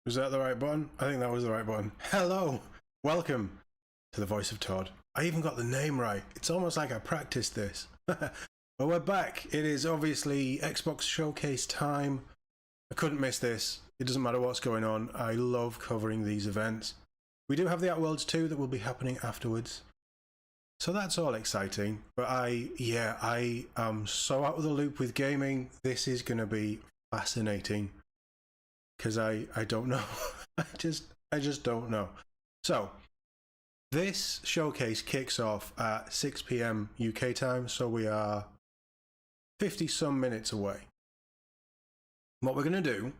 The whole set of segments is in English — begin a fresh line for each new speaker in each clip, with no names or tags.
Was that the right button? I think that was the right button. Hello! Welcome to the voice of Todd. I even got the name right. It's almost like I practiced this. But we're back. It is obviously Xbox Showcase time. I couldn't miss this. It doesn't matter what's going on. I love covering these events. We do have the Outworlds 2 that will be happening afterwards. So that's all exciting. But I am so out of the loop with gaming. This is going to be fascinating. Because I don't know. I just don't know. So this showcase kicks off at 6 PM UK time, so we are 50-some minutes away. What we're going to do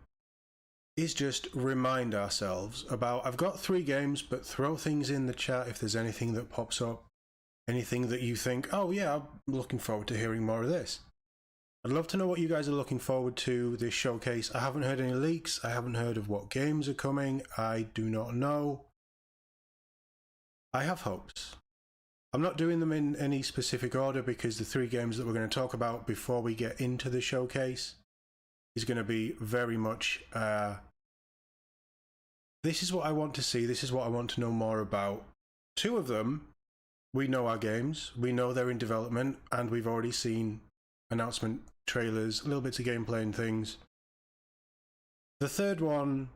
is just remind ourselves about, I've got 3 games, but throw things in the chat if there's anything that pops up, anything that you think, oh yeah, I'm looking forward to hearing more of this. I'd love to know what you guys are looking forward to this showcase. I haven't heard any leaks. I haven't heard of what games are coming. I do not know. I have hopes. I'm not doing them in any specific order because the 3 games that we're going to talk about before we get into the showcase is going to be very much, this is what I want to see. This is what I want to know more about. 2 of them, we know our games. We know they're in development and we've already seen announcement trailers, little bits of gameplay and things. The 3rd one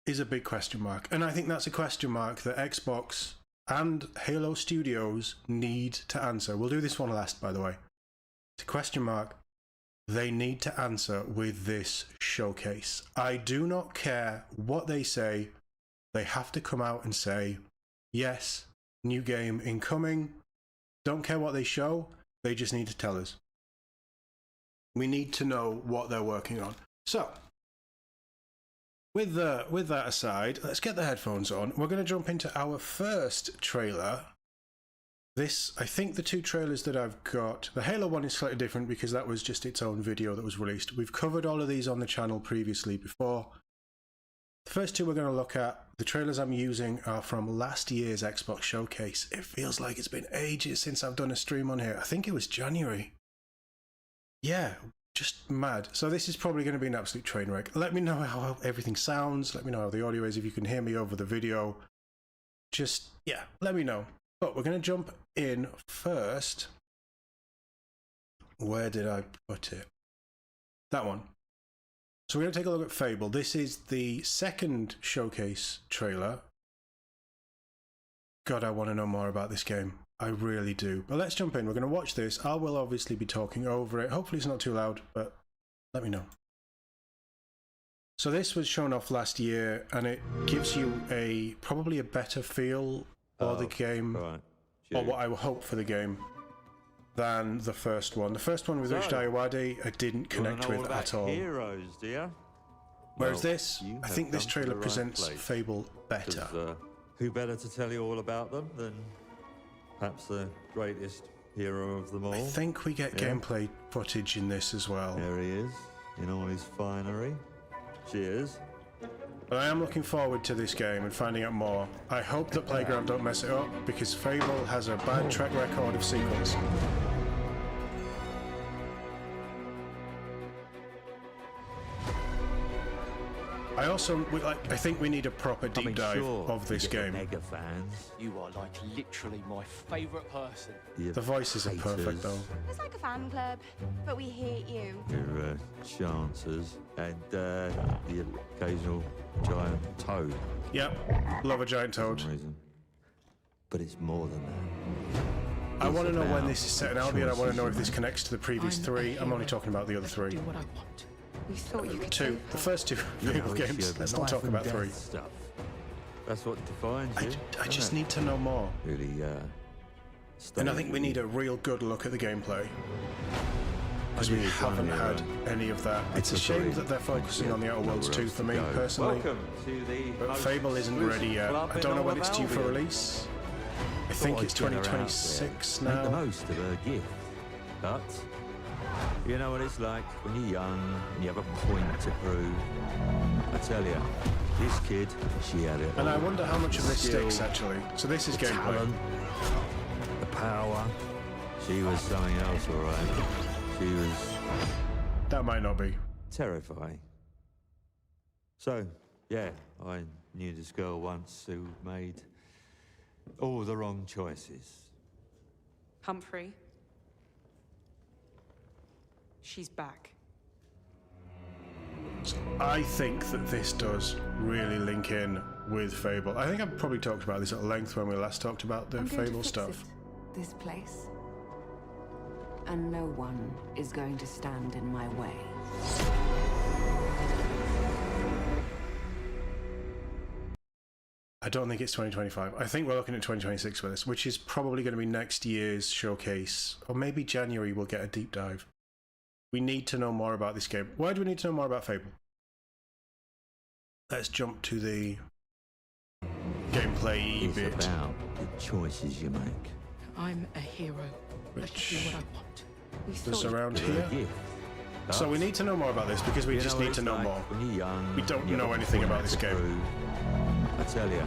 is a big question mark, and I think that's a question mark that Xbox and Halo Studios need to answer. We'll do this one last, by the way. It's a question mark they need to answer with this showcase. I do not care what they say. They have to come out and say, yes, new game incoming. Don't care what they show. They just need to tell us. We need to know what they're working on. So, with that aside, let's get the headphones on. We're going to jump into our first trailer. This, I think the 2 trailers that I've got, the Halo one is slightly different because that was just its own video that was released. We've covered all of these on the channel previously before. The first 2 we're going to look at, the trailers I'm using are from last year's Xbox Showcase. It feels like it's been ages since I've done a stream on here. I think it was January. Yeah, just mad. So this is probably going to be an absolute train wreck. Let me know how everything sounds. Let me know how the audio is. If you can hear me over the video, just, yeah, let me know. But we're going to jump in first. Where did I put it? That one. So we're going to take a look at Fable. This is the 2nd showcase trailer. God, I want to know more about this game. I really do. But let's jump in. We're going to watch this. I will obviously be talking over it. Hopefully it's not too loud, but let me know. So this was shown off last year, and it gives you probably a better feel for the game, right, or what I hope for the game, than the first one. The first one with Rich Dayawadi, I didn't connect with at all.
Heroes, do you?
Whereas this, I think this trailer presents Fable better.
Who better to tell you all about them than perhaps the greatest hero of them all?
I think we get gameplay footage in this as well.
There he is, in all his finery. Cheers.
But I am looking forward to this game and finding out more. I hope that Playground don't mess it up, because Fable has a bad track record of sequels. I think we need a proper deep dive of this game.
Mega fans.
You are like literally my favourite person.
The voice isn't perfect though.
It's like a fan club, but we hate you.
Your chancers and the occasional giant toad.
Yep, love a giant toad.
For some reason. But it's more than that.
I want to know when this is set in Albion. I want to know if this connects to the previous 3. I'm only talking about the other 3.
Do what I want.
We thought you could
2. The first 2 Fable games. Let's not talk about 3.
Stuff. That's what defines you.
I just need to know more.
Really,
and I think we need a real good look at the gameplay, because we haven't had any of that. It's a shame that they're focusing on the Outer Worlds 2 for me personally, but Fable isn't ready yet. I don't know when it's due for release. I think it's 2026 now.
Make the most of her gift, but you know what it's like when you're young and you have a point to prove. I tell you, this kid, she had it.
And I wonder how much of this sticks actually. So this is gameplay.
Talent, the power. She was something else, all right. She was...
That might not be.
terrifying. So, Yeah, I knew this girl once who made all the wrong choices.
Humphrey. She's back.
So I think that this does really link in with Fable. I think I've probably talked about this at length when we last talked about the
I'm going to
Fable
fix
stuff.
it, this place. And no one is going to stand in my way.
I don't think it's 2025. I think we're looking at 2026 for this, which is probably going to be next year's showcase, or maybe January we'll get a deep dive. We need to know more about this game. Why do we need to know more about Fable? Let's jump to the gameplay
It's
bit.
about the choices you make.
I'm a hero. I should do what I want.
We
That's
thought
around
You're a
here.
gift.
So we need to know more about this because we
You
just
what
need
it's
to know
like
more.
When you're young,
We don't
you
know
have a
anything
point
about this
to
game.
prove. I tell you,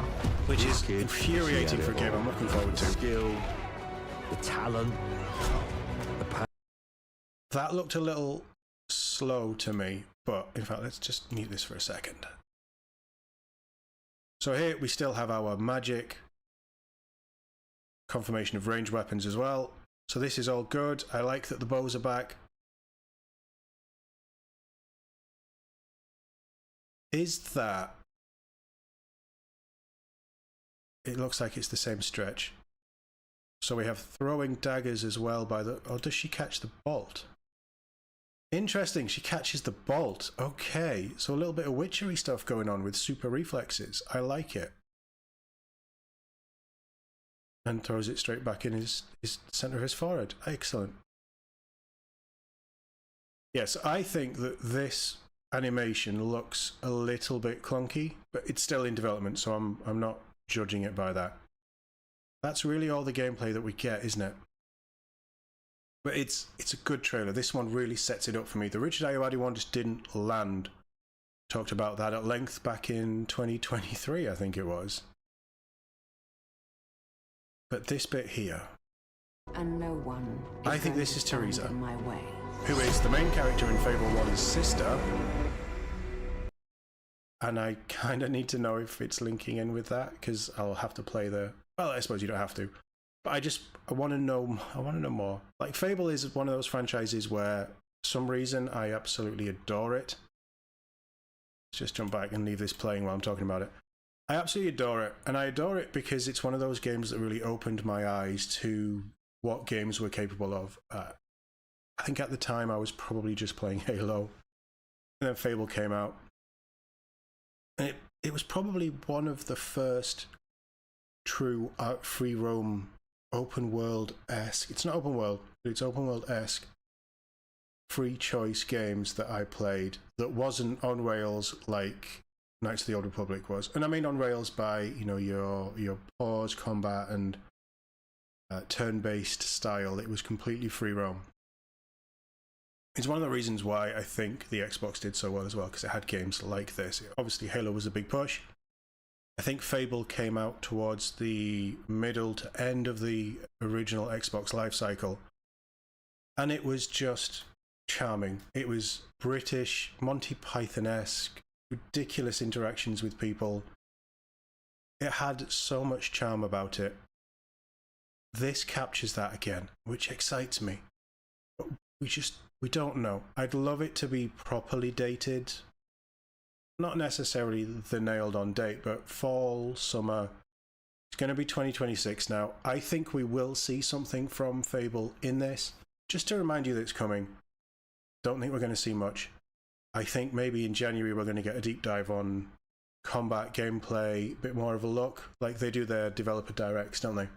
Which
this
is
kid,
infuriating
she had
for a
it
game
all.
I'm looking forward
The
to.
skill, the talent, the passion.
That looked a little slow to me, but in fact, let's just mute this for a second. So here we still have our magic, confirmation of ranged weapons as well. So this is all good. I like that the bows are back. Is that... It looks like it's the same stretch. So we have throwing daggers as well by the... Or does she catch the bolt? Interesting, she catches the bolt. Okay, so a little bit of witchery stuff going on with super reflexes. I like it. And throws it straight back in his center of his forehead. Excellent. Yes, I think that this animation looks a little bit clunky, but it's still in development, so I'm not judging it by that. That's really all the gameplay that we get, isn't it? But it's a good trailer. This one really sets it up for me. The Richard Ayoade one just didn't land. Talked about that at length back in 2023, I think it was. But this bit here,
And no one
I think
going
this
to
is
stand
Teresa.
in my way.
who is the main character in Fable 1's sister. And I kind of need to know if it's linking in with that, because I'll have to play the... Well, I suppose you don't have to. But I want to know more. Like, Fable is one of those franchises where, for some reason, I absolutely adore it. Let's just jump back and leave this playing while I'm talking about it. I absolutely adore it. And I adore it because it's one of those games that really opened my eyes to what games were capable of. I think at the time I was probably just playing Halo. And then Fable came out. And it was probably one of the first true free roam open world-esque, it's not open world, but it's open world-esque free choice games that I played that wasn't on rails like Knights of the Old Republic was. And I mean on rails by, you know, your pause, combat and turn-based style. It was completely free roam. It's one of the reasons why I think the Xbox did so well as well, because it had games like this. Obviously Halo was a big push. I think Fable came out towards the middle to end of the original Xbox life cycle. And it was just charming. It was British, Monty Python-esque, ridiculous interactions with people. It had so much charm about it. This captures that again, which excites me. But we don't know. I'd love it to be properly dated. Not necessarily the nailed on date, but fall, summer. It's going to be 2026 now. I think we will see something from Fable in this. Just to remind you that it's coming. Don't think we're going to see much. I think maybe in January we're going to get a deep dive on combat gameplay, a bit more of a look, like they do their developer directs, don't they?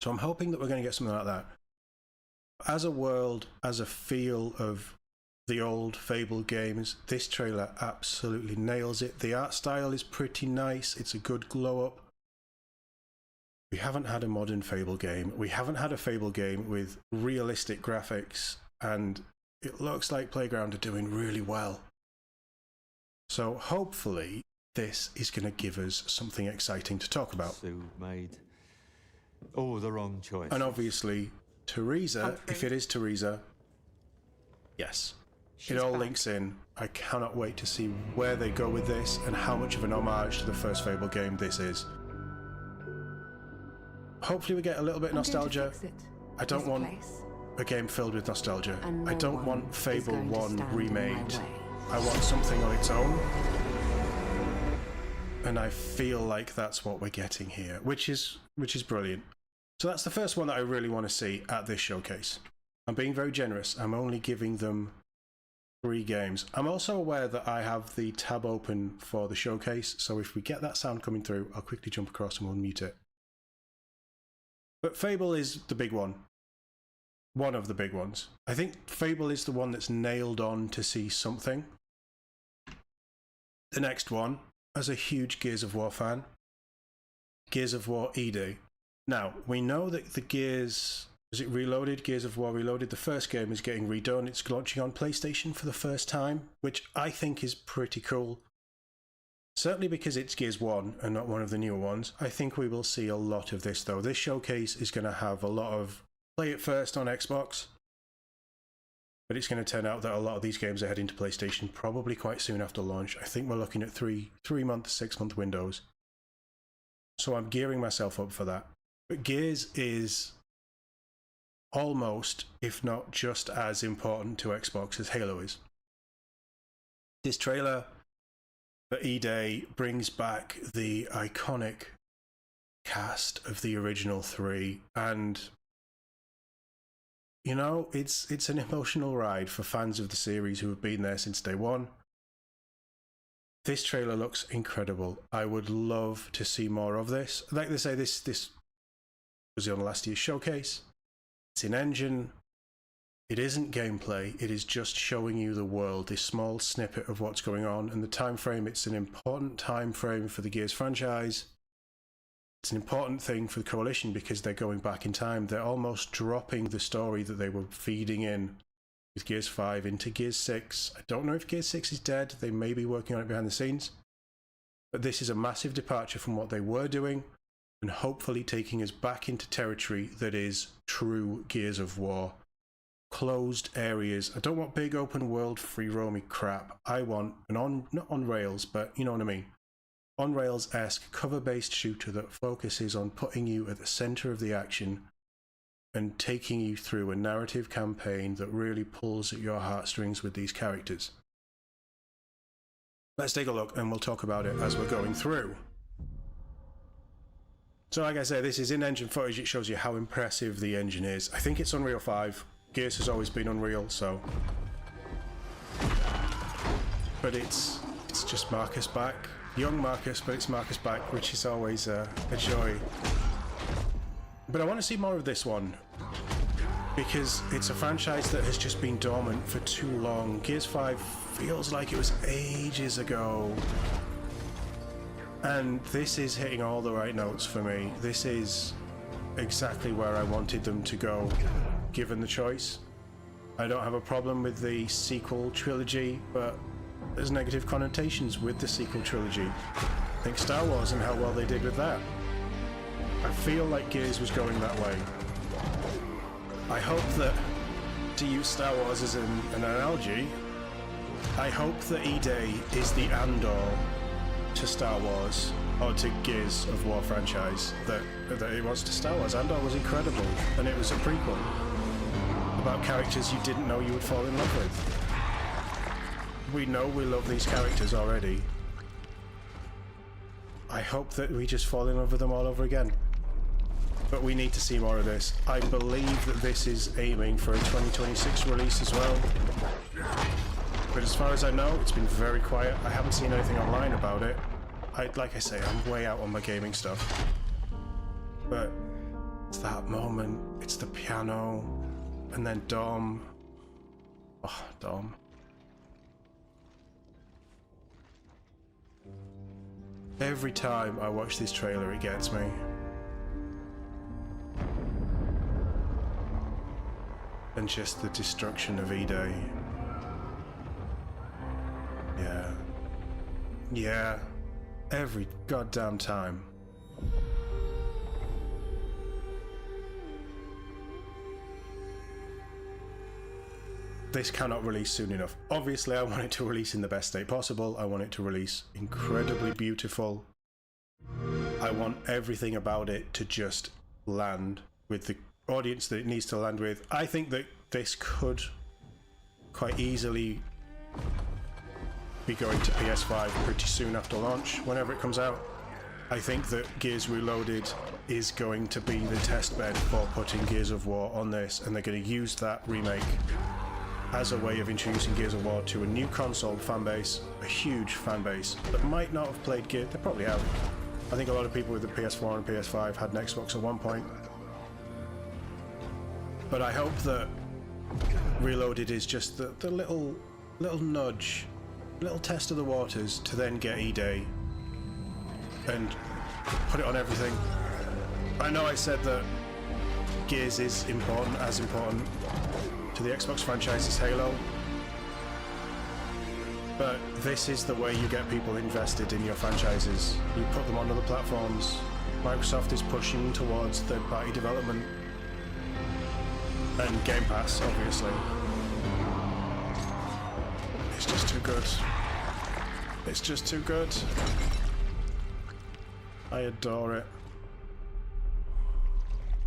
So I'm hoping that we're going to get something like that. As a world, as a feel of the old Fable games, this trailer absolutely nails it. The art style is pretty nice. It's a good glow up. We haven't had a modern Fable game. We haven't had a Fable game with realistic graphics, and it looks like Playground are doing really well. So hopefully this is going to give us something exciting to talk about.
Who made all the wrong choices.
And obviously, Teresa,
Humphrey.
if it is Teresa, yes. It all links in. I cannot wait to see where they go with this and how much of an homage to the first Fable game this is. Hopefully we get a little bit of nostalgia. I don't want a game filled with nostalgia. I don't want Fable 1 remade. I want something on its own. And I feel like that's what we're getting here, which is brilliant. So that's the first one that I really want to see at this showcase. I'm being very generous. I'm only giving them 3 games. I'm also aware that I have the tab open for the showcase, so if we get that sound coming through, I'll quickly jump across and we'll mute it. But Fable is the big one. One of the big ones. I think Fable is the one that's nailed on to see something. The next one, as a huge Gears of War fan, Gears of War ED. Now, we know that the Gears... Was it Reloaded? Gears of War Reloaded. The first game is getting redone. It's launching on PlayStation for the first time, which I think is pretty cool. Certainly because it's Gears 1 and not one of the newer ones. I think we will see a lot of this though. This showcase is going to have a lot of play it first on Xbox. But it's going to turn out that a lot of these games are heading to PlayStation probably quite soon after launch. I think we're looking at 3-month, 6-month windows. So I'm gearing myself up for that. But Gears is almost, if not just as important to Xbox as Halo is. This trailer for E-Day brings back the iconic cast of the original 3, and you know, it's an emotional ride for fans of the series who have been there since day one. This trailer looks incredible. I would love to see more of this. Like they say, this was on last year's showcase. It's in engine. It isn't gameplay. It is just showing you the world, this small snippet of what's going on, and the time frame. It's an important time frame for the Gears franchise. It's an important thing for the Coalition because they're going back in time. They're almost dropping the story that they were feeding in with Gears 5 into Gears 6. I don't know if Gears 6 is dead. They may be working on it behind the scenes. But this is a massive departure from what they were doing, and hopefully taking us back into territory that is true Gears of War. Closed areas. I don't want big open world free roaming crap. I want an not on rails, but you know what I mean. On rails-esque cover-based shooter that focuses on putting you at the center of the action and taking you through a narrative campaign that really pulls at your heartstrings with these characters. Let's take a look and we'll talk about it as we're going through. So like I say, this is in-engine footage. It shows you how impressive the engine is. I think it's Unreal 5. Gears has always been Unreal, so... But it's just Marcus back. Young Marcus, but it's Marcus back, which is always a joy. But I want to see more of this one, because it's a franchise that has just been dormant for too long. Gears 5 feels like it was ages ago. And this is hitting all the right notes for me. This is exactly where I wanted them to go, given the choice. I don't have a problem with the sequel trilogy, but there's negative connotations with the sequel trilogy. Think Star Wars and how well they did with that. I feel like Gears was going that way. I hope that, to use Star Wars as an analogy, I hope that E-Day is the and-all to Star Wars, or to Gears of War franchise, that it was to Star Wars. Andor was incredible, and it was a prequel about characters you didn't know you would fall in love with. We know we love these characters already. I hope that we just fall in love with them all over again. But we need to see more of this. I believe that this is aiming for a 2026 release as well. But as far as I know, it's been very quiet. I haven't seen anything online about it. Like I say, I'm way out on my gaming stuff. But it's that moment. It's the piano. And then Dom. Oh, Dom. Every time I watch this trailer, it gets me. And just the destruction of E-Day. Yeah. Yeah. Every goddamn time. this cannot release soon enough. Obviously, I want it to release in the best state possible. I want it to release incredibly beautiful. I want everything about it to just land with the audience that it needs to land with. I think that this could quite easily be going to PS5 pretty soon after launch, whenever it comes out. I think that Gears Reloaded is going to be the test bed for putting Gears of War on this, and they're going to use that remake as a way of introducing Gears of War to a new console fan base, a huge fan base that might not have played Gears. They probably have. I think a lot of people with the PS4 and PS5 had an Xbox at one point. But I hope that Reloaded is just the little nudge, little test of the waters to then get E-Day and put it on everything. I know I said that Gears is important, as important to the Xbox franchise as Halo, but this is the way you get people invested in your franchises. You put them on other platforms. Microsoft is pushing towards third-party development and Game Pass, obviously. It's just too good. It's just too good. I adore it.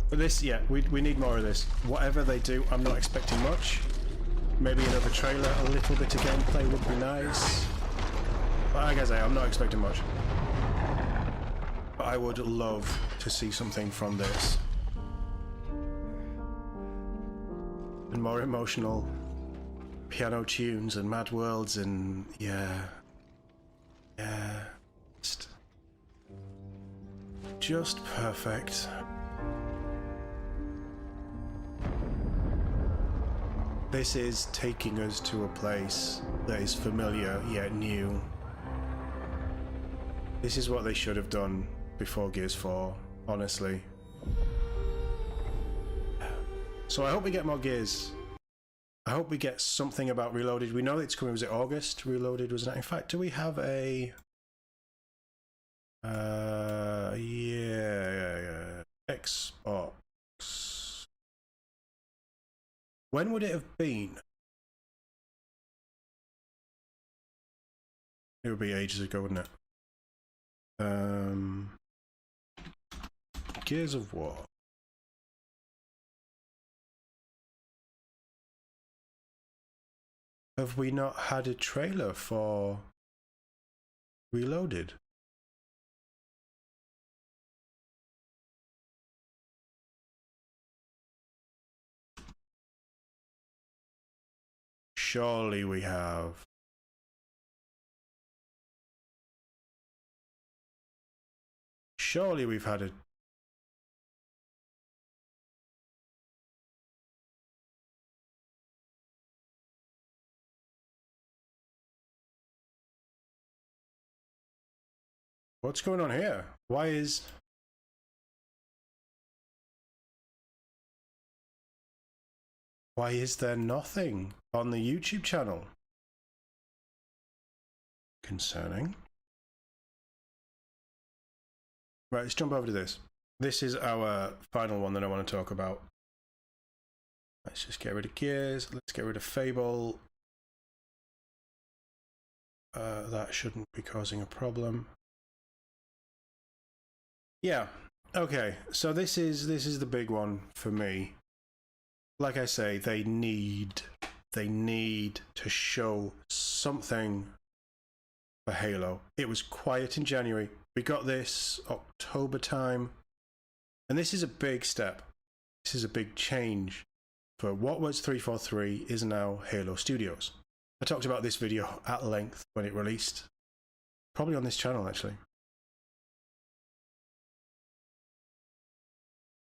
But this, yeah, we need more of this. Whatever they do, I'm not expecting much. Maybe another trailer, a little bit of gameplay would be nice. But like I say, I'm not expecting much. But I would love to see something from this. And more emotional piano tunes and mad worlds and yeah. Just perfect. This is taking us to a place that is familiar yet new. This is what they should have done before Gears 4, honestly. So I hope we get more Gears. I hope we get something about Reloaded. We know it's coming, was it August? Reloaded was not. In fact, do we have a... yeah. Xbox. When would it have been? It would be ages ago, wouldn't it? Gears of War. Have we not had a trailer for Reloaded? Surely we have. Surely we've had a... What's going on here? Why is... Why is there nothing on the YouTube channel? Concerning. Right, let's jump over to this. This is our final one that I want to talk about. Let's just get rid of Gears. Let's get rid of Fable. That shouldn't be causing a problem. Yeah. Okay. So this is the big one for me. Like I say, they need to show something for Halo. It was quiet in January. We got this October time. And this is a big step. This is a big change for what was 343 is now Halo Studios. I talked about this video at length when it released. Probably on this channel, actually.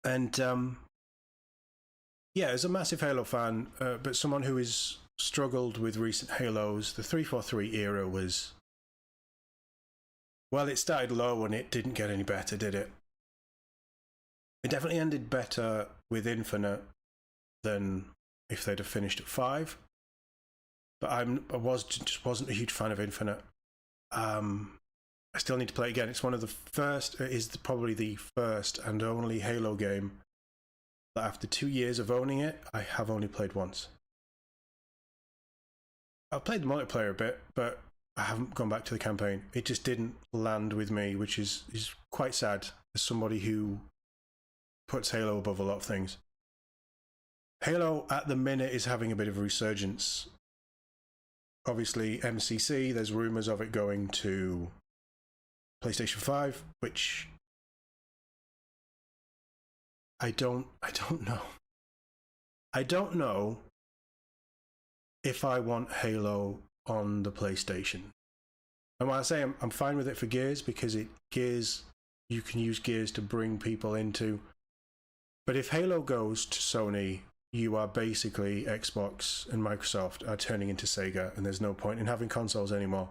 And yeah, as a massive Halo fan, but someone who has struggled with recent Halos, the 343 era was... Well, it started low and it didn't get any better, did it? It definitely ended better with Infinite than if they'd have finished at 5. But I just wasn't a huge fan of Infinite. I still need to play it again. It's one of the first, it is probably the first and only Halo game that after 2 years of owning it, I have only played once. I've played the multiplayer a bit, but I haven't gone back to the campaign. It just didn't land with me, which is quite sad as somebody who puts Halo above a lot of things. Halo at the minute is having a bit of a resurgence. Obviously, MCC, there's rumours of it going to PlayStation 5, which I don't know. I don't know if I want Halo on the PlayStation. And when I say I'm fine with it for Gears, because you can use Gears to bring people into. But if Halo goes to Sony, you are basically Xbox and Microsoft are turning into Sega, and there's no point in having consoles anymore.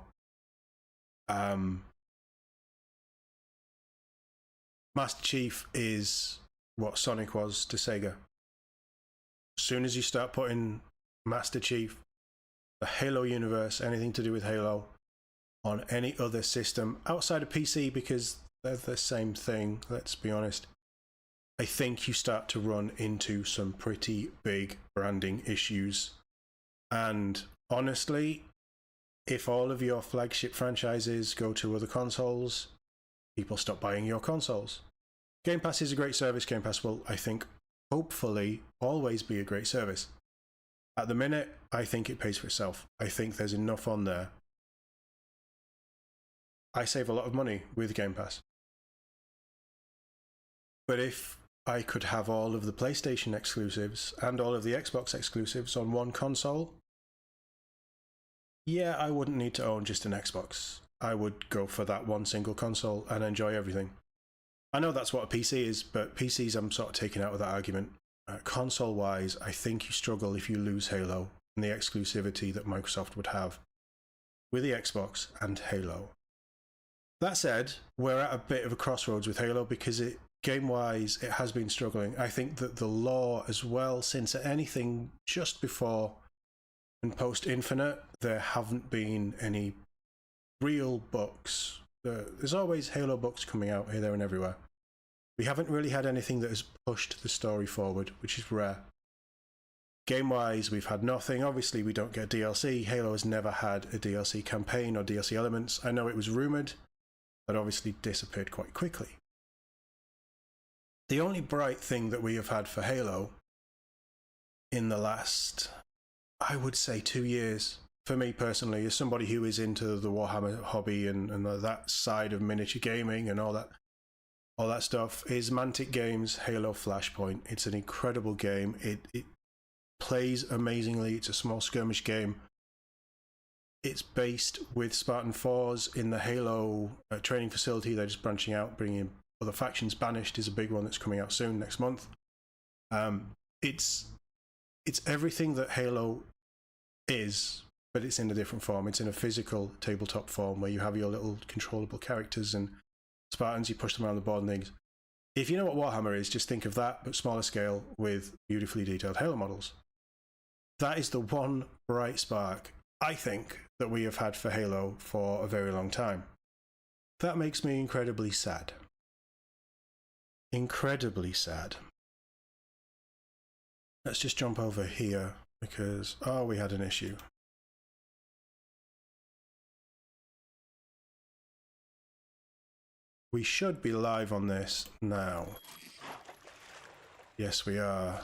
Master Chief is what Sonic was to Sega. As soon as you start putting Master Chief, the Halo universe, anything to do with Halo, on any other system outside of PC, because they're the same thing, let's be honest, I think you start to run into some pretty big branding issues. And honestly, if all of your flagship franchises go to other consoles, people stop buying your consoles. Game Pass is a great service. Game Pass will, I think, hopefully always be a great service. At the minute, I think it pays for itself. I think there's enough on there. I save a lot of money with Game Pass. But if I could have all of the PlayStation exclusives and all of the Xbox exclusives on one console, yeah, I wouldn't need to own just an Xbox. I would go for that one single console and enjoy everything. I know that's what a PC is, but PCs I'm sort of taking out of that argument. Console-wise, I think you struggle if you lose Halo and the exclusivity that Microsoft would have with the Xbox and Halo. That said, we're at a bit of a crossroads with Halo because game-wise, it has been struggling. I think that the lore as well, since anything just before and post-Infinite, there haven't been any real books. There's always Halo books coming out here, there, and everywhere. We haven't really had anything that has pushed the story forward, which is rare. Game-wise, we've had nothing. Obviously, we don't get DLC. Halo has never had a DLC campaign or DLC elements. I know it was rumoured, but obviously disappeared quite quickly. The only bright thing that we have had for Halo in the last, I would say, 2 years, for me personally, as somebody who is into the Warhammer hobby and that side of miniature gaming and all that stuff, is Mantic Games' Halo Flashpoint. It's an incredible game. It plays amazingly. It's a small skirmish game. It's based with Spartan 4s in the Halo training facility. They're just branching out, bringing in other factions. Banished is a big one that's coming out soon, next month. It's everything that Halo is, but it's in a different form. It's in a physical tabletop form where you have your little controllable characters and Spartans, you push them around the board and things. If you know what Warhammer is, just think of that, but smaller scale with beautifully detailed Halo models. That is the one bright spark, I think, that we have had for Halo for a very long time. That makes me incredibly sad. Incredibly sad. Let's just jump over here because, we had an issue. We should be live on this now. Yes, we are.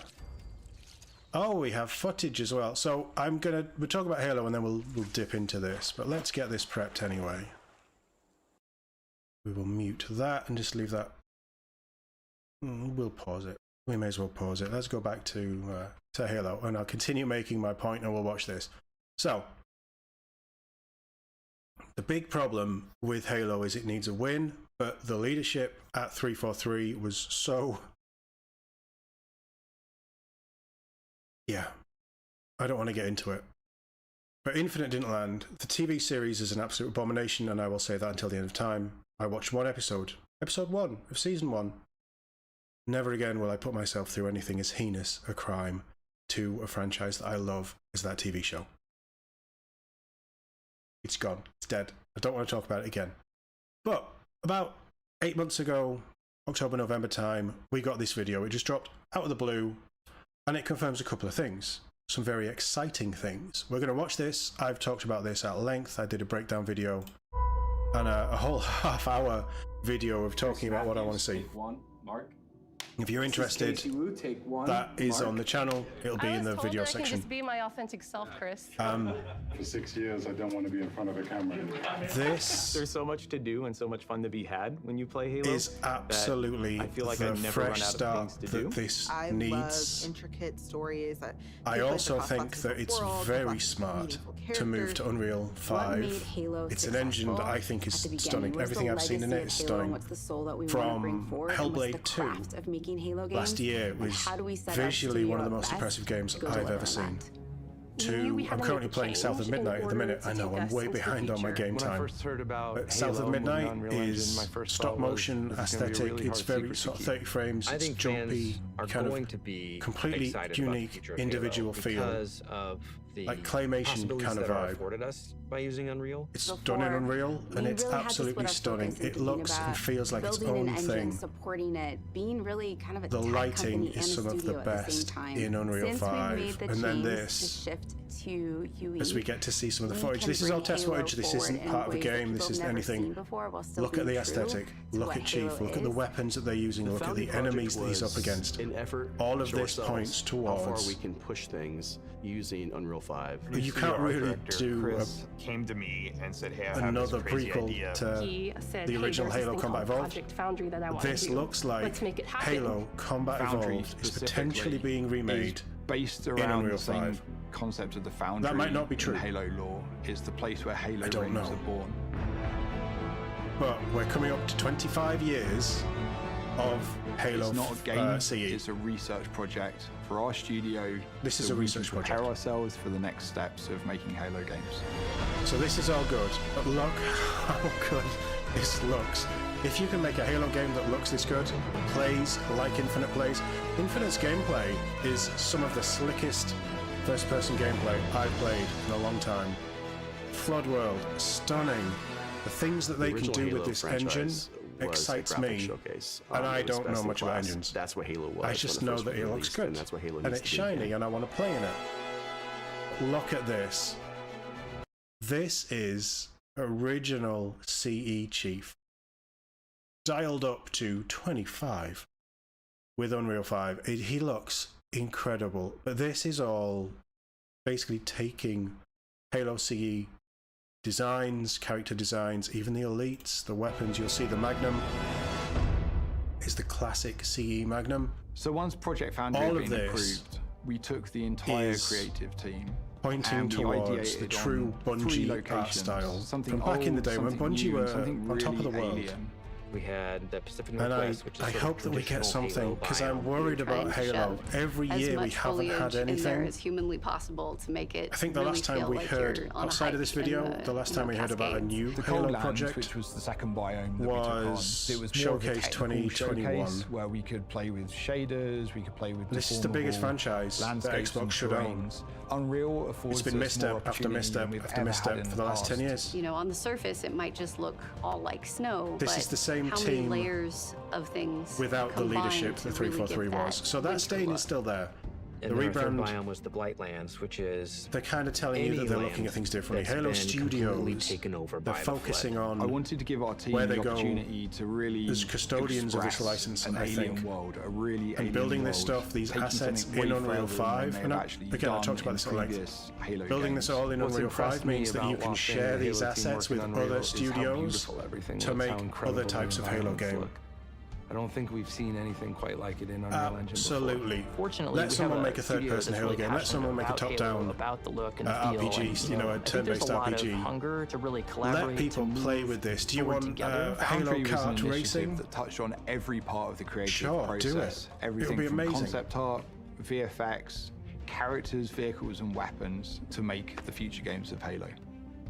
Oh, we have footage as well. So we'll talk about Halo and then we'll dip into this. But let's get this prepped anyway. We will mute that and just leave that. We'll pause it. We may as well pause it. Let's go back to Halo and I'll continue making my point and we'll watch this. So, the big problem with Halo is it needs a win, but the leadership at 343 was so... Yeah, I don't want to get into it. But Infinite didn't land. The TV series is an absolute abomination, and I will say that until the end of time. I watched one episode. Episode 1 of Season 1. Never again will I put myself through anything as heinous a crime to a franchise that I love as that TV show. It's gone. It's dead. I don't want to talk about it again. But about 8 months ago, October, November time, we got this video. It just dropped out of the blue, and it confirms a couple of things. some very exciting things. We're going to watch this. I've talked about this at length. I did a breakdown video and a whole half-hour video of talking about what I want to see. If you're interested, that is on the channel. It'll be in the video section.
I can just be my authentic self, Chris.
For 6 years, I don't want to be in front of a camera.
This
There's so much to do and so much fun to be had when you play Halo.
is absolutely
I feel like
the
I never run
fresh
out of
start
things to do.
that this
I
needs.
love intricate stories.
I also think that it's very smart to move to Unreal 5. It's an engine that I think is stunning. Everything I've seen in it is stunning. From Hellblade 2 last year was visually one of the most impressive games I've ever seen. I'm currently playing South of Midnight at the minute. I know I'm way behind on my game
When I
time.
first heard about
But
Halo
South of
moving
Midnight
on Unreal Engine,
is
my first
stop
thought was,
motion
this is gonna be a
aesthetic.
really
It's
hard
very
secret to
sort of
keep.
30 frames.
I
It's
think
jumpy,
fans are
kind
going
of
to be
completely
excited about the
unique
future of
individual
Halo
feel.
because of the
Like claymation
possibilities
kind of
that are
vibe.
afforded us by using Unreal.
It's done in Unreal, and it's absolutely stunning. It looks and feels like its own thing.
Supporting it, being really kind of a
The
tech
lighting
company
is
and a
some of the
studio at the same
best
time.
in Unreal
Since
5,
we made the
and then
change
this,
to shift to UE,
as we get to see some of the
we
footage.
can
This is all
bring
test
Halo
footage. This
forward
isn't
in
part of the
ways that
game. This
people
isn't
have never seen
anything.
before, while still
Look at
being
the
true
aesthetic.
to
Look
what
at Chief.
Halo
Look at the
is.
weapons that they're using.
The
Look at the
founding
enemies that he's up
project
against.
was an effort
All of
to
this
show
points
ourselves how far
towards.
we can push things using Unreal 5.
You can't really do
Chris came to me and said, "Hey, I have
another
this crazy
prequel
idea."
to
He said,
the
"Hey,
original
there's this
Halo
thing
Combat
called
Evolved.
Project Foundry that I want
This
to do.
looks like
Let's make it happen."
Halo Combat
Foundry
Evolved is potentially being remade
Based
in
around
Unreal
the same
5.
concept of the Foundry.
That might not be
in
true.
Halo lore is the place where Halo
I don't
rings
know.
are born.
But we're coming up to 25 years of Halo
It's not a game,
CE.
it's a research project for our studio.
This is
so
a
we
research
can prepare
project.
ourselves for the next steps of making Halo games.
So this is all good, but look how good this looks. If you can make a Halo game that looks this good, plays like Infinite plays, Infinite's gameplay is some of the slickest first-person gameplay I've played in a long time. Flood World, stunning. The things that they can
original
do with
Halo
this
franchise
engine
was a
excites
graphic
me,
showcase.
and I
It was
don't
best
know
in
much about
class.
engines.
That's what Halo was.
I just
when
know
first
that it looks
released,
good,
and that's what Halo
and
needs
it's
to be.
shiny, and I want to play in it. Look at this. This is original CE Chief, dialed up to 25 with Unreal 5. He looks incredible. But this is all basically taking Halo CE designs, character designs, even the elites, the weapons. You'll see the Magnum is the classic CE Magnum.
So once Project Foundry
All
had
of
been
this
approved, we took the entire
is
creative team
pointing
and we
towards
ideated
the
on
true
3
Bungie art
locations,
style
something
from back in the
old,
day when
something
Bungie
new,
were
and something
on top of the
really
world.
alien.
We had the Pacific
And
Northwest, which is
I
sort of
hope that we get
traditional
something,
Halo
because I'm
biome.
worried about
trying to
Halo.
shove
Every
as
year we
much
haven't had
foliage in there
anything.
as humanly possible to make it
I think the
really
last time
feel
we
like
heard,
you're on a
outside of this
hike in
video, the last time we heard about a
Cascades.
new
The
Halo
Cold Lands,
project
which was the second biome that we took on,
was
it was more of a
Showcase
technical
2021.
showcase where we could play with shaders, we could play with
This is the biggest
deformable
franchise that
landscapes
Xbox
and
should own.
terrains. Unreal affords
It's been
us
misstep
more
after
opportunity
misstep
than we've
after
ever
misstep
had in
for the last 10
past.
years.
You know, on the surface, it might just look all like snow.
This
but
is the same
how
team
many layers of things
without the
combined
leadership
to
that
really
343
give
was. So that
winter
stain
look?
is still there.
And
The
then our third
rebrand,
biome was the Blightlands, which is
they're kind of telling you
any
that they're
land
looking at things differently.
that's
Halo
been completely
Studios,
taken over
they're
by the
focusing
Flood.
on
I wanted to give our team
where
the
they go
opportunity to really
as custodians of this
express
license,
an
I
alien
think.
world, a really
And
alien
building this
world,
stuff, these
taking
assets
something
in
way
Unreal
further than
5,
they
and
have actually
again, I
done
talked about
in
this at length.
previous Halo
Building
games.
this all in
What's
Unreal 5
impressed me
means that you
about
can
watching
share
the
these
Halo team
assets with
work in Unreal
other
is how
studios
beautiful everything
to
looks,
make
how incredible
other
the
types of Halo
environments
game.
look. I don't think we've seen anything quite like it in Unreal Engine before.
Absolutely.
Fortunately,
Let
we
someone
have
make a
studio
third-person
that's
Halo
really
game. Let
passionate
someone make a
about Halo,
top-down
about the look and the feel,
RPG,
and,
you know, a
I think there's
turn-based
a lot
RPG.
of hunger to really collaborate.
Let people
to
play
move
with this. Do you
forward
want
together.
Halo
Foundry was an
kart
initiative
racing?
that touched on every part of the creative
Sure, do
process.
it.
Everything
It'll be
from
amazing.
concept art, VFX, characters, vehicles, and weapons to make the future games of Halo.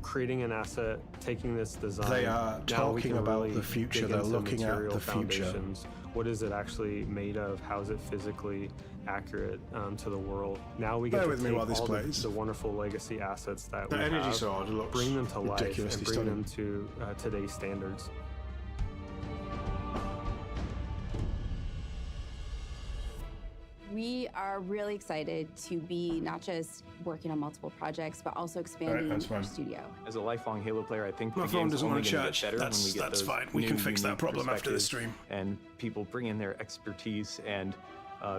Creating an asset, taking this design.
They are
now we
talking
can
about
really
the future.
dig
They're
into
looking at
material
the future.
foundations. What is it actually made of? How is it physically accurate to the world? Now we get
Bear
to
with me
take
while this
all
plays.
the wonderful legacy assets that
The
we
energy
have,
sword looks
bring them to life, and
ridiculously
bring
stunning.
them to today's standards.
We are really excited to be not just working on multiple projects, but also expanding our studio.
As a lifelong Halo player, I think
My
the
phone
game's
doesn't
only
want to
gonna
charge.
get better when we get
That's
those
fine. We
new,
can fix that
unique
problem after the
perspectives
stream.
And people bring in their expertise and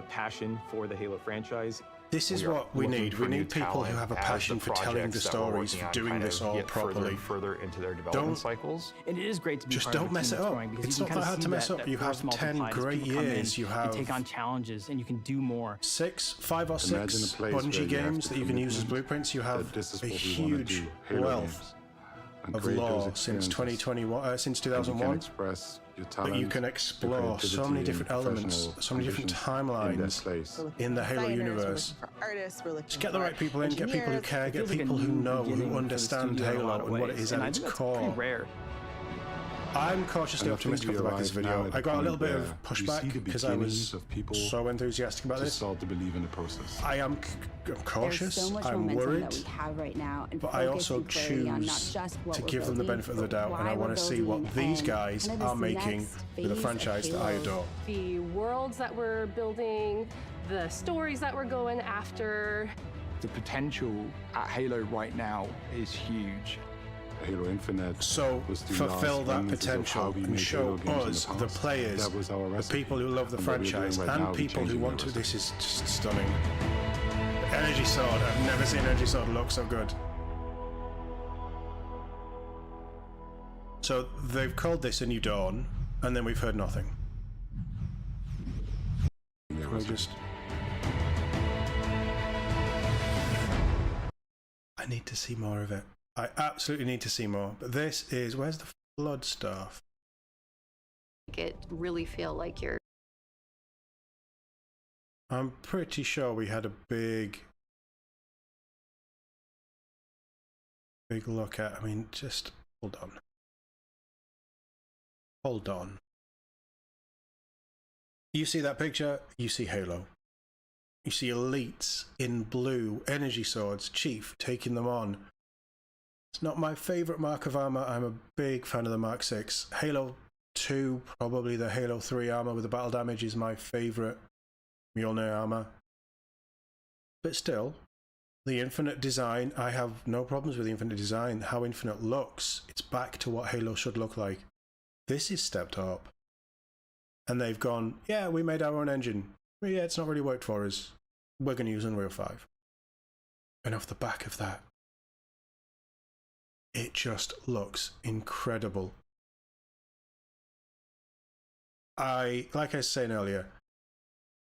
passion for the Halo franchise.
This is what we need. We need people who have a passion for telling the stories, for doing this all properly.
Further into their development cycles.
And it is great to be
Just
part of
don't
a
mess
team
it
that's
up.
growing, because
It's
you
not
can
that
kind
hard
of
to
see
mess up.
that
You have
force
10
multiplies as
great
people come in,
years. You
You
have
take on challenges and you can do more.
5 or 6 Bungie games that you can use as blueprints. You have a huge wealth of lore since 2021, since 2001. But you can explore so many different elements, so many different timelines in the Halo universe. Just get the right people in, get people who care, get people who know, who understand Halo and what it is at its core. I'm cautiously optimistic off the back of this video. I got a little bit of pushback because I was so enthusiastic about this.
To believe in the process.
I am cautious,
There's so much
I'm
momentum
worried,
that we have right now, and
but I also choose to give them the benefit of the doubt, and I want to see what these guys are making with a franchise that I adore.
The worlds that we're building, the stories that we're going after.
The potential at Halo right now is huge.
Halo Infinite.
So fulfill that potential and show us, the players, the people who love the franchise, and people who want to. This is just stunning. Energy Sword. I've never seen Energy Sword look so good. So they've called this A New Dawn, and then we've heard nothing. Can we just... I need to see more of it. I absolutely need to see more. But this is... Where's the Flood Staff?
Make it really feel like you're...
I'm pretty sure we had a big look at... I mean, just... Hold on. Hold on. You see that picture? You see Halo. You see elites in blue, energy swords, Chief taking them on. It's not my favourite mark of armour. I'm a big fan of the Mark 6. Halo 2, probably the Halo 3 armour with the battle damage is my favourite Mjolnir armour. But still, the Infinite design, I have no problems with the Infinite design. How Infinite looks, it's back to what Halo should look like. This is stepped up. And they've gone, yeah, we made our own engine. Yeah, it's not really worked for us. We're going to use Unreal 5. And off the back of that, it just looks incredible. Like I was saying earlier,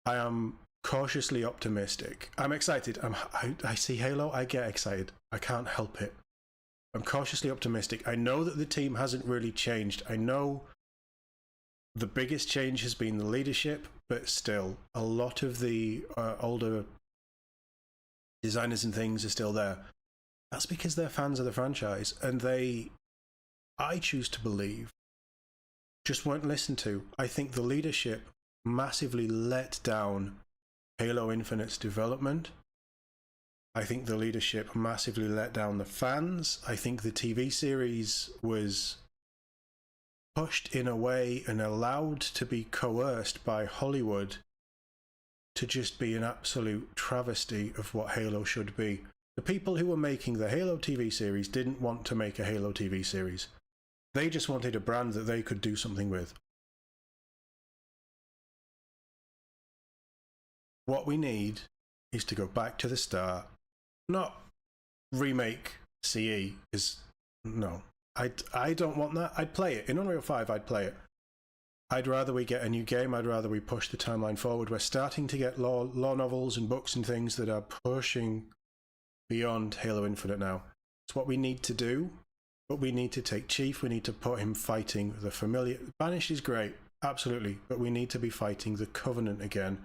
I am cautiously optimistic. I'm excited. I see Halo, I get excited. I can't help it. I'm cautiously optimistic. I know that the team hasn't really changed. I know the biggest change has been the leadership, but still, a lot of the older designers and things are still there. That's because they're fans of the franchise, and they, I choose to believe, just weren't listened to. I think the leadership massively let down Halo Infinite's development. I think the leadership massively let down the fans. I think the TV series was pushed in a way and allowed to be coerced by Hollywood to just be an absolute travesty of what Halo should be. The people who were making the Halo TV series didn't want to make a Halo TV series. They just wanted a brand that they could do something with. What we need is to go back to the start. Not remake CE, because no. I don't want that. I'd play it. In Unreal 5, I'd play it. I'd rather we get a new game. I'd rather we push the timeline forward. We're starting to get lore novels and books and things that are pushing beyond Halo Infinite now. It's what we need to do, but we need to take Chief. We need to put him fighting the familiar. Banished is great, absolutely, but we need to be fighting the Covenant again,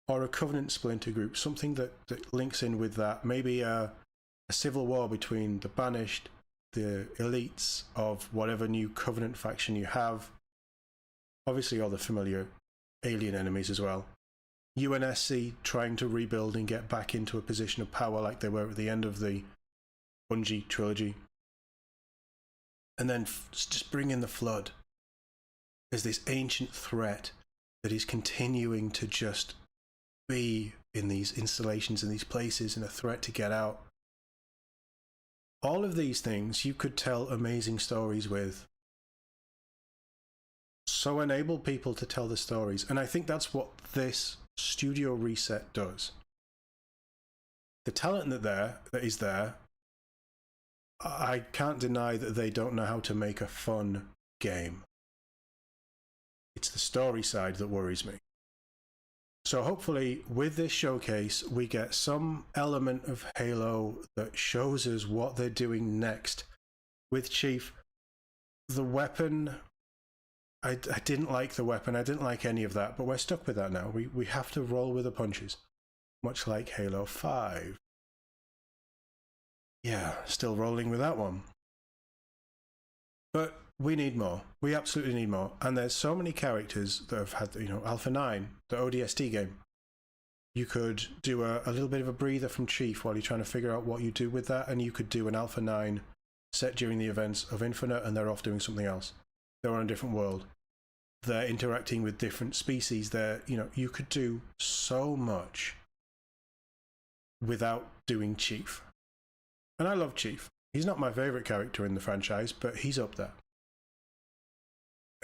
or a Covenant splinter group, something that links in with that. Maybe a civil war between the Banished, the elites of whatever new Covenant faction you have, obviously all the familiar alien enemies as well. UNSC trying to rebuild and get back into a position of power like they were at the end of the Bungie trilogy. And then just bring in the Flood as this ancient threat that is continuing to just be in these installations, in these places, and a threat to get out. All of these things you could tell amazing stories with. So enable people to tell the stories. And I think that's what this studio reset does. The talent that is there, I can't deny that they don't know how to make a fun game. It's the story side that worries me. So hopefully with this showcase we get some element of Halo that shows us what they're doing next with Chief. The weapon, I didn't like the weapon, I didn't like any of that, but we're stuck with that now. We have to roll with the punches, much like Halo 5. Yeah, still rolling with that one. But we need more. We absolutely need more. And there's so many characters that have had, you know, Alpha 9, the ODST game. You could do a little bit of a breather from Chief while you're trying to figure out what you do with that, and you could do an Alpha 9 set during the events of Infinite, and they're off doing something else. They're on a different world. They're interacting with different species. They're, you know, you could do so much without doing Chief. And I love Chief. He's not my favorite character in the franchise, but he's up there.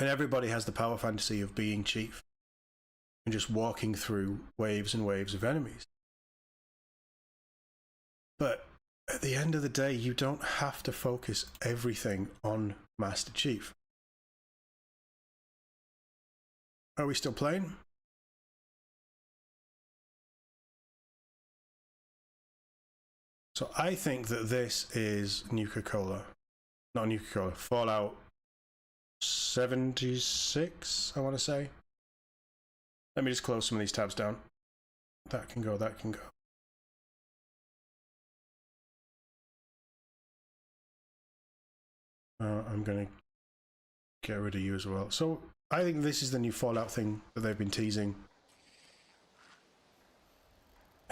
And everybody has the power fantasy of being Chief and just walking through waves and waves of enemies. But at the end of the day, you don't have to focus everything on Master Chief. Are we still playing? So I think that this is Nuka-Cola. Not Nuka-Cola, Fallout 76, I want to say. Let me just close some of these tabs down. That can go, that can go. I'm going to get rid of you as well. So I think this is the new Fallout thing that they've been teasing.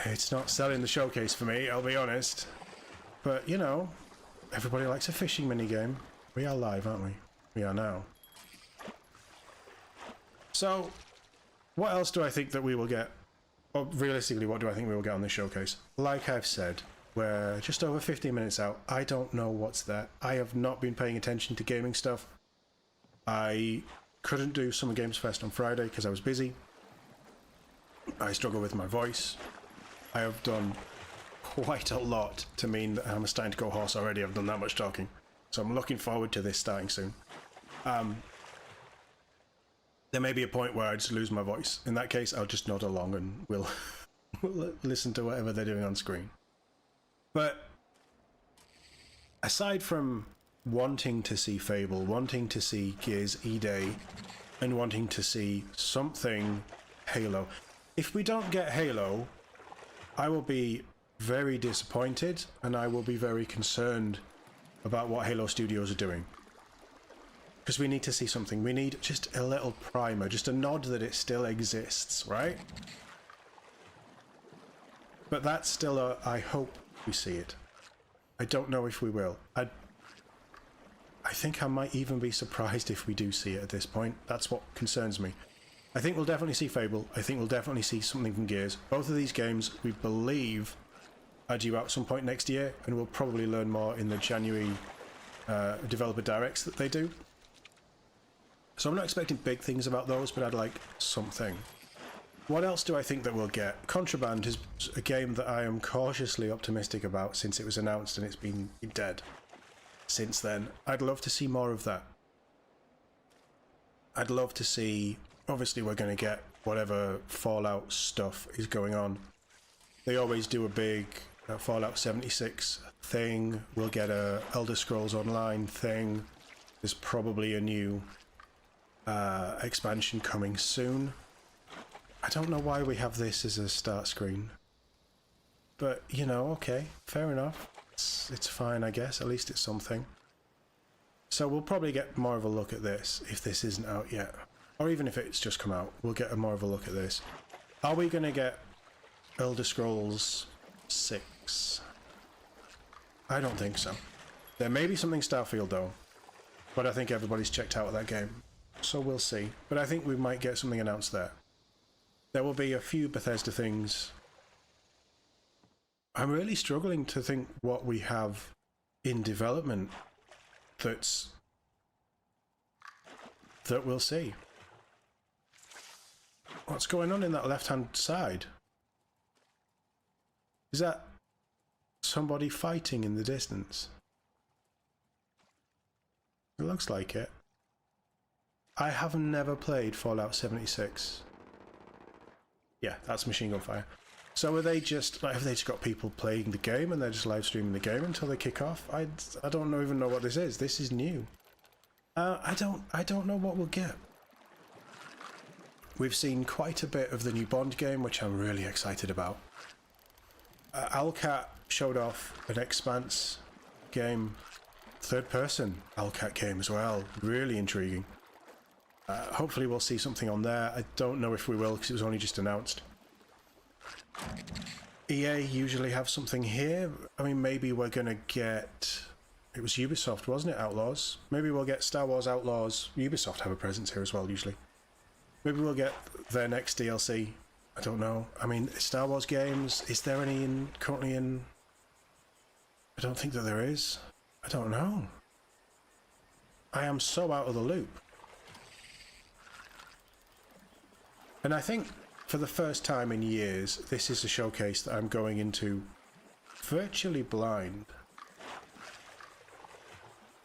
It's not selling the showcase for me, I'll be honest. But, you know, everybody likes a fishing minigame. We are live, aren't we? We are now. So, what else do I think that we will get? Well, realistically, what do I think we will get on this showcase? Like I've said, we're just over 15 minutes out. I don't know what's there. I have not been paying attention to gaming stuff. I couldn't do Summer Games Fest on Friday because I was busy. I struggle with my voice. I have done quite a lot to mean that I'm starting to go hoarse already. I've done that much talking. So I'm looking forward to this starting soon. There may be a point where I just lose my voice. In that case, I'll just nod along and we'll listen to whatever they're doing on screen. But aside from wanting to see Fable, wanting to see Gears E-Day, and wanting to see something Halo, if we don't get Halo, I will be very disappointed and I will be very concerned about what Halo Studios are doing. Because we need to see something. We need just a little primer, just a nod that it still exists, right? But that's still a, I hope we see it. I don't know if we will. I think I might even be surprised if we do see it at this point. That's what concerns me. I think we'll definitely see Fable. I think we'll definitely see something from Gears. Both of these games, we believe, are due out at some point next year, and we'll probably learn more in the January developer directs that they do. So I'm not expecting big things about those, but I'd like something. What else do I think that we'll get? Contraband is a game that I am cautiously optimistic about since it was announced and it's been dead since then. I'd love to see more of that. I'd love to see... Obviously we're going to get whatever Fallout stuff is going on. They always do a big Fallout 76 thing. We'll get a Elder Scrolls Online thing. There's probably a new expansion coming soon. I don't know why we have this as a start screen. But, you know, okay, fair enough. It's fine, I guess. At least it's something. So we'll probably get more of a look at this if this isn't out yet. Or even if it's just come out, we'll get a more of a look at this. Are we going to get Elder Scrolls 6? I don't think so. There may be something Starfield though, but I think everybody's checked out of that game. So we'll see. But I think we might get something announced there. There will be a few Bethesda things. I'm really struggling to think what we have in development that we'll see. What's going on in that left-hand side? Is that somebody fighting in the distance? It looks like it. I have never played Fallout 76. Yeah, that's machine gun fire. So are they just, like, have they just got people playing the game and they're just live streaming the game until they kick off? I don't even know what this is. This is new. I don't know what we'll get. We've seen quite a bit of the new Bond game, which I'm really excited about. Owlcat showed off an Expanse game, third-person Owlcat game as well. Really intriguing. Hopefully we'll see something on there. I don't know if we will because it was only just announced. EA usually have something here. I mean, maybe we're going to get... It was Ubisoft, wasn't it? Outlaws. Maybe we'll get Star Wars Outlaws. Ubisoft have a presence here as well, usually. Maybe we'll get their next DLC. I don't know. I mean, Star Wars games, is there any currently in... I don't think that there is. I don't know. I am so out of the loop. And I think for the first time in years, this is a showcase that I'm going into virtually blind.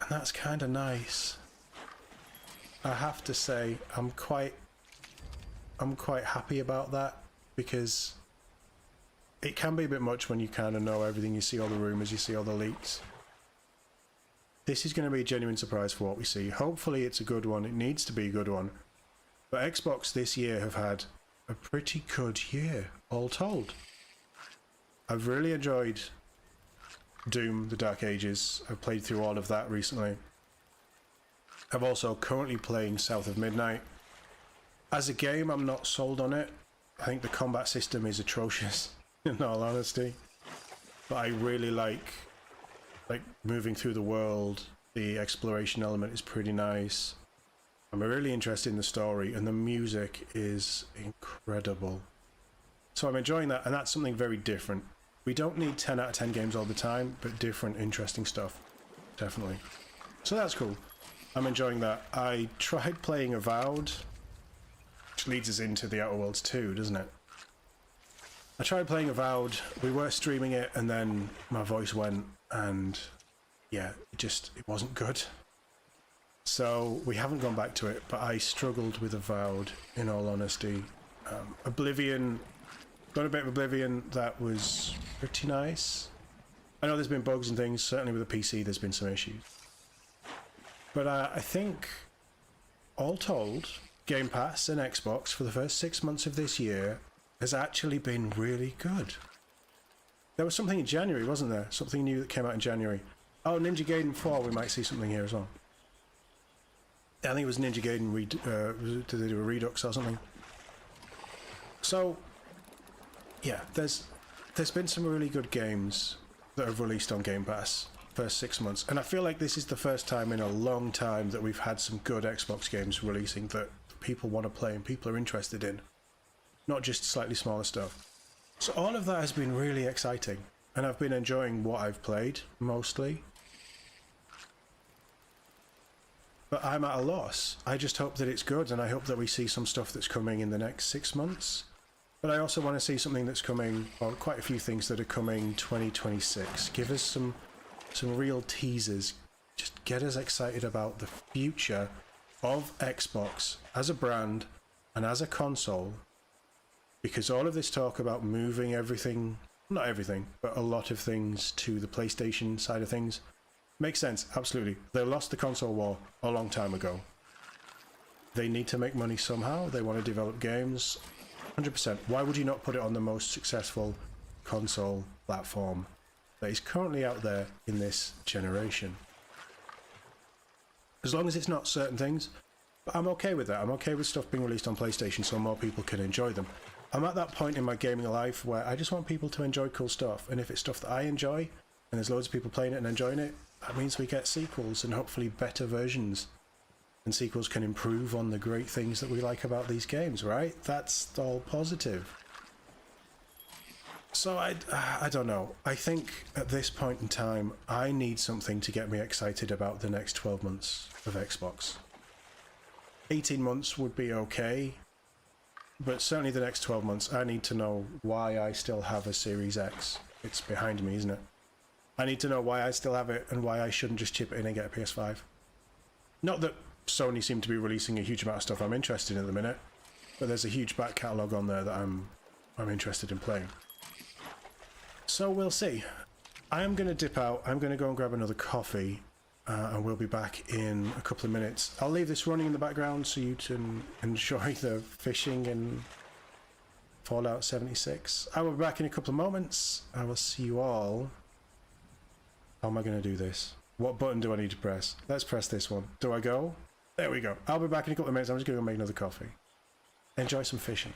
And that's kind of nice. I have to say, I'm quite happy about that, because it can be a bit much when you kind of know everything. You see all the rumours, you see all the leaks. This is going to be a genuine surprise for what we see. Hopefully it's a good one. It needs to be a good one. But Xbox this year have had a pretty good year, all told. I've really enjoyed Doom, The Dark Ages. I've played through all of that recently. I'm also currently playing South of Midnight. As a game, I'm not sold on it. I think the combat system is atrocious, in all honesty. But I really like moving through the world. The exploration element is pretty nice. I'm really interested in the story, and the music is incredible. So I'm enjoying that, and that's something very different. We don't need 10 out of 10 games all the time, but different, interesting stuff. Definitely. So that's cool. I'm enjoying that. I tried playing Avowed, which leads us into the Outer Worlds 2, doesn't it? I tried playing Avowed. We were streaming it, and then my voice went, and yeah, it wasn't good. So we haven't gone back to it, but I struggled with Avowed, in all honesty. Oblivion, got a bit of Oblivion that was pretty nice. I know there's been bugs and things, certainly with the PC there's been some issues. But I think, all told, Game Pass and Xbox for the first 6 months of this year has actually been really good. There was something in January, wasn't there? Something new that came out in January. Oh, Ninja Gaiden 4, we might see something here as well. I think it was Ninja Gaiden, did they do a Redux or something? So, yeah, there's been some really good games that have released on Game Pass first 6 months, and I feel like this is the first time in a long time that we've had some good Xbox games releasing that people want to play and people are interested in, not just slightly smaller stuff. So all of that has been really exciting, and I've been enjoying what I've played mostly. But I'm at a loss. I just hope that it's good, and I hope that we see some stuff that's coming in the next 6 months. But I also want to see something that's coming, or quite a few things that are coming 2026. Give us some real teasers. Just get us excited about the future of Xbox as a brand and as a console. Because all of this talk about moving everything, not everything, but a lot of things to the PlayStation side of things, makes sense, absolutely. They lost the console war a long time ago. They need to make money somehow. They want to develop games. 100%. Why would you not put it on the most successful console platform that is currently out there in this generation? As long as it's not certain things. But I'm okay with that. I'm okay with stuff being released on PlayStation so more people can enjoy them. I'm at that point in my gaming life where I just want people to enjoy cool stuff. And if it's stuff that I enjoy, and there's loads of people playing it and enjoying it, that means we get sequels and hopefully better versions and sequels can improve on the great things that we like about these games, right? That's all positive. So I don't know. I think at this point in time, I need something to get me excited about the next 12 months of Xbox. 18 months would be okay, but certainly the next 12 months, I need to know why I still have a Series X. It's behind me, isn't it? I need to know why I still have it and why I shouldn't just chip it in and get a PS5. Not that Sony seem to be releasing a huge amount of stuff I'm interested in at the minute, but there's a huge back catalogue on there that I'm interested in playing. So we'll see. I am going to dip out. I'm going to go and grab another coffee, and we'll be back in a couple of minutes. I'll leave this running in the background so you can enjoy the fishing in Fallout 76. I will be back in a couple of moments. I will see you all. How am I going to do this? What button do I need to press? Let's press this one. Do I go? There we go. I'll be back in a couple of minutes. I'm just going to go make another coffee. Enjoy some fishing.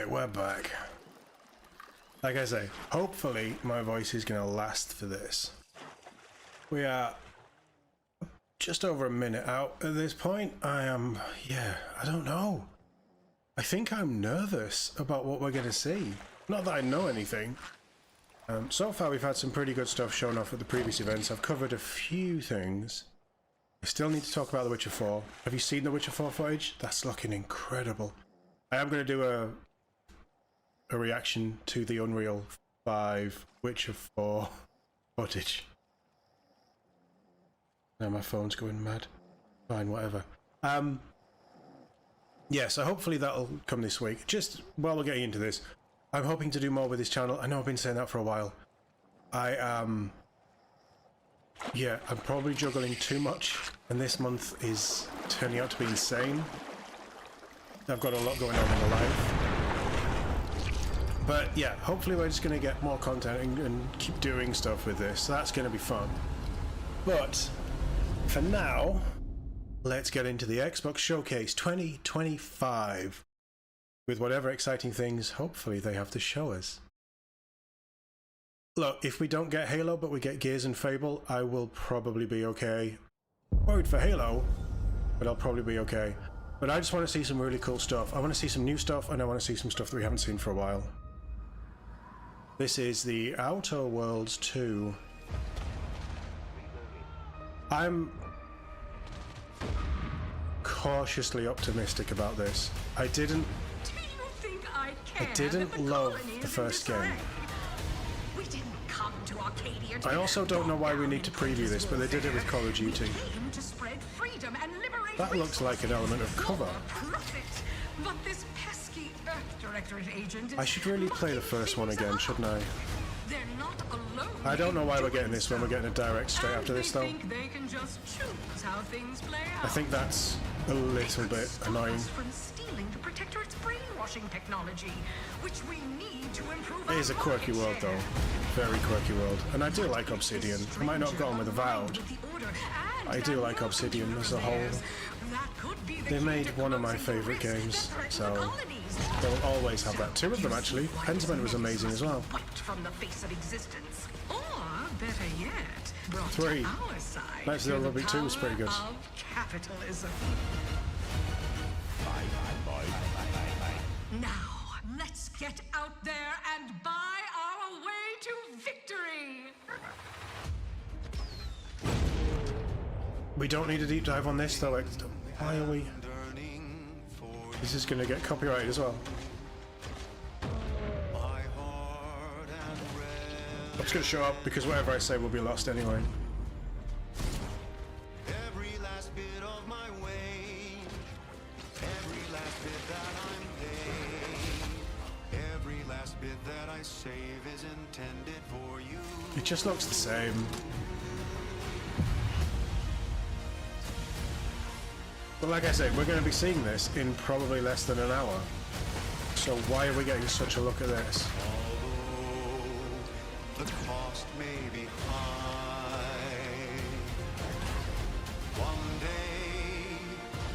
Alright, we're back. Like I say, hopefully my voice is going to last for this. We are just over a minute out at this point. I don't know. I think I'm nervous about what we're going to see. Not that I know anything. So far we've had some pretty good stuff shown off at the previous events. I've covered a few things. I still need to talk about The Witcher 4. Have you seen The Witcher 4 footage? That's looking incredible. I am going to do a reaction to the Unreal 5 Witcher 4 footage. Now my phone's going mad. Fine, whatever. Yeah, so hopefully that'll come this week. Just while we're getting into this, I'm hoping to do more with this channel. I know I've been saying that for a while. Yeah, I'm probably juggling too much, and this month is turning out to be insane. I've got a lot going on in my life. But yeah, hopefully we're just going to get more content and keep doing stuff with this. So that's going to be fun. But for now, let's get into the Xbox Showcase 2025 with whatever exciting things hopefully they have to show us. Look, if we don't get Halo but we get Gears and Fable, I will probably be okay. Worried for Halo, but I'll probably be okay. But I just want to see some really cool stuff. I want to see some new stuff, and I want to see some stuff that we haven't seen for a while. This is the Outer Worlds 2. I'm cautiously optimistic about this. I didn't love the first game. I also don't know why we need to preview this, but they did it with Call of Duty. That looks like an element of cover. I should really play the first one again, shouldn't I? I don't know why we're getting this when we're getting a direct straight after this, though. I think that's a little bit annoying. It is a quirky world, though. Very quirky world. And I do like Obsidian. I might not have gone with Avowed. I do like Obsidian as a whole. They made one of my favourite games, so they'll always have that. Two of them, actually. Pentiment was amazing as well. 3. Knights of the Old Republic 2 was pretty good.
Now, let's get out there and buy our way to victory!
We don't need a deep dive on this, though. Why are we... This is going to get copyrighted as well. I'm just going to show up, because whatever I say will be lost anyway. It just looks the same. But like I say, we're going to be seeing this in probably less than an hour. So why are we getting such a look at this?
The cost may be high. One day,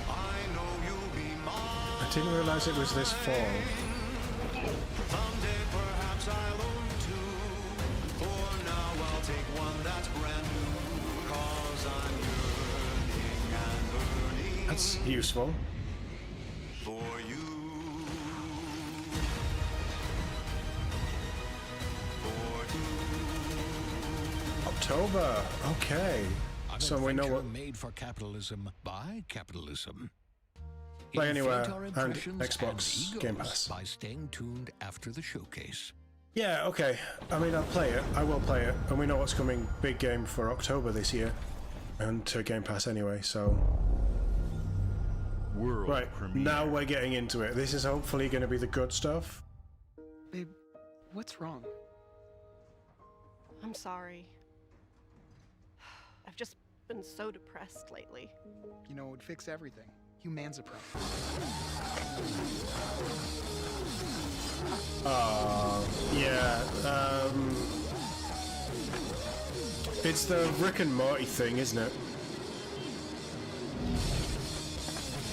I know you'll be mine.
I didn't realize it was this fall.
Someday perhaps I'll own 2. For now I'll take one that's brand new. 'Cause I'm yearning and burning.
That's useful.
For you.
October. Okay. So we know what.
Made for capitalism by capitalism.
Play Anywhere and Xbox Game Pass.
By staying tuned after the showcase.
Yeah, okay. I mean, I'll play it. I will play it. And we know what's coming. Big game for October this year. And to Game Pass anyway, so...
World
right,
premiere.
Now we're getting into it. This is hopefully going to be the good stuff.
Babe, what's wrong?
I'm sorry. I've just been so depressed lately.
You know, it would fix everything. Humanzaprom.
Yeah, it's the Rick and Morty thing, isn't it?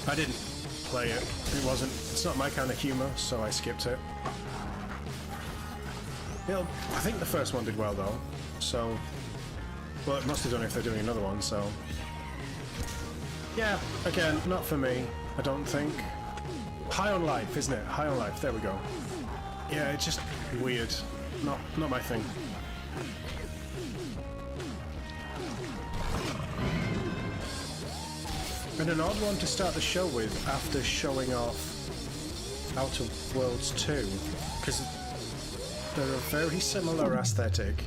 I didn't play it. It's not my kind of humor, so I skipped it. I think the first one did well though, so... Well, it must have done if they're doing another one, so... Yeah, again, not for me, I don't think. High on Life, isn't it? High on Life, there we go. Yeah, it's just weird. Not my thing. And an odd one to start the show with after showing off Outer Worlds 2, because they're a very similar aesthetic.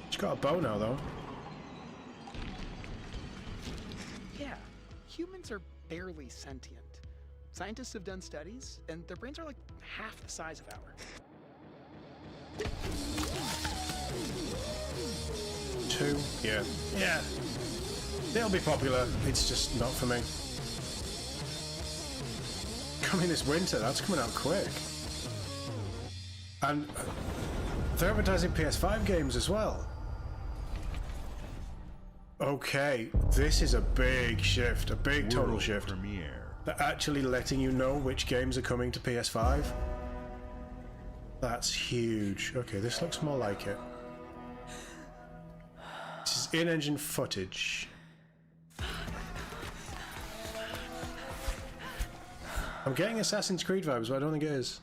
She's got a bow now, though.
Yeah, humans are barely sentient. Scientists have done studies, and their brains are like half the size of ours.
2, yeah. Yeah. They'll be popular, it's just not for me. Coming this winter, that's coming out quick. And they're advertising PS5 games as well. Okay, this is a big shift, a big total shift. They're actually letting you know which games are coming to PS5. That's huge. Okay, this looks more like it. This is in-engine footage. I'm getting Assassin's Creed vibes, but I don't think it is.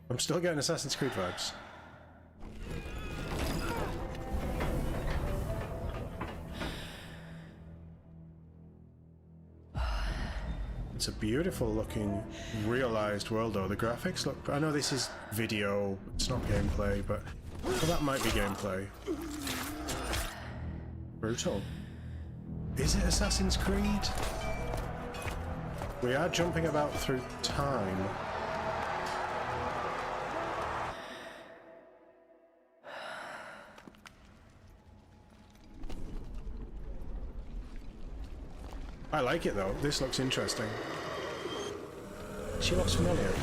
I'm still getting Assassin's Creed vibes. It's a beautiful looking realized world though. The graphics look... I know this is video, it's not gameplay, but well, that might be gameplay. Brutal. Is it Assassin's Creed? We are jumping about through time. I like it though. This looks interesting. She looks familiar.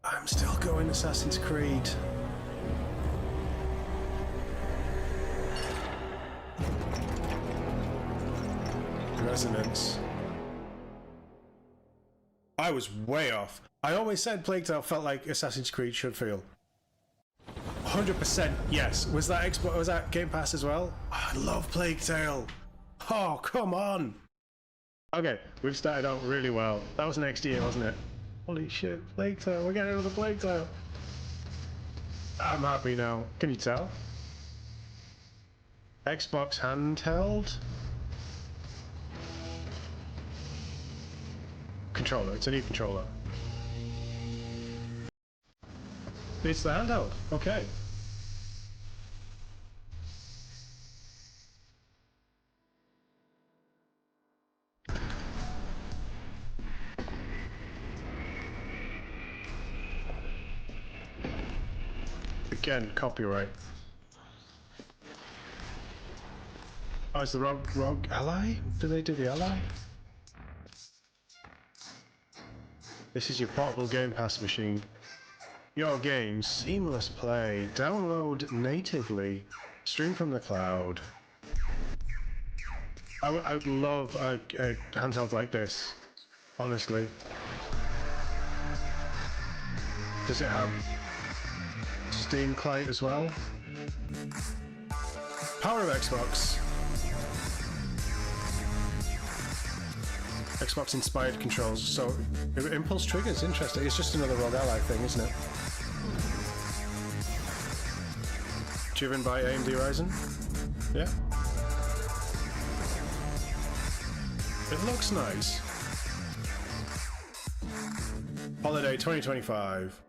I'm still going Assassin's Creed. Resonance. I was way off. I always said Plague Tale felt like Assassin's Creed should feel. 100% yes. Was that Game Pass as well? Oh, I love Plague Tale. Oh, come on. Okay, we've started out really well. That was next year, wasn't it? Holy shit, Plague Tale. We're getting another Plague Tale. I'm happy now. Can you tell? Xbox handheld? Controller. It's a new controller. It's the handheld. Okay. Again, copyright. Oh, it's the Rogue Ally? Do they do the Ally? This is your portable Game Pass machine. Your game, seamless play, download natively, stream from the cloud. I would love a handheld like this, honestly. Does it have Steam client as well? Power of Xbox. Xbox inspired controls, so impulse triggers, interesting. It's just another Rogue Ally thing, isn't it? Driven by AMD Ryzen? Yeah. It looks nice. Holiday 2025.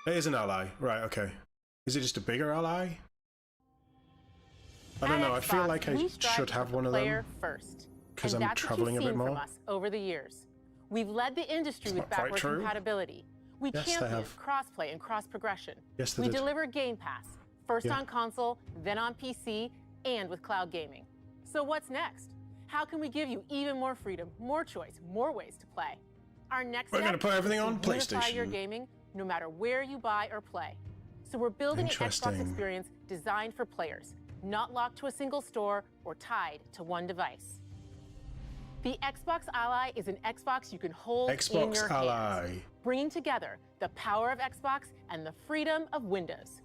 It is an Ally, right, okay. Is it just a bigger Ally? I don't know, I feel like I should have one of them. Because I'm traveling a bit more.
From us over the years. We've led the industry with backward compatibility. We
Yes, they
champion
have.
crossplay and cross-progression.
Yes, they
We
did.
deliver Game Pass, first
Yeah.
on console, then on PC, and with cloud gaming. So what's next? How can we give you even more freedom, more choice, more ways to play? Our next
We're
step
gonna put everything
is
on
to unify your
PlayStation.
gaming, no matter where you buy or play. So we're building an Xbox
Interesting.
experience designed for players, not locked to a single store or tied to one device. The Xbox Ally is an Xbox you can hold in
Xbox
your
Ally.
hands, bringing together the power of Xbox and the freedom of Windows.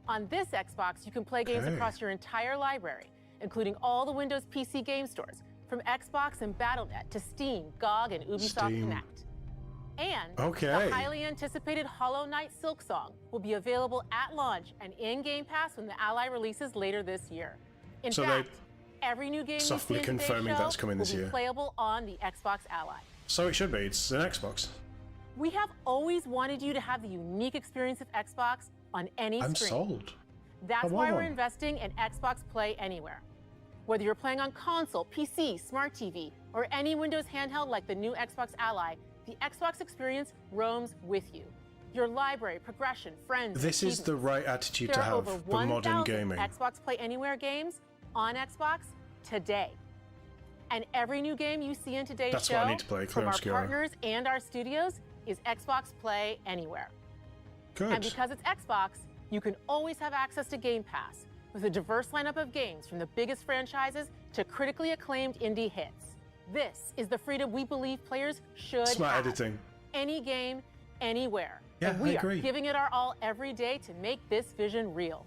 On this Xbox, you can play games
Okay.
across your entire library, including all the Windows PC game stores, from Xbox and Battle.net to Steam, GOG, and Ubisoft
Steam.
Connect. And
Okay.
the highly anticipated Hollow Knight Silksong will be available at launch and in Game Pass when the Ally releases later this year. In
So
fact, every new game you see
softly
in today's
confirming
show
that's coming this
will be
year.
playable on the Xbox Ally.
So it should be. It's an Xbox.
We have always wanted you to have the unique experience of Xbox on any
I'm
screen.
sold.
That's
I
why
want
we're
one.
investing in Xbox Play Anywhere. Whether you're playing on console, PC, smart TV, or any Windows handheld like the new Xbox Ally, the Xbox experience roams with you. Your library, progression, friends, and
This is the
achievements.
right attitude
There
to
are
have
over
for modern
1,000
gaming.
Xbox Play Anywhere games on Xbox today. And every new game you see in today's
That's
show
what I need to play,
from
Clear
our
Obscura.
partners and our studios is Xbox Play Anywhere.
Good.
And because it's Xbox, you can always have access to Game Pass with a diverse lineup of games from the biggest franchises to critically acclaimed indie hits. This is the freedom we believe players should
Smart
have.
editing.
Any game, anywhere.
Yeah,
and we
I agree.
are giving it our all every day to make this vision real.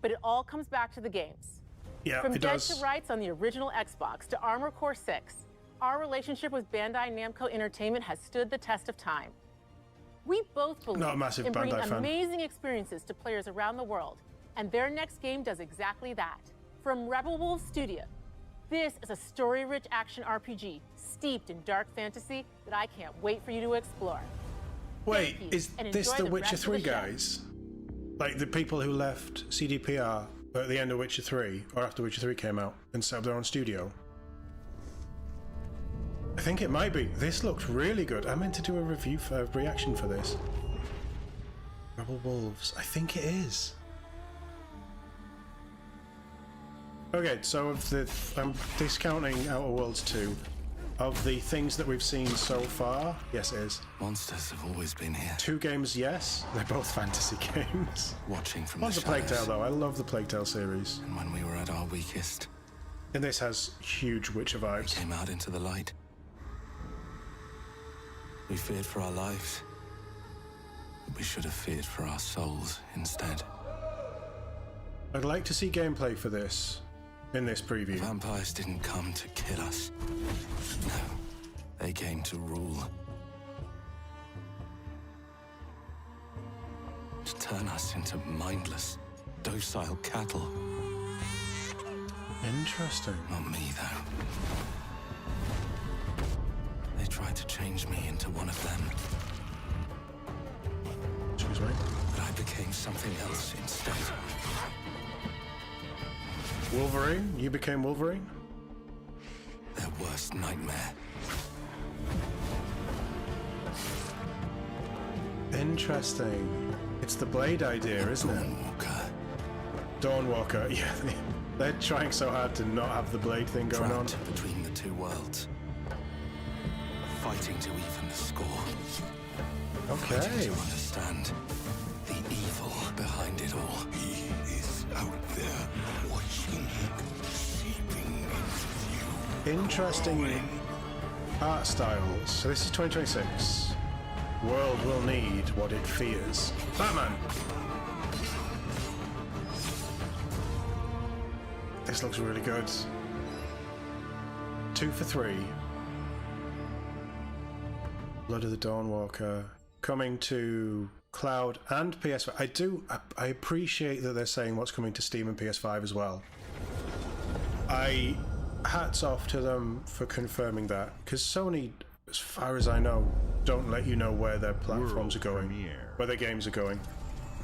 But it all comes back to the games.
Yeah,
From
it
Dead
does.
to Rights on the original Xbox to Armored Core 6, our relationship with Bandai Namco Entertainment has stood the test of time. We both believe
Not a massive
in bringing
Bandai fan.
amazing experiences to players around the world, and their next game does exactly that. From Rebel Wolf Studio, this is a story-rich action RPG steeped in dark fantasy that I can't wait for you to explore.
Wait,
Thank you,
is
and
this
enjoy
the
the
Witcher
rest of
3
the show.
guys? Like the people who left CDPR at the end of Witcher 3, or after Witcher 3 came out, and set up their own studio? I think it might be. This looks really good. I meant to do a review for reaction for this. Rebel Wolves. I think it is. Okay, so of the I'm discounting Outer Worlds 2. Of the things that we've seen so far, yes it is.
Monsters have always been here.
2 games, yes. They're both fantasy games.
Watching from
One's
the
a Plague Tale
shadows.
though. I love the Plague Tale series.
And when we were at our weakest,
And this has huge Witcher vibes.
came out into the light. We feared for our lives. But we should have feared for our souls instead.
I'd like to see gameplay for this in this preview.
Vampires didn't come to kill us. No, they came to rule. To turn us into mindless, docile cattle.
Interesting.
Not me, though. They tried to change me into one of them.
Excuse me.
But I became something else instead.
Wolverine? You became Wolverine?
Their worst nightmare.
Interesting. It's the Blade idea, isn't it? Dawnwalker. Yeah, they're trying so hard to not have the Blade thing going on.
Trapped between the two worlds. Fighting to even the score.
Okay.
Fighting to understand the evil behind it all. He is out there watching, seeping into you.
Interesting art styles. So this is 2026. World will need what it fears. Batman! This looks really good. 2 for 3. Blood of the Dawnwalker. Coming to cloud and PS5. I appreciate that they're saying what's coming to Steam and PS5 as well. Hats off to them for confirming that, because Sony, as far as I know, don't let you know where their platforms are going, where their games are going,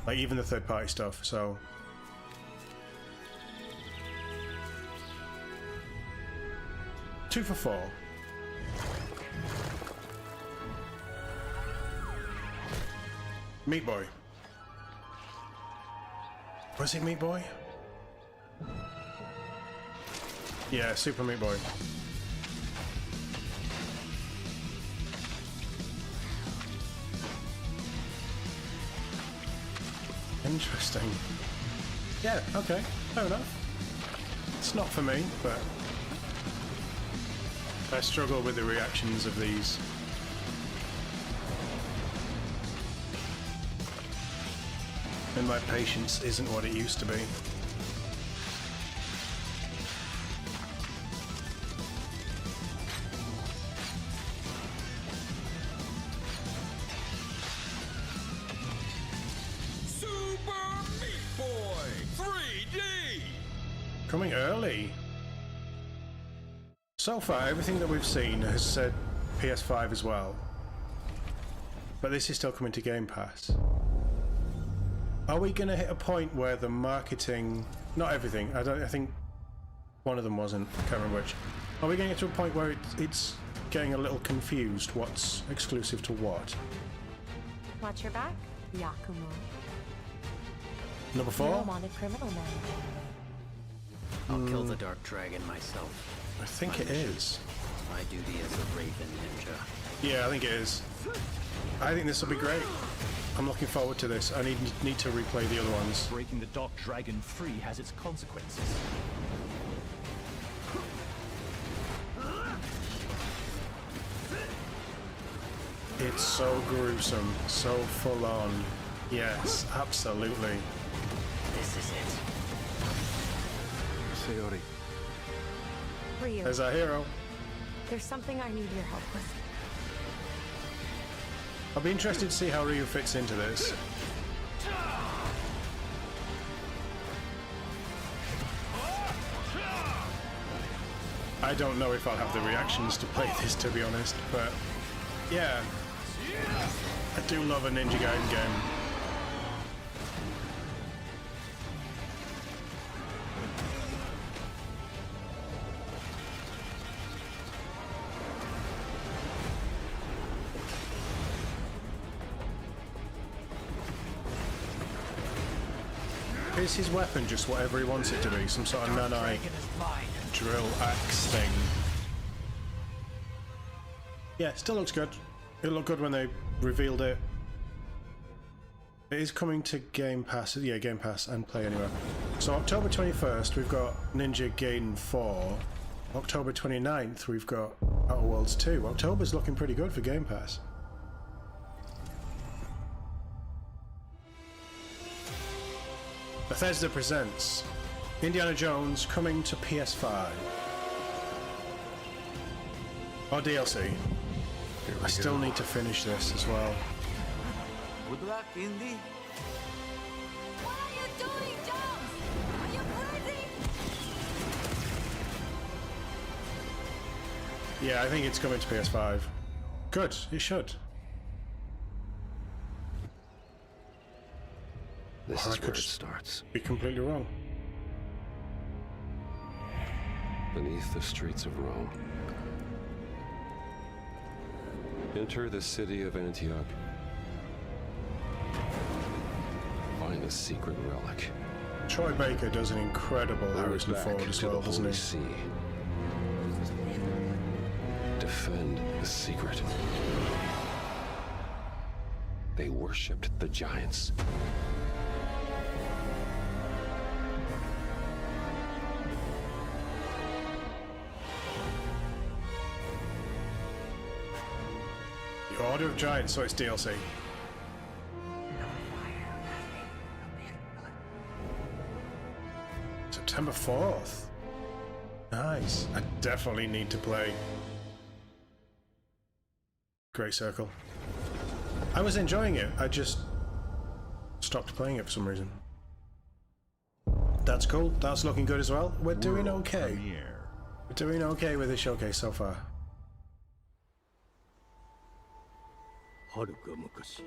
like even the third-party stuff. So, two for 4. Meat Boy. Was it Meat Boy? Yeah, Super Meat Boy. Interesting. Yeah, okay, fair enough. It's not for me, but I struggle with the reactions of these. And my patience isn't what it used to be. Coming early. So far, everything that we've seen has said PS5 as well. But this is still coming to Game Pass. Are we going to hit a point where the marketing... Not everything, I think one of them wasn't, I can't remember which. Are we going to get to a point where it's getting a little confused what's exclusive to what?
Watch your back, Yakumo.
Number 4?
You're a wanted criminal man.
I'll kill the Dark Dragon myself.
I think it is.
My duty as a Raven Ninja.
Yeah, I think it is. I think this will be great. I'm looking forward to this. I need to replay the other ones.
Breaking the Dark Dragon free has its consequences.
It's so gruesome, so full on. Yes, absolutely.
This is it.
Sayori.
Ryu,
There's our hero.
there's something I need your help with.
I'll be interested to see how Ryu fits into this. I don't know if I'll have the reactions to play this, to be honest, but yeah, I do love a Ninja Gaiden game. Is his weapon just whatever he wants it to be? Some sort of nanite drill axe thing? Yeah, still looks good. It looked good when they revealed it. It is coming to Game Pass. Yeah, Game Pass and Play Anywhere. So October 21st, we've got Ninja Gaiden 4. October 29th, we've got Outer Worlds 2. October's looking pretty good for Game Pass. Bethesda presents Indiana Jones coming to PS5. Or DLC. I still need to finish this as well.
Good luck, Indy.
What are you doing, Jones? Are you crazy?
Yeah, I think it's coming to PS5. Good, it should.
This
Or I
is
could
where it
just
starts.
be completely wrong.
Beneath the streets of Rome. Enter the city of Antioch. Find a secret relic.
Troy Baker does an incredible Harrison Ford as well, doesn't he?
Sea. Defend the secret. They worshipped the giants.
The Order of Giants, so it's DLC. September 4th. Nice. I definitely need to play Great Circle. I was enjoying it, I just stopped playing it for some reason. That's cool, that's looking good as well. We're doing okay. We're doing okay with the showcase so far.
はるか昔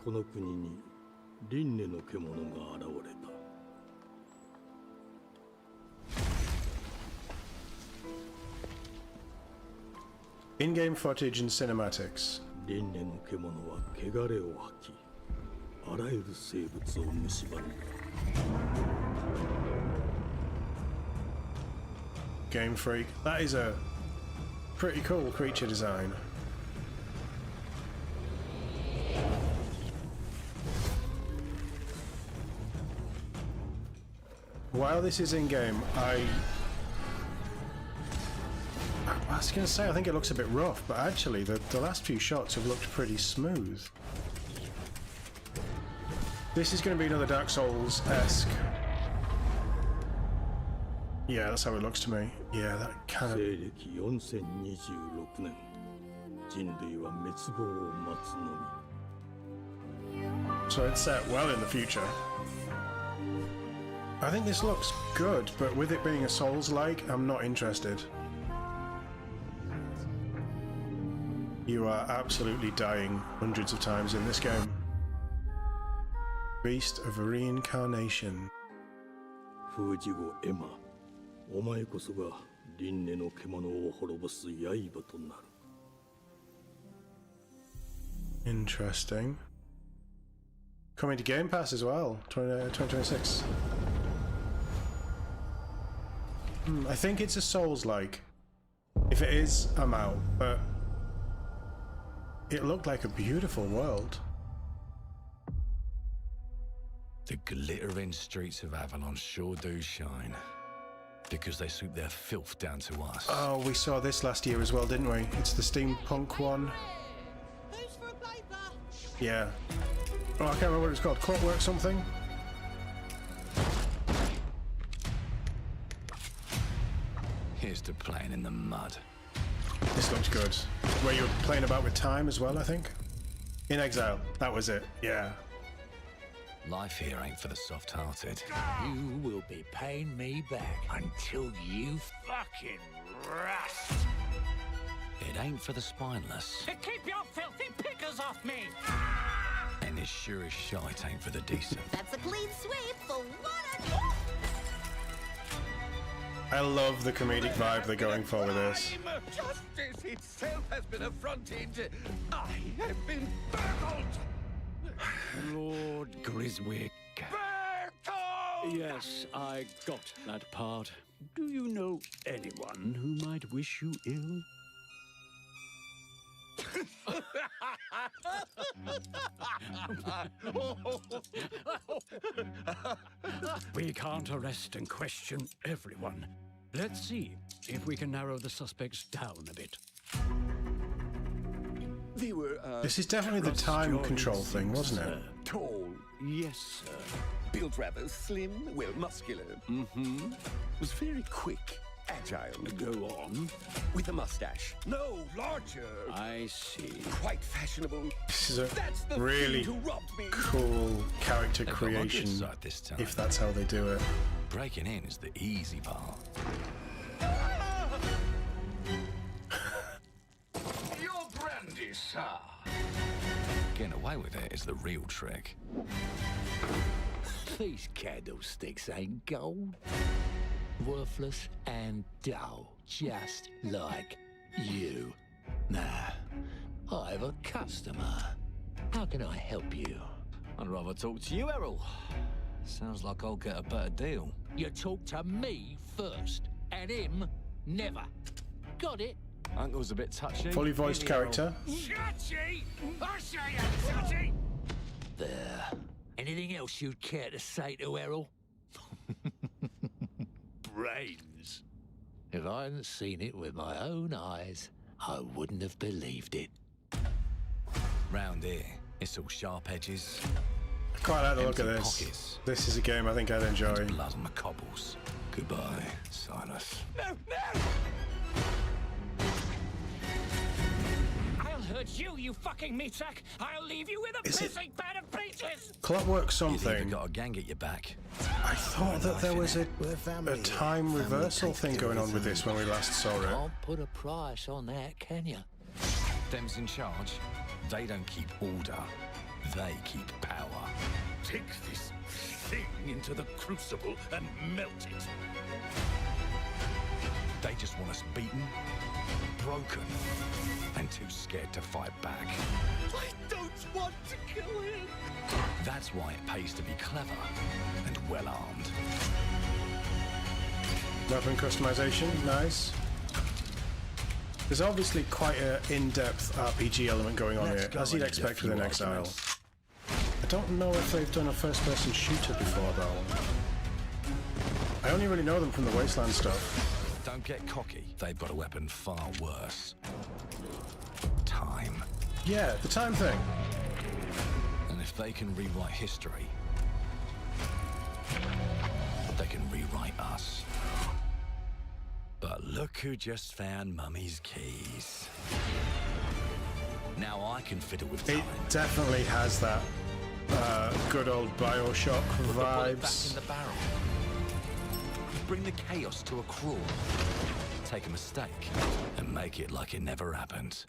この国に輪廻の獣が現れた
In-game footage and cinematics.
輪廻の獣は汚れを吐き、あらゆる生物を蝕む。
Game Freak. That is a pretty cool creature design. While this is in game, I was going to say I think it looks a bit rough, but actually the last few shots have looked pretty smooth. This is going to be another Dark Souls-esque. Yeah, that's how it looks to me. Yeah, that kind of...
西暦4026年、人類は滅亡を待つのみ。
So it's set well in the future. I think this looks good, but with it being a Souls-like, I'm not interested. You are absolutely dying hundreds of times in this game. Beast of Reincarnation.
風之後エマ、お前こそが輪廻の獣を滅ぼす刃となる。
Interesting. Coming to Game Pass as well, 2026. I think it's a Souls-like. If it is, I'm out, but it looked like a beautiful world.
The glittering streets of Avalon sure do shine. Because they swoop their filth down to us.
Oh, we saw this last year as well, didn't we? It's the steampunk one. Yeah. Oh, I can't remember what it's called. Clockwork something?
Here's to playing in the mud.
This looks good. Where you're playing about with time as well, I think. In Exile. That was it. Yeah.
Life here ain't for the soft-hearted.
You will be paying me back until you fucking rust.
It ain't for the spineless.
Keep your filthy pickers off me!
And it sure as shite ain't for the decent.
That's a clean sweep for one.
I love the comedic vibe they're going for with this.
Justice itself has been affronted. I have been burgled.
Lord Griswick. Yes, I got that part. Do you know anyone who might wish you ill? We can't arrest and question everyone. Let's see if we can narrow the suspects down a bit.
They were,
This is definitely the time control thing, wasn't it?
Tall.
Yes, sir.
Built rather slim, well, muscular. Was very quick, agile.
Go on.
With a mustache. No, larger.
I see.
Quite fashionable.
This is a
That's the
really
fiend who robbed me.
cool character
They've got my good
creation,
side this time.
if that's how they do it.
Breaking in is the easy part.
Your brandy, sir.
Getting away with it is the real trick.
These candlesticks ain't gold. Worthless and dull, just like you. Nah, I have a customer. How can I help you?
I'd rather talk to you, Errol. Sounds like I'll get a better deal.
You talk to me first, and him never. Got it?
Uncle's a bit touchy.
Fully voiced character.
Touchy? I say I'm touchy! There. Anything else you'd care to say to Errol? Brains. If I hadn't seen it with my own eyes, I wouldn't have believed it.
Round here, it's all sharp edges.
I quite like the look of
empty
this.
pockets,
This is a game I think I'd enjoy.
and blood on the cobbles. Goodbye, Silas.
No, no! I'll hurt you, you fucking meat sack! I'll leave you with a
Is it-
pissing pan of peaches!
Clockwork
You've even
something.
got a gang at your back.
I thought that there was a time reversal thing going on with this when we last saw it.
Can't put a price on that, can you?
Them's in charge. They don't keep order. They keep power.
Take this thing into the crucible and melt it.
They just want us beaten, broken and too scared to fight back.
I don't want to kill him.
That's why it pays to be clever and well-armed.
Weapon customization, nice. There's obviously quite an in-depth RPG element going on here, as you'd expect with an Exile. I don't know if they've done a first-person shooter before, though. I only really know them from the Wasteland stuff.
Don't get cocky. They've got a weapon far worse. Time.
Yeah, the time thing.
And if they can rewrite history, they can rewrite us. But look who just found Mummy's keys. Now I can fiddle with time.
It definitely has that good old Bioshock
Put the bullet back
vibes.
in the barrel. Bring the chaos to a crawl. Take a mistake and make it like it never happened.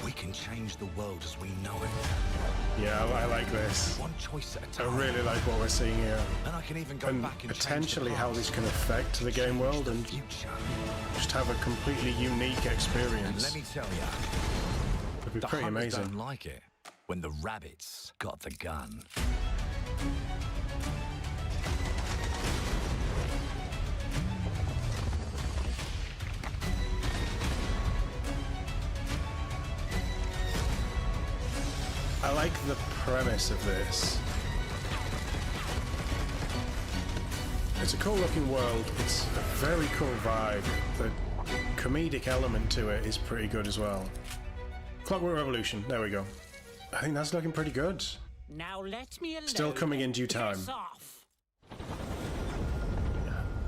We can change the world as we know it.
Yeah, I like this.
One choice at a
I
time.
really like what we're seeing here.
And I can even go
And
back and
potentially
change the
how
past.
this can affect the game world and
Future.
just have a completely unique
And
experience.
let me tell you,
It'd be
the
pretty
hunters
amazing.
don't like it when the rabbits got the gun.
I like the premise of this. It's a cool looking world. It's a very cool vibe. The comedic element to it is pretty good as well. Clockwork Revolution, there we go. I think that's looking pretty good.
Now let me alone.
Still coming in due time.
Piss off.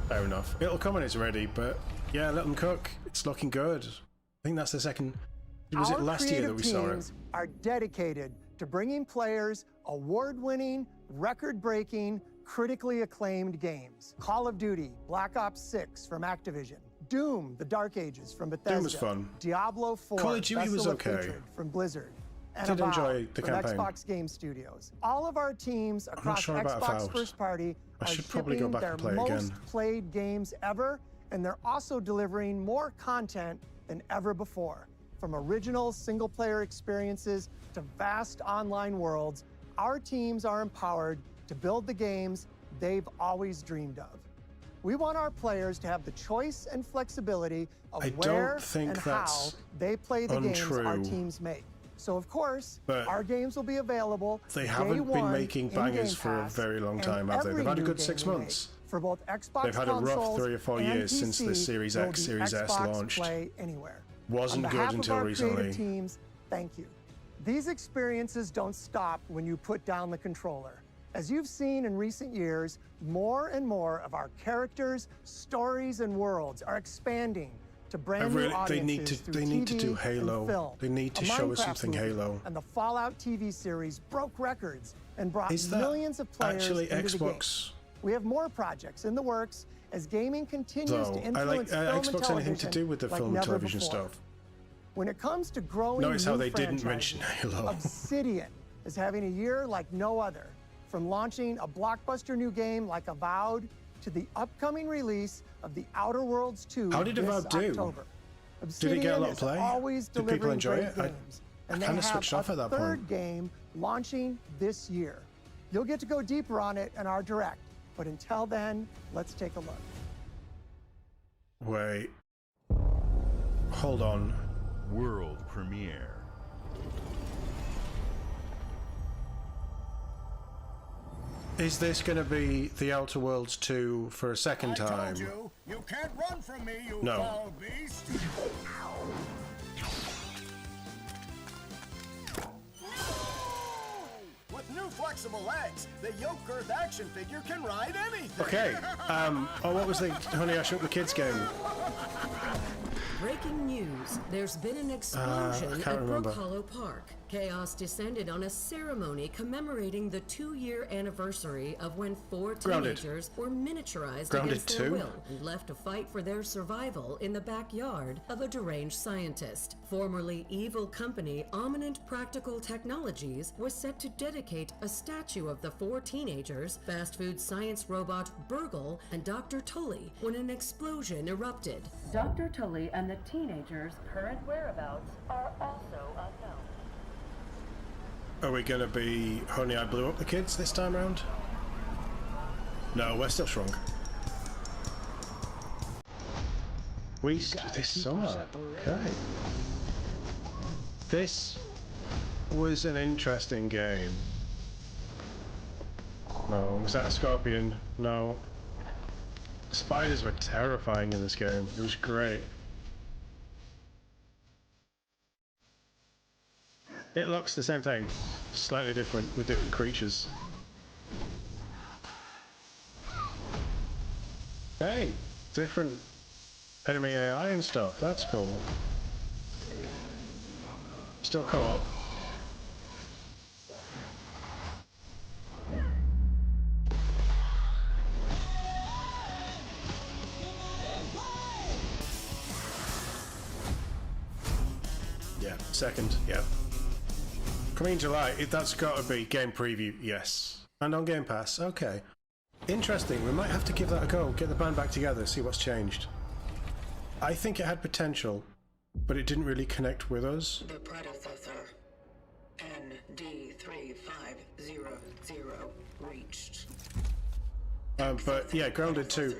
Fair enough. It'll come when it's ready, but yeah, let them cook. It's looking good. I think that's the second. Was it last year that we saw it?
Teams are dedicated to bringing players award-winning, record-breaking, critically acclaimed games. Call of Duty, Black Ops 6 from Activision, Doom: The Dark Ages from Bethesda,
Doom was fun.
Diablo 4,
Call of Duty was
Vessel of
okay.
Hatred from Blizzard, and
Did
Avowed
enjoy the
from
campaign.
Xbox Game Studios. All of our teams
not
across
sure about
Xbox
Avowed.
first party
I
are
should probably go
shipping
back
their
and play it
most
again.
played games ever, and they're also delivering more content than ever before. From original single-player experiences to vast online worlds, our teams are empowered to build the games they've always dreamed of. We want our players to have the choice and flexibility of
I
where
don't think
and
that's
how they play the games our
untrue.
teams make. So of course,
But
our games will be available
They
day
haven't been
one
making
in
bangers
Game
for a
Pass,
very long
and
time, have they?
every
They've had a
new
good
game
6
we make
months.
for both Xbox
They've had a rough
consoles
3 or 4
and
years since the
PC
Series
will
X,
be
Series S
Xbox
launched.
Play anywhere.
Wasn't
On
good
behalf
until
of our
recently.
creative teams, thank you. These experiences don't stop when you put down the controller. As you've seen in recent years, more and more of our characters, stories, and worlds are expanding to brand new audiences through
they need to
TV
do
and
Halo.
film.
They need to
A
show us
Minecraft
something
movie
Halo.
And the Fallout TV series broke records and brought
Is that
millions of players
actually
into the game.
Xbox?
We have more projects in the works as gaming continues
Though
to
I
influence
like
film and
Xbox anything to
television
do with the
like
film and
never
television
before.
stuff.
When it comes to growing
Notice how
new
they didn't
franchises,
mention Halo.
Obsidian is having a year like no other. From launching a blockbuster new game like Avowed to the upcoming release of The Outer Worlds 2
How did
this
Avowed do?
October.
Did
Obsidian
it get a lot of
is
play?
always
Did people
delivering
enjoy
great
it? I
games, and
kinda
they have
switched off
a
at that
third
point.
game launching this year. You'll get to go deeper on it in our direct, but until then, let's take a look.
Wait. Hold on.
World premiere.
Is this going to be The Outer Worlds 2 for a second time?
You can't run from me, you
No.
foul beast! With new flexible legs, the Yoke Girth action figure can ride anything!
Okay. Oh, what was the Honey, I Shrunk the Kids game?
Breaking news. There's been an
I
explosion
can't
at
remember.
Brook Hollow Park. Chaos descended on a ceremony commemorating the 2-year anniversary of when 4
Grounded.
teenagers were miniaturized
Grounded
against their
2?
will and left to fight for their survival in the backyard of a deranged scientist. Formerly evil company Ominent Practical Technologies was set to dedicate a statue of the 4 teenagers, fast food science robot Burgle, and Dr. Tully when an explosion erupted. Dr. Tully and the teenagers' current whereabouts are also unknown.
Are we gonna be Honey, I Blew Up the Kids this time around? No, we're still shrunk. This summer. Okay. This was an interesting game. No, was that a scorpion? No. Spiders were terrifying in this game. It was great. It looks the same thing, slightly different with different creatures. Hey, different enemy AI and stuff. That's cool. Still co-op. Yeah, second, yeah. Coming in July, that's got to be game preview, yes. And on Game Pass, okay. Interesting, we might have to give that a go, get the band back together, see what's changed. I think it had potential, but it didn't really connect with us.
The predecessor, ND3500, reached.
But yeah, Grounded 2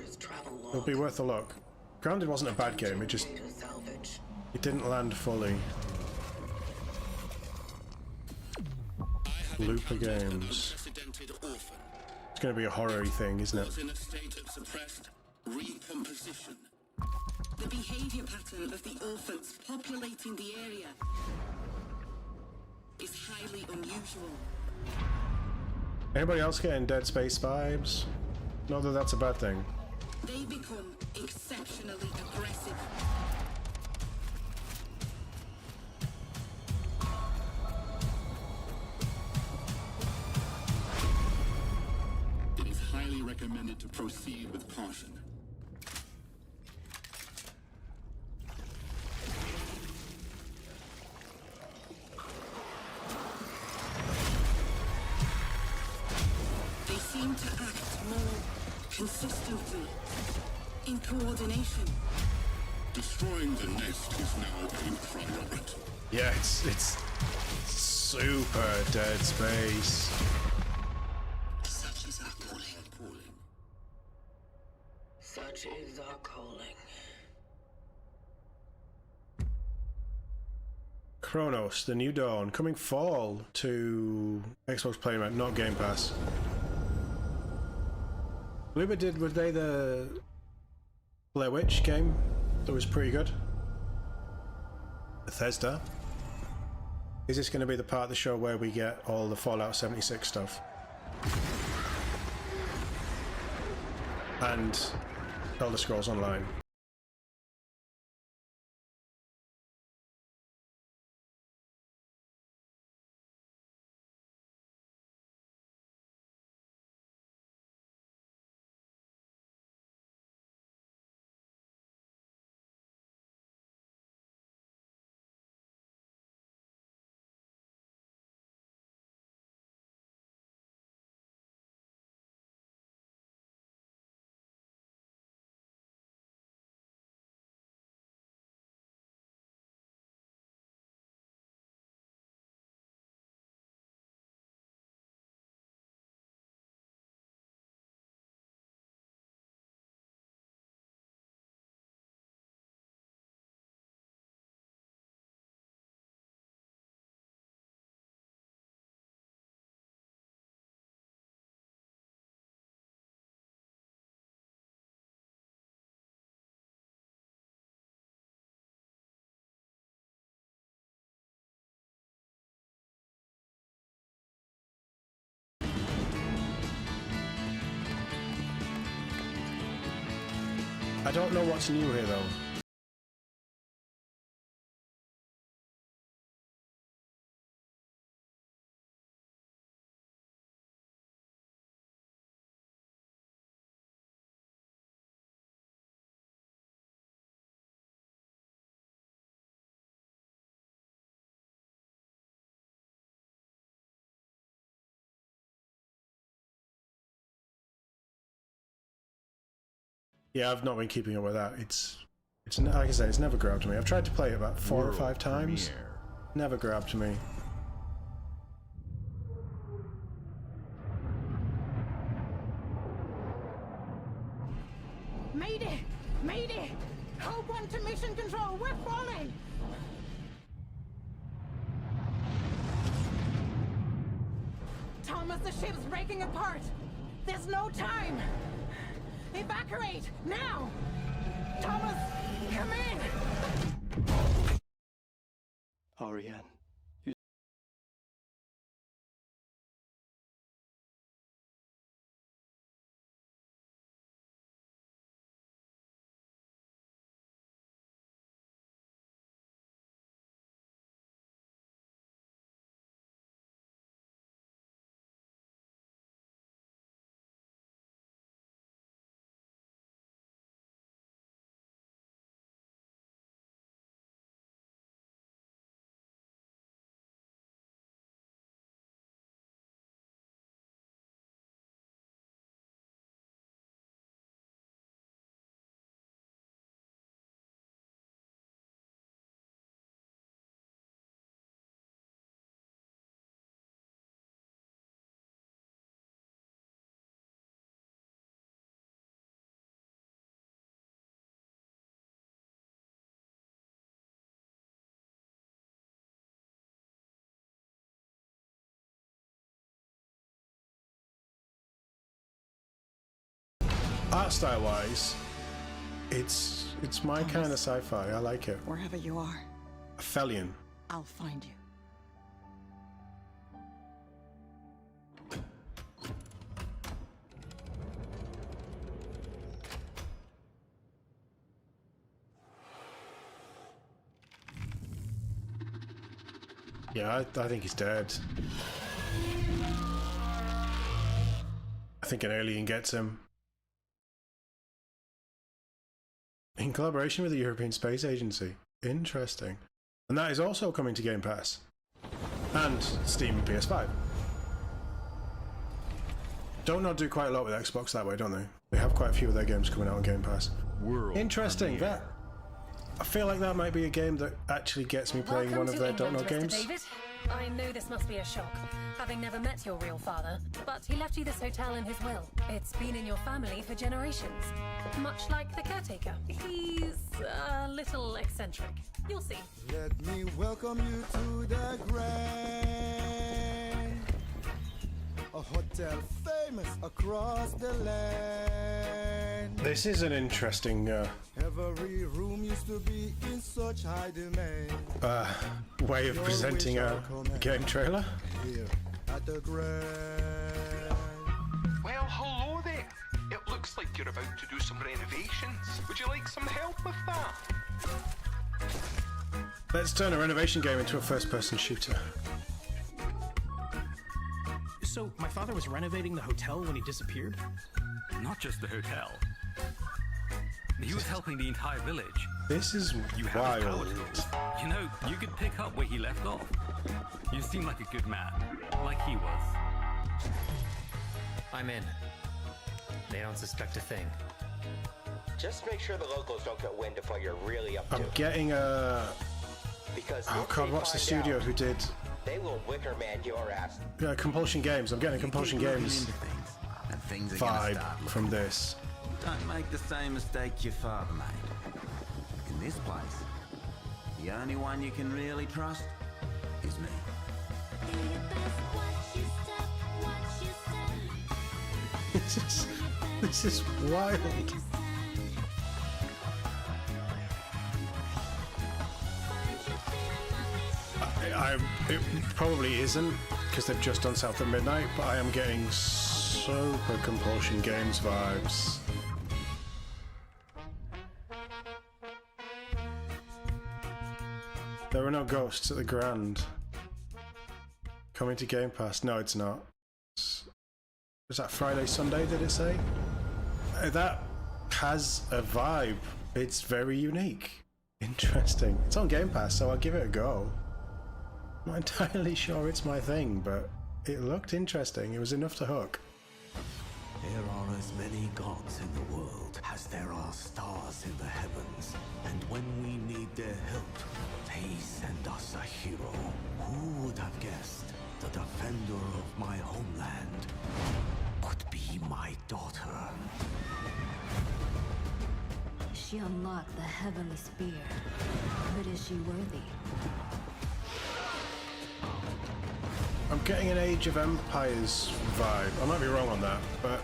will be worth a look. Grounded wasn't a bad game, it didn't land fully. Looper Games. It's going to be a horror-y thing, isn't it?
In a state of suppressed recomposition. The behavior pattern of the orphans populating the area is highly unusual.
Anybody else getting Dead Space vibes? Not that that's a bad thing.
They become exceptionally aggressive. It is highly recommended to proceed with caution. They seem to act more consistently, in coordination. Destroying the nest is now a priority.
Yeah, it's super Dead Space.
Such is our calling.
Such is our calling.
Chronos, The New Dawn, coming fall to Xbox Playmat, not Game Pass. Were they the Blair Witch game that was pretty good? Bethesda. Is this going to be the part of the show where we get all the Fallout 76 stuff? And Elder Scrolls Online. I don't know what's new here though. Yeah, I've not been keeping up with that. It's like I say, it's never grabbed me. I've tried to play it about 4 or 5 times. Never grabbed me.
Mayday! Mayday! Code 1 to mission control, we're falling! Thomas, the ship's breaking apart! There's no time! Evacuate! Now! Thomas, come in!
Ariane.
Art style wise, it's my kind of sci-fi. I like it.
Wherever you are,
Aphelion.
I'll find you.
Yeah, I think he's dead. I think an alien gets him. In collaboration with the European Space Agency. Interesting. And that is also coming to Game Pass. And Steam and PS5. Don't not do quite a lot with Xbox that way, don't they? They have quite a few of their games coming out on Game Pass. Interesting. That I feel like that might be a game that actually gets me playing one of their Don't Know games.
David. I know this must be a shock, having never met your real father, but he left you this hotel in his will. It's been in your family for generations, much like the caretaker. He's a little eccentric. You'll see.
Let me welcome you to the Grand, a hotel famous across the land.
This is an interesting
Every room used to be in such high demand.
way of presenting a game trailer.
Here at the Grand.
Well, hello there. It looks like you're about to do some renovations. Would you like some help with that?
Let's turn a renovation game into a first-person shooter.
So, my father was renovating the hotel when he disappeared?
Not just the hotel. He was helping the entire village.
This is wild.
You know, you could pick up where he left off. You seem like a good man, like he was.
I'm in. They don't suspect a thing.
Just make sure the locals don't get wind of what you're really up to.
I'm getting a...
Because
oh god, what's the studio who did...
They will wicker man your ass.
Yeah, Compulsion Games. I'm getting a Compulsion Games vibe from this.
Don't make the same mistake your father made. In this place, the only one you can really trust is me.
This is wild. It probably isn't because they've just done South at Midnight, but I am getting super Compulsion Games vibes. There are no ghosts at the Grand. Coming to Game Pass? No, it's not. Was that Friday, Sunday, did it say? That has a vibe. It's very unique. Interesting. It's on Game Pass, so I'll give it a go. I'm not entirely sure it's my thing, but it looked interesting. It was enough to hook.
There are as many gods in the world as there are stars in the heavens. And when we need their help, they send us a hero. Who would have guessed the defender of my homeland would be my daughter?
She unlocked the heavenly spear, but is she worthy?
I'm getting an Age of Empires vibe. I might be wrong on that, but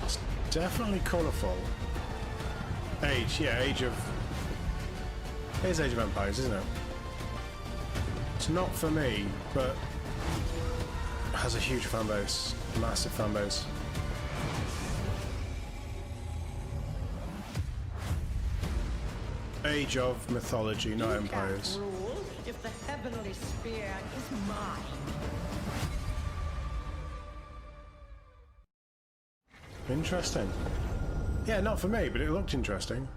it's definitely colourful. Age, yeah, Age of... It is Age of Empires, isn't it? It's not for me, but it has a huge fan base, massive fan base. Age of mythology, not empires.
Rule if the heavenly spear is mine.
Interesting. Yeah, not for me, but it looked interesting.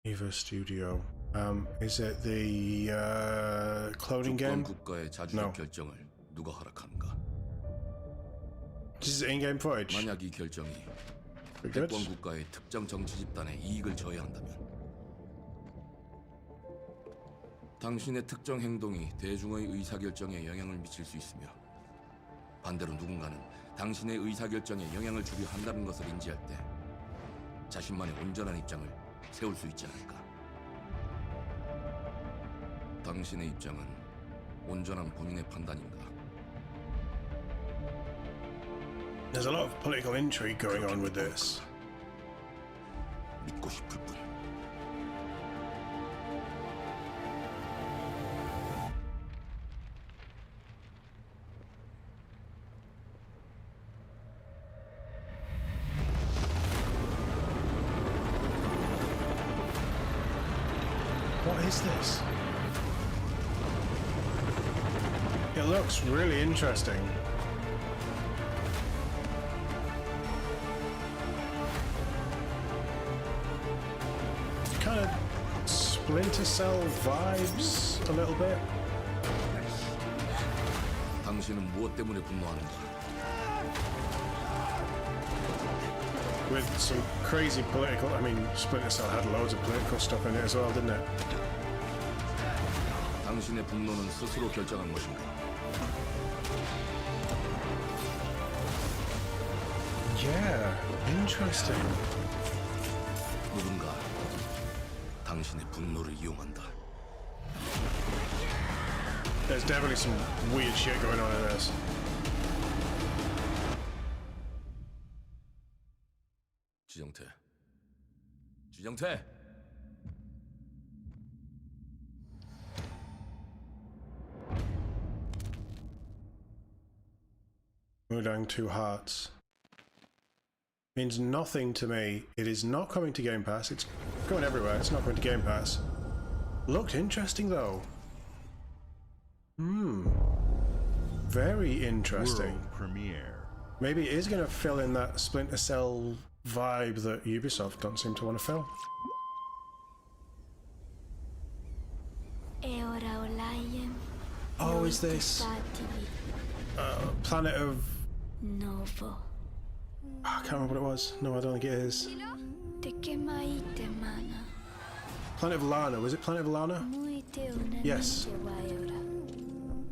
Eva Studio. Is it the clothing game? No.
누가 허락하는가?
This is in-game footage.
만약 이 결정이 패권 국가의 특정 정치 집단에 이익을 저해한다면 당신의 특정 행동이 대중의 의사결정에 영향을 미칠 수 있으며 반대로 누군가는 당신의 의사결정에 영향을 주려 한다는 것을 인지할 때 자신만의 온전한 입장을 세울 수 있지 않을까? 당신의 입장은 온전한 본인의 판단인가?
There's a lot of political intrigue going on with this.
믿고 싶을 뿐.
What is this? It looks really interesting. Kind of Splinter Cell vibes a little bit.
당신은 무엇 때문에 분노하는가?
With some crazy political, I mean, Splinter Cell had loads of political stuff in it as well, didn't it?
당신의 분노는 스스로 결정한 것인가?
Yeah, interesting.
누군가 당신의 분노를 이용한다.
There's definitely some weird shit going on in this.
지정태. 지정태.
Mudang 2 Hearts. Means nothing to me. It is not coming to Game Pass. It's going everywhere. It's not going to Game Pass. Looked interesting though. Very interesting.
World premiere.
Maybe it is going to fill in that Splinter Cell vibe that Ubisoft don't seem to want to fill. Oh, is this Planet of...
Novo.
I can't remember what it was. No, I don't think it is. Planet of Lana. Was it Planet of Lana? Yes.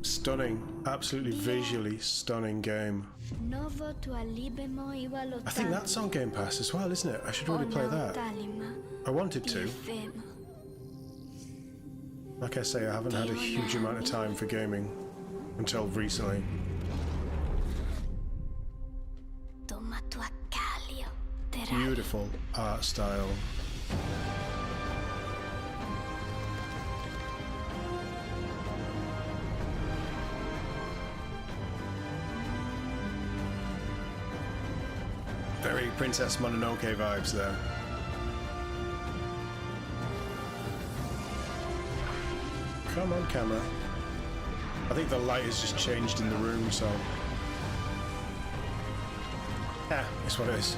Stunning. Absolutely visually stunning game. I think that's on Game Pass as well, isn't it? I should really play that. I wanted to. Like I say, I haven't had a huge amount of time for gaming until recently. Beautiful art style. Very Princess Mononoke vibes there. Come on, camera. I think the light has just changed in the room, so Yeah, that's what it is.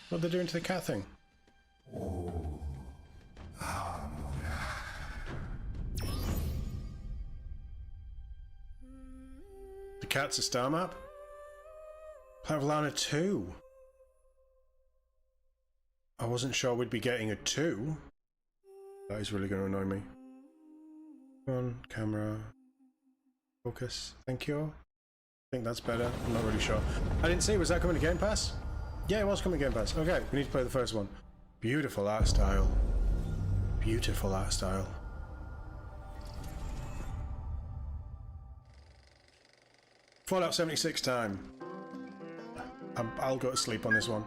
What are they doing to the cat thing? The cat's a star map? Planet of Lana 2. I wasn't sure we'd be getting a 2. That is really going to annoy me. Come on, camera. Focus. Thank you. I think that's better. I'm not really sure. I didn't see. Was that coming to Game Pass? Yeah, it was coming to Game Pass. Okay, we need to play the first one. Beautiful art style. Beautiful art style. Fallout 76 time. I'll go to sleep on this one.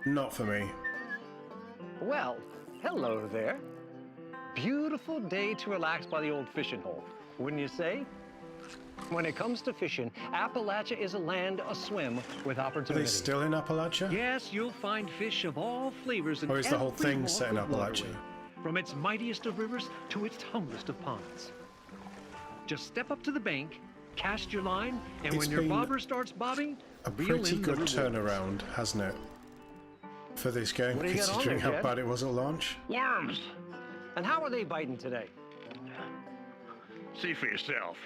Not for me.
Well, hello there. Beautiful day to relax by the old fishing hole, wouldn't you say? When it comes to fishing, Appalachia is a land aswim with opportunity.
Are they still in Appalachia?
Yes, you'll find fish of all flavors in
or is the whole
every
thing set in
walk of
Appalachia?
waterway, from its mightiest of rivers to its humblest of ponds. Just step up to the bank, cast your line, and when your bobber starts bobbing,
a
reel
pretty
in the
good
rewards.
turnaround, hasn't it? For this game,
What do you got on
considering
there,
how
Dad?
bad it was at launch.
Worms! And how are they biting today?
See for yourself.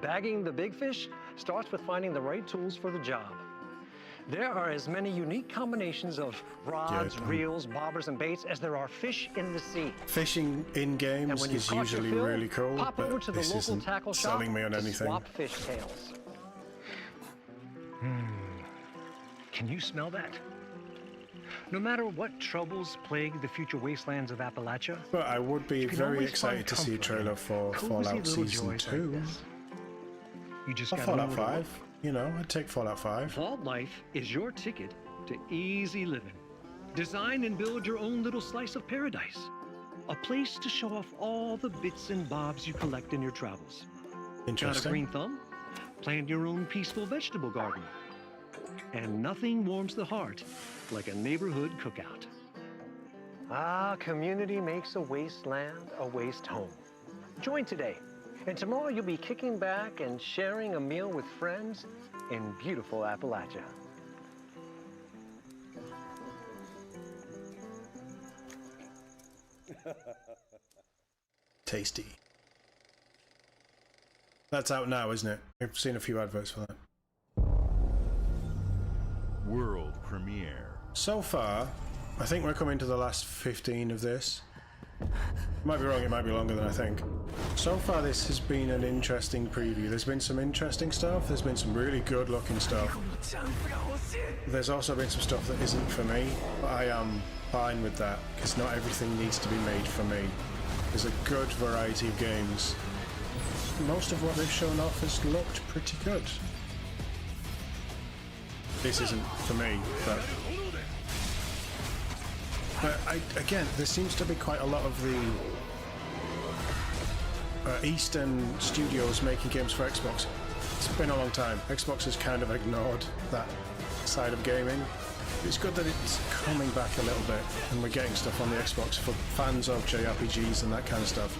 Bagging the big fish starts with finding the right tools for the job. There are as many unique combinations of rods, reels, bobbers, and baits as there are fish in the sea.
Fishing in games
And when you've
is
caught your
usually
fill,
really cool,
pop over
but
to the
this
local
isn't
tackle shop
selling me on
to
anything.
swap fish tails. Can you smell that? No matter what troubles plague the future wastelands of Appalachia,
But I would be
you can
very
always
excited
find
to see a
comfort
trailer
in
for
cozy
Fallout
little
Season
joys
2.
like this. You just
Or
gotta
Fallout
know where to
5.
look.
You know, I'd take Fallout 5.
Vault Life is your ticket to easy living. Design and build your own little slice of paradise. A place to show off all the bits and bobs you collect in your travels. Got a
Interesting.
green thumb? Plant your own peaceful vegetable garden. And nothing warms the heart like a neighborhood cookout. Ah, community makes a wasteland a waste home. Join today, and tomorrow you'll be kicking back and sharing a meal with friends in beautiful Appalachia.
Tasty. That's out now, isn't it? I've seen a few adverts for that.
World premiere.
So far, I think we're coming to the last 15 of this. Might be wrong, it might be longer than I think. So far this has been an interesting preview. There's been some interesting stuff, there's been some really good looking stuff. There's also been some stuff that isn't for me, but I am fine with that, because not everything needs to be made for me. There's a good variety of games. Most of what they've shown off has looked pretty good. This isn't for me, but again, there seems to be quite a lot of the Eastern studios making games for Xbox. It's been a long time. Xbox has kind of ignored that side of gaming. It's good that it's coming back a little bit, and we're getting stuff on the Xbox for fans of JRPGs and that kind of stuff.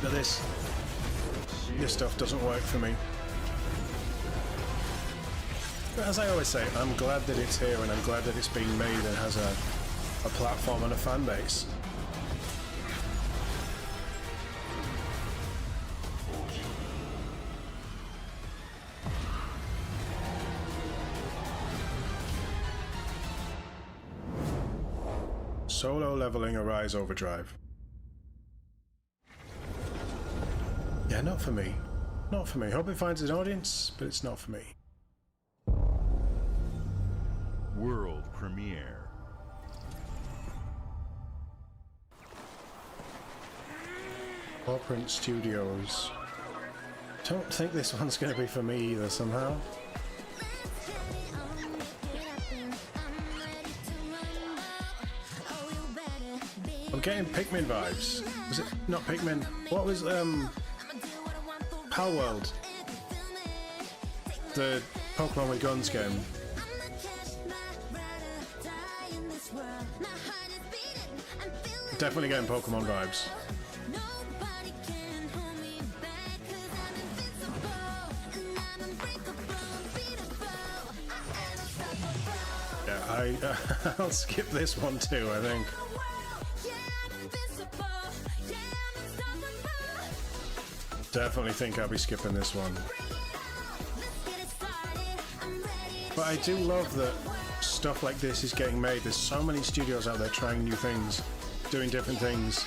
But this stuff doesn't work for me. But as I always say, I'm glad that it's here, and I'm glad that it's being made and has a platform and a fan base. Solo leveling Arise Overdrive. Yeah, not for me. Not for me. Hope it finds an audience, but it's not for me.
World premiere.
Blueprint Studios. Don't think this one's going to be for me either somehow. I'm getting Pikmin vibes. Was it not Pikmin? What was Pal World? The Pokemon with Guns game. Definitely getting Pokemon vibes. Yeah, I'll skip this one too, I think. Definitely think I'll be skipping this one. But I do love that stuff like this is getting made. There's so many studios out there trying new things, doing different things.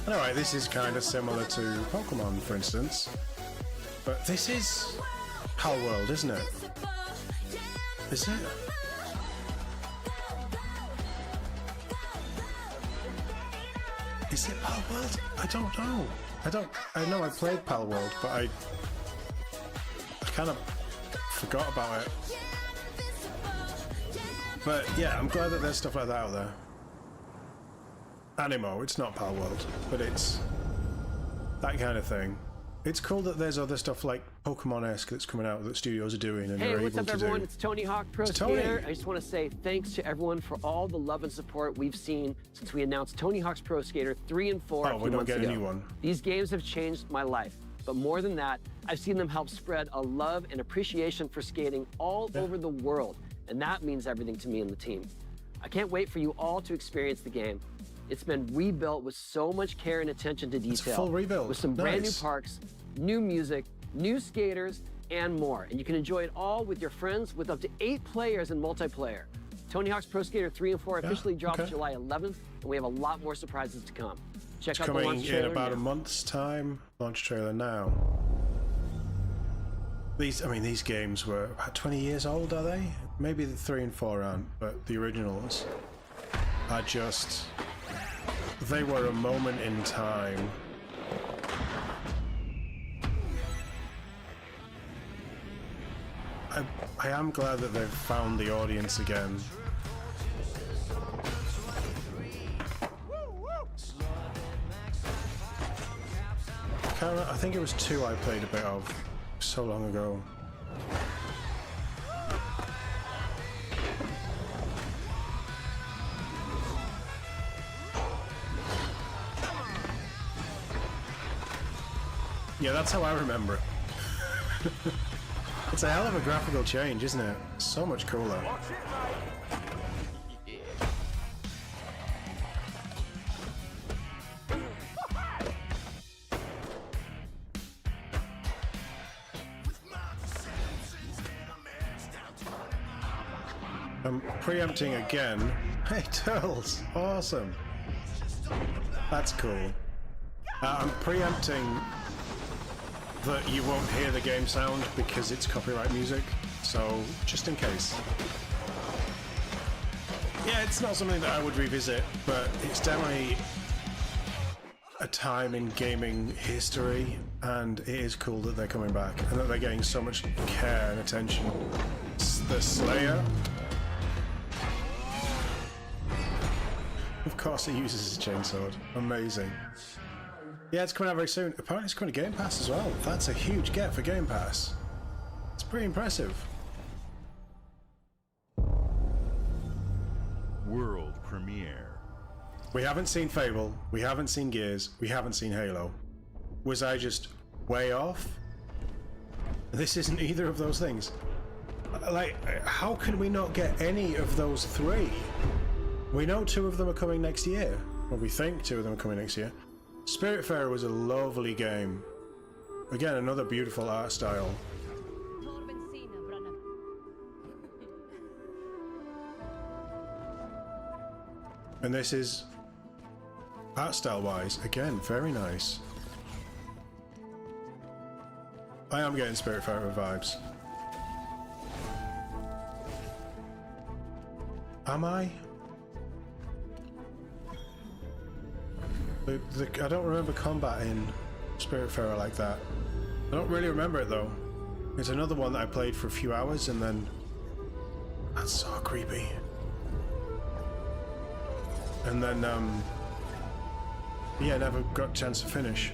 And alright, this is kind of similar to Pokemon, for instance. But this is Pal World, isn't it? Is it? Is it Pal World? I don't know. I know I played Pal World, but I kind of forgot about it. But yeah, I'm glad that there's stuff like that out there. Animo, it's not Pal World, but it's that kind of thing. It's cool that there's other stuff like Pokemon-esque that's coming out that studios are doing and
Hey, what's up, everyone? It's Tony Hawk Pro Skater. I just want to say thanks to everyone for all the love and support we've seen since we announced Tony Hawk's Pro Skater 3 and 4 a few months ago. A new one. These games have changed my life, but more than that, I've seen them help spread a love and appreciation for skating all over the world, and that means everything to me and the team. I can't wait for you all to experience the game. It's been rebuilt with so much care and attention to detail. It's a full rebuild. With some brand new parks, new music, new skaters, and more. And you can enjoy it all with your friends with up to 8 players in multiplayer. Tony Hawk's Pro Skater 3 and 4 officially drops July 11th, and we have a lot more surprises to come. Check out the launch trailer
in about a month's time. Launch trailer now. These games were about 20 years old, are they? Maybe the 3 and 4 aren't, but the originals are just... They were a moment in time. I am glad that they've found the audience again. I think it was 2 I played a bit of so long ago. Yeah, that's how I remember it. It's a hell of a graphical change, isn't it? So much cooler. I'm preempting again. Hey, Turtles! Awesome! That's cool. I'm preempting that you won't hear the game sound because it's copyright music, so just in case. Yeah, it's not something that I would revisit, but it's definitely a time in gaming history, and it is cool that they're coming back and that they're getting so much care and attention. The Slayer. Of course he uses his chainsword. Amazing. Yeah, it's coming out very soon. Apparently it's coming to Game Pass as well. That's a huge get for Game Pass. It's pretty impressive.
World premiere.
We haven't seen Fable, we haven't seen Gears, we haven't seen Halo. Was I just way off? This isn't either of those things. Like, how can we not get any of those 3? We know 2 of them are coming next year. Well, we think 2 of them are coming next year. Spiritfarer was a lovely game. Again, another beautiful art style. And this is, art style wise, again, very nice. I am getting Spiritfarer vibes. Am I? I don't remember combat in Spiritfarer like that. I don't really remember it though. It's another one that I played for a few hours and then... That's so creepy. And then, Yeah, never got a chance to finish.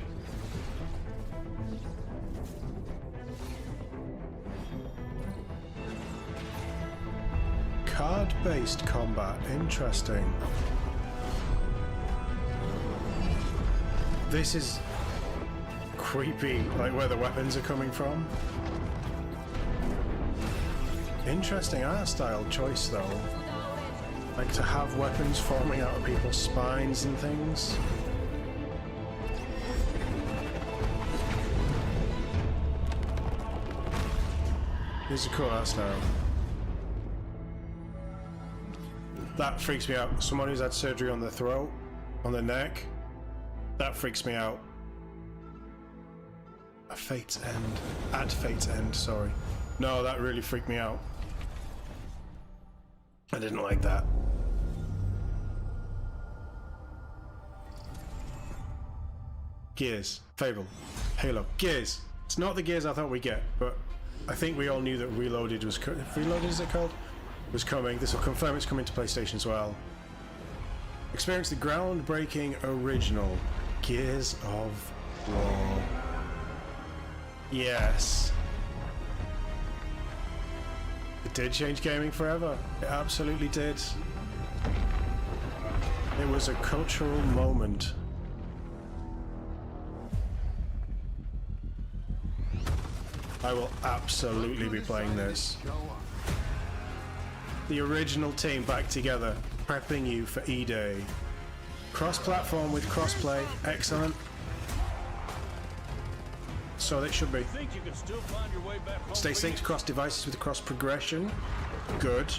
Card-based combat, interesting. This is creepy, like where the weapons are coming from. Interesting art style choice though. Like to have weapons forming out of people's spines and things. Here's a cool art style. That freaks me out. Someone who's had surgery on their throat, on their neck, that freaks me out. A Fate's End. At Fate's End, sorry. No, that really freaked me out. I didn't like that. Gears. Fable. Halo. Gears. It's not the Gears I thought we'd get, but I think we all knew that Reloaded was... Reloaded, is it called? Was coming. This will confirm it's coming to PlayStation as well. Experience the groundbreaking original Gears of War. Yes. It did change gaming forever. It absolutely did. It was a cultural moment. I will absolutely be playing this. The original team back together, prepping you for E-Day. Cross-platform with cross-play, excellent. So it should be. Stay synced across devices with cross-progression, good.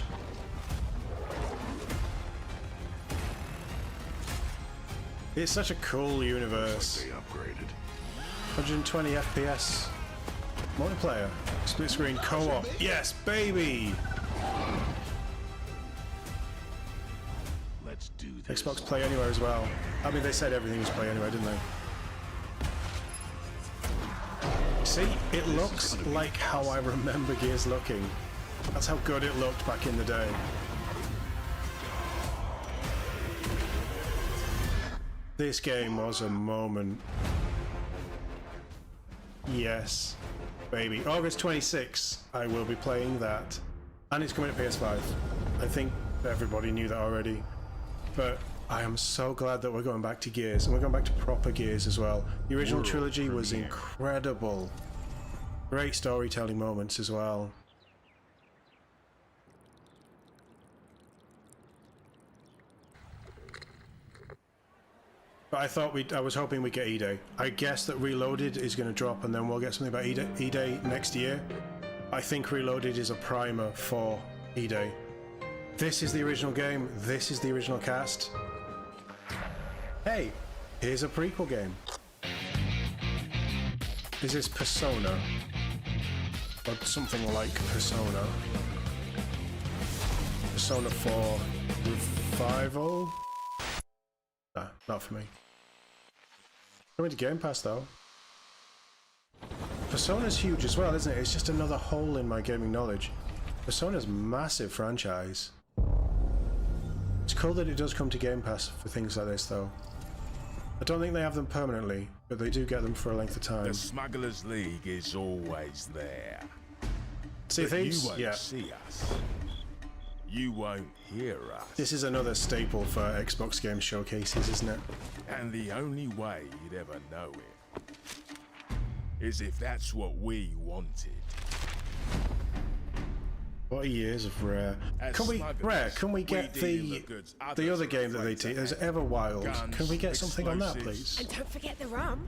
It's such a cool universe. 120 FPS. Multiplayer. Split screen co-op. Yes, baby!
Let's do this.
Xbox Play Anywhere as well. I mean, they said everything was Play Anywhere, didn't they? See, it looks like how I remember Gears looking. That's how good it looked back in the day. This game was a moment. Yes, baby. August 26th, I will be playing that. And it's coming to PS5. I think everybody knew that already. But I am so glad that we're going back to Gears. And we're going back to proper Gears as well. The original trilogy was incredible. Great storytelling moments as well. But I thought I was hoping we'd get E-Day. I guess that Reloaded is going to drop and then we'll get something about E-Day next year. I think Reloaded is a primer for E-Day. This is the original game. This is the original cast. Hey, here's a prequel game. Is this Persona? Or something like Persona? Persona 4 Revival? Nah, not for me. Coming to Game Pass though. Persona's huge as well, isn't it? It's just another hole in my gaming knowledge. Persona's massive franchise. It's cool that it does come to Game Pass for things like this though. I don't think they have them permanently, but they do get them for a length of time.
The Smugglers League is always there.
See thieves?
You won't
Yeah.
see us. You won't hear us.
This is another staple for Xbox game showcases, isn't it?
And the only way you'd ever know it is if that's what we wanted.
What years of Rare? Can we get the other game that they take? There's Everwild. Can we get something on that, please?
And don't forget the rum.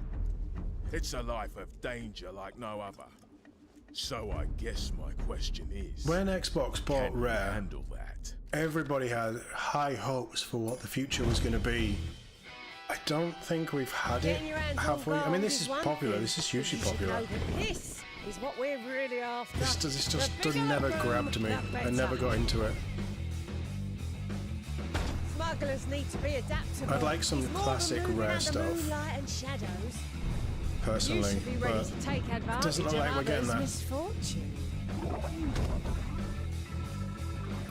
It's a life of danger like no other. So I guess my question is,
when Xbox bought Rare,
handle that?
Everybody had high hopes for what the future was going to be. I don't think we've had it, have we? I mean, this is popular. This is hugely popular.
This is what we're really after.
This just never grabbed me. I never got into it.
Smugglers need to be adaptable.
I'd like some classic Rare stuff. Personally, but it doesn't look like we're getting that.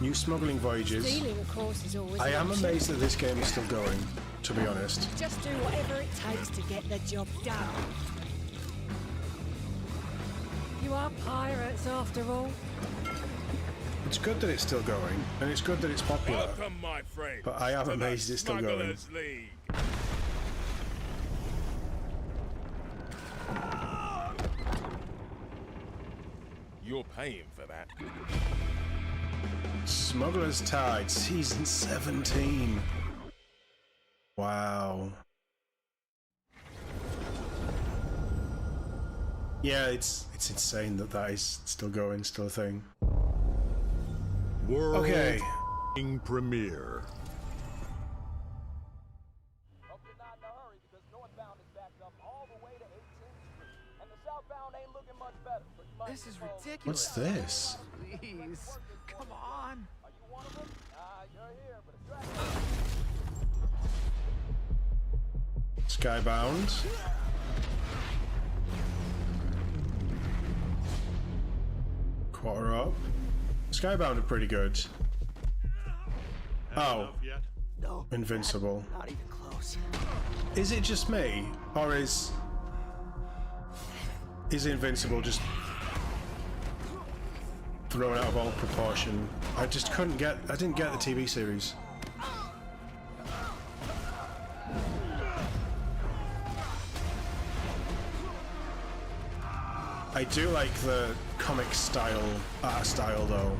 New smuggling voyages.
Stealing, of course, is always
I am amazed that this game is still going. to be honest.
Just do whatever it takes to get the job done. You are pirates after all.
It's good that it's still going, and it's good that it's popular.
Welcome, my friend,
but I am amazed it's still going.
League. You're paying for that.
Smuggler's Tide, Season 17. Wow. Yeah, it's insane that that is still going, still a thing.
World
okay.
Premiere.
This is ridiculous.
What's this?
Please, come on.
Skybound. Quarter up. Skybound are pretty good. Oh.
No.
Invincible.
Not even close.
Is it just me, or is Invincible just thrown out of all proportion? I just couldn't get. I didn't get the TV series. I do like the comic style, art style though.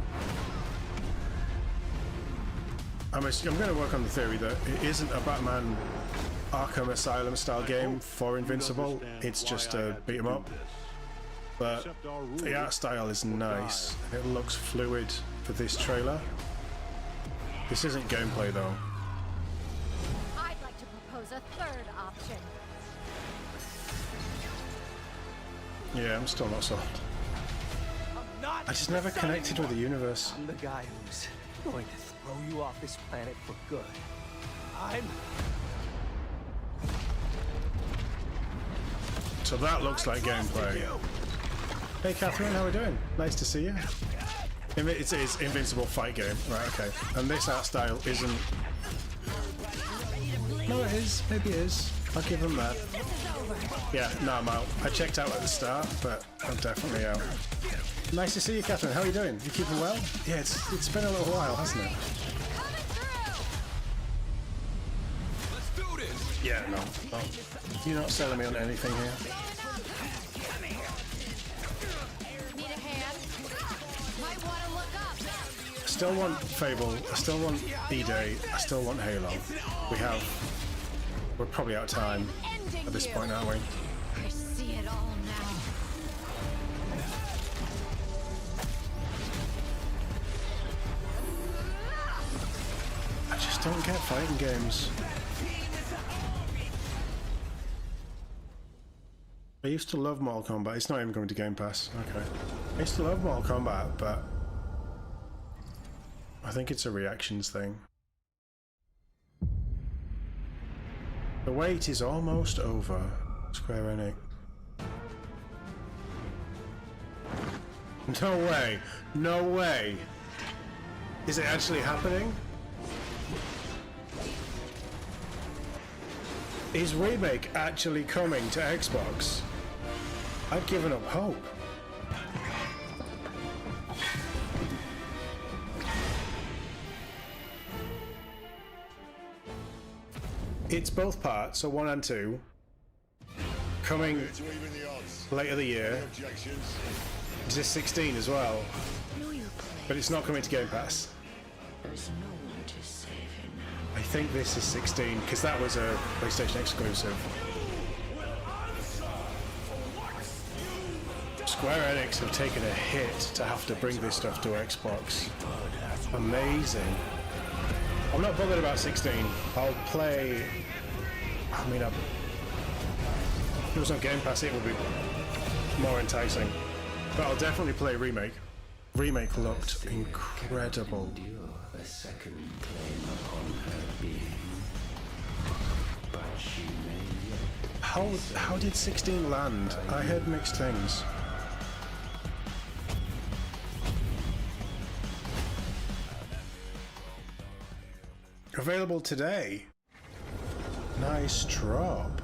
I'm going to work on the theory that it isn't a Batman Arkham Asylum style game for Invincible, it's just a beat 'em up. But the art style is nice, it looks fluid for this trailer. This isn't gameplay though.
I'd like to propose a third option.
Yeah, I'm still not sold. I just never connected with the universe.
I'm the guy who's going to throw you off this planet for good.
So that looks like gameplay. Hey Catherine, how are we doing? Nice to see you. It's Invincible fight game, right? Okay. And this art style isn't. No, it is. Maybe it is. I'll give them that. Yeah, no, I'm out. I checked out at the start, but I'm definitely out. Nice to see you, Catherine. How are you doing? You keeping well? Yeah, it's been a little while, hasn't it?
Let's do this.
Yeah, no. You're not selling me on anything here.
Need a hand? Might want to look up.
I still want Fable. I still want E-Day. I still want Halo. We're probably out of time at this point, aren't we?
I see it all now.
I just don't get fighting games. I used to love Mortal Kombat. It's not even going to Game Pass. Okay. I used to love Mortal Kombat, but I think it's a reactions thing. The wait is almost over, Square Enix. No way! No way! Is it actually happening? Is Remake actually coming to Xbox? I've given up hope. It's both parts, so 1 and 2, coming later the year. Is this 16 as well? But it's not coming to Game Pass.
There's no one to save you now.
I think this is 16, because that was a PlayStation exclusive. Square Enix have taken a hit to have to bring this stuff to Xbox. Amazing. I'm not bothered about 16. I'll play. I mean, if it was on Game Pass, it would be more enticing. But I'll definitely play Remake. Remake looked incredible.
A second claim upon her being, but she may.
How did 16 land? I heard mixed things. Available today. Nice drop.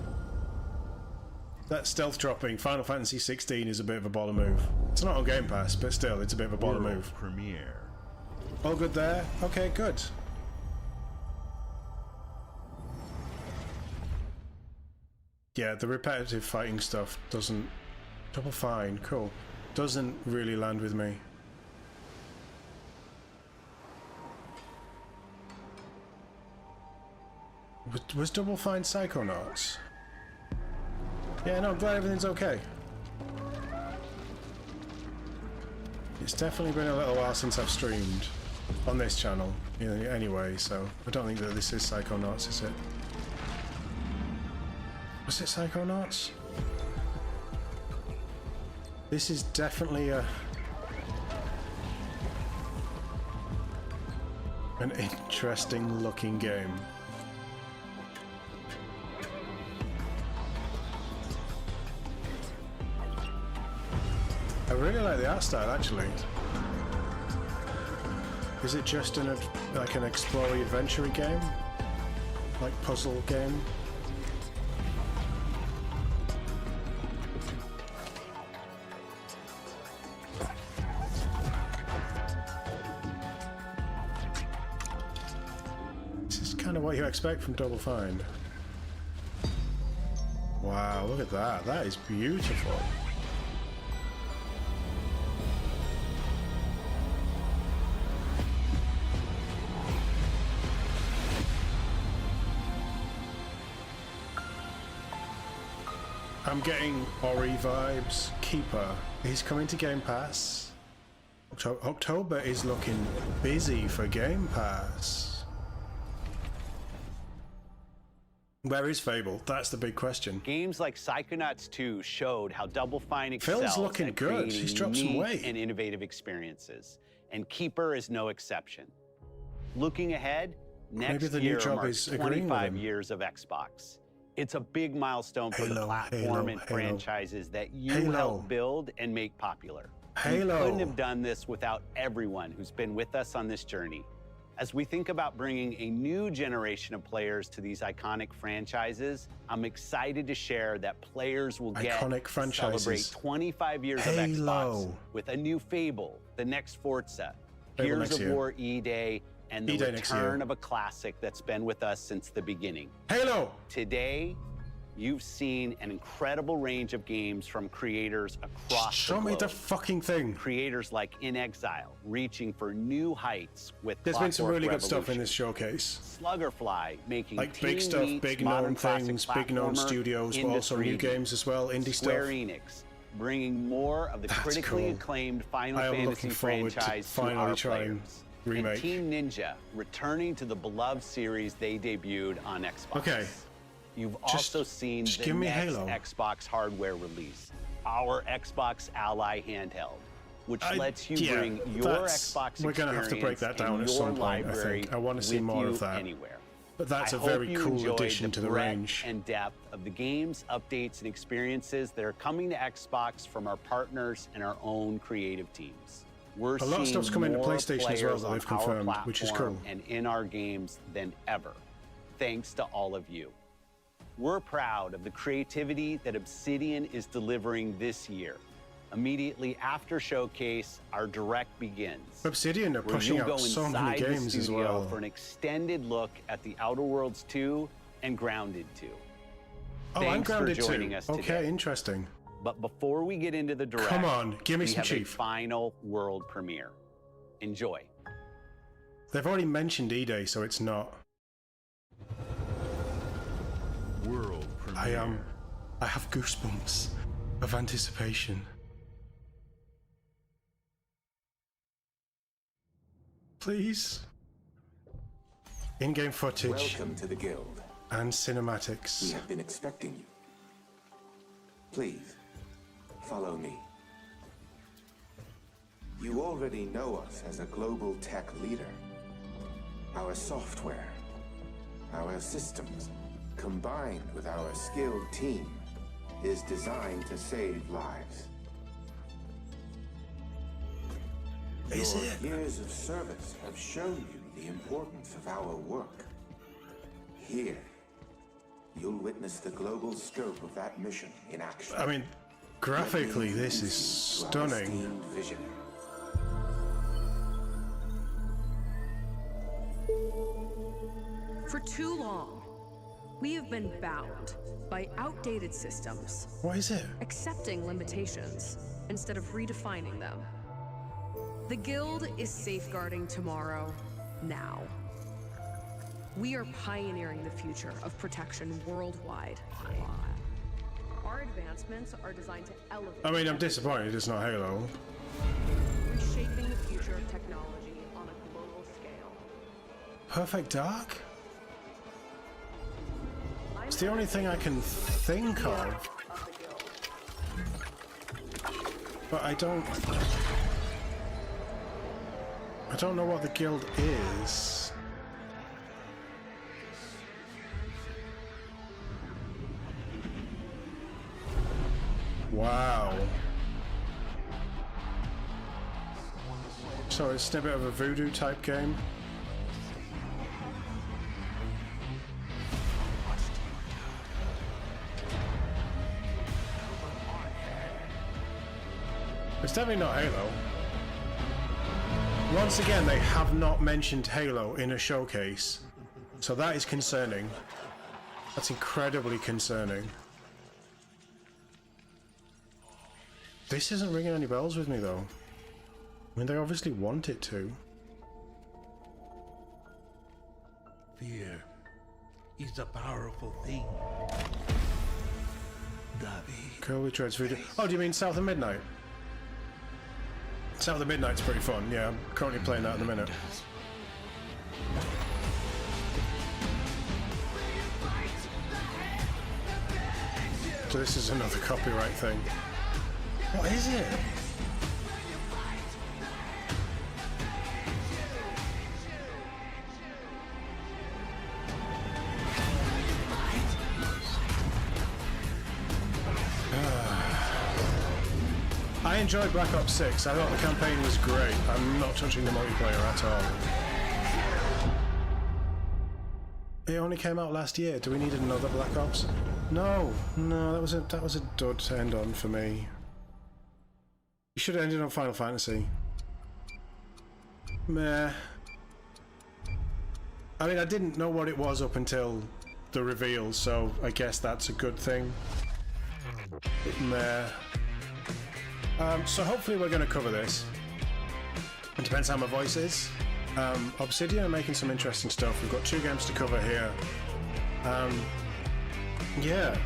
That stealth dropping Final Fantasy 16 is a bit of a baller move. It's not on Game Pass, but still, it's a bit of a baller move.
Premiere.
All good there? Okay, good. Yeah, the repetitive fighting stuff doesn't... Double Fine, cool. Doesn't really land with me. Was Double Fine Psychonauts? Yeah, no, I'm glad everything's okay. It's definitely been a little while since I've streamed on this channel, you know, anyway, so I don't think that this is Psychonauts, is it? Was it Psychonauts? This is definitely an interesting looking game. I really like the art style, actually. Is it just like an exploring adventure game? Like puzzle game? This is kind of what you expect from Double Fine. Wow, look at that. That is beautiful. I'm getting Ori vibes. Keeper. He's coming to Game Pass. October is looking busy for Game Pass. Where is Fable? That's the big question.
Games like Psychonauts 2 showed how Double Fine excels
Phil's looking
at
good.
creating
He's dropped some
unique
weight.
and innovative experiences, and Keeper is no exception. Looking ahead, next
Maybe the new
year
job
marks
is agreeing with
25
him.
years of Xbox. It's a big milestone for the
Halo,
platform
Halo,
and
Halo.
franchises that you
Halo.
helped build and make popular.
Halo.
You couldn't have done this without everyone who's been with us on this journey. As we think about bringing a new generation of players to these iconic franchises, I'm excited to share that players will get
Iconic
to
franchises.
celebrate 25 years
Halo.
of Xbox with a new Fable, the next Forza,
Fable
Gears
next
of
year.
War E-Day, and the
E-Day next year.
return of a classic that's been with us since the beginning.
Halo!
Today, you've seen an incredible range of games from creators across
Show
the
me
globe.
the fucking thing.
Creators like In Exile, reaching for new heights with
There's been some
Clockwork
really good stuff in
Revolution.
this showcase.
Sluggerfly, making
Like
Teen
big stuff,
Meats,
big
modern
known
classic
things, big known
platformer
studios, but
into
also new
3D.
games as well, indie
Square
stuff.
Enix, bringing more of the
That's
critically
cool.
acclaimed Final
I am
Fantasy
looking forward to
franchise to
finally
our
trying
players.
remake.
And Team Ninja, returning to the beloved series they debuted on Xbox.
Okay.
You've
Just-
also seen
just
the
give me
next
Halo.
Xbox hardware release, our Xbox Ally handheld, which lets you
yeah,
bring your
that's-
Xbox
we're gonna have to break that
experience
down
and
at
your
some point, I
library
think. I want to see
with
more
you
of that.
anywhere.
But that's
I
a
hope
very
you
cool
enjoyed
addition to the
breadth
range.
and depth of the games, updates, and experiences that are coming to Xbox from our partners and our own creative teams. We're
A lot of
seeing
stuff's coming to
more
PlayStation as well
players
that
on
they've
our
confirmed, which is
platform
cool.
and in our games than ever, thanks to all of you. We're proud of the creativity that Obsidian is delivering this year. Immediately after Showcase, our Direct begins.
Obsidian are
where
pushing
you'll
out
go
so many
inside the
games as
studio
well.
for an extended look at The Outer Worlds 2 and Grounded 2.
Oh, I'm
Thanks
grounded
for joining
too.
us
Okay,
today.
interesting.
But before we get into the Direct,
Come on, give me
we
some
have
Chief.
a final world premiere. Enjoy.
They've already mentioned E-Day, so it's not.
World premiere.
I have goosebumps of anticipation. Please. In-game footage
Welcome to the Guild.
and cinematics.
We have been expecting you. Please, follow me. You already know us as a global tech leader. Our software, our systems, combined with our skilled team, is designed to save lives.
Is
Your
it?
years of service have shown you the importance of our work. Here, you'll witness the global scope of that mission in action.
I mean, graphically, this is stunning.
Vision.
For too long, we have been bound by outdated systems.
What is it?
Accepting limitations instead of redefining them. The Guild is safeguarding tomorrow, now. We are pioneering the future of protection worldwide. Our advancements are designed to elevate...
I mean, I'm disappointed it's not Halo.
Reshaping the future of technology on a global scale.
Perfect Dark? It's the only thing I can think of. But I don't know what the Guild is. Wow. So it's a bit of a voodoo type game. It's definitely not Halo. Once again, they have not mentioned Halo in a showcase, so that is concerning. That's incredibly concerning. This isn't ringing any bells with me, though. I mean, they obviously want it to.
Fear is a powerful thing.
Girl with Dreads Voodoo. Oh, do you mean South of Midnight? South of Midnight's pretty fun, yeah. I'm currently playing that in a minute. So this is another copyright thing. What is it? I enjoyed Black Ops 6. I thought the campaign was great. I'm not touching the multiplayer at all. It only came out last year. Do we need another Black Ops? No, that was a dud to end on for me. You should have ended on Final Fantasy. Meh. I mean, I didn't know what it was up until the reveal, so I guess that's a good thing. Meh. So hopefully we're going to cover this. It depends how my voice is. Obsidian are making some interesting stuff. We've got 2 games to cover here. Yeah.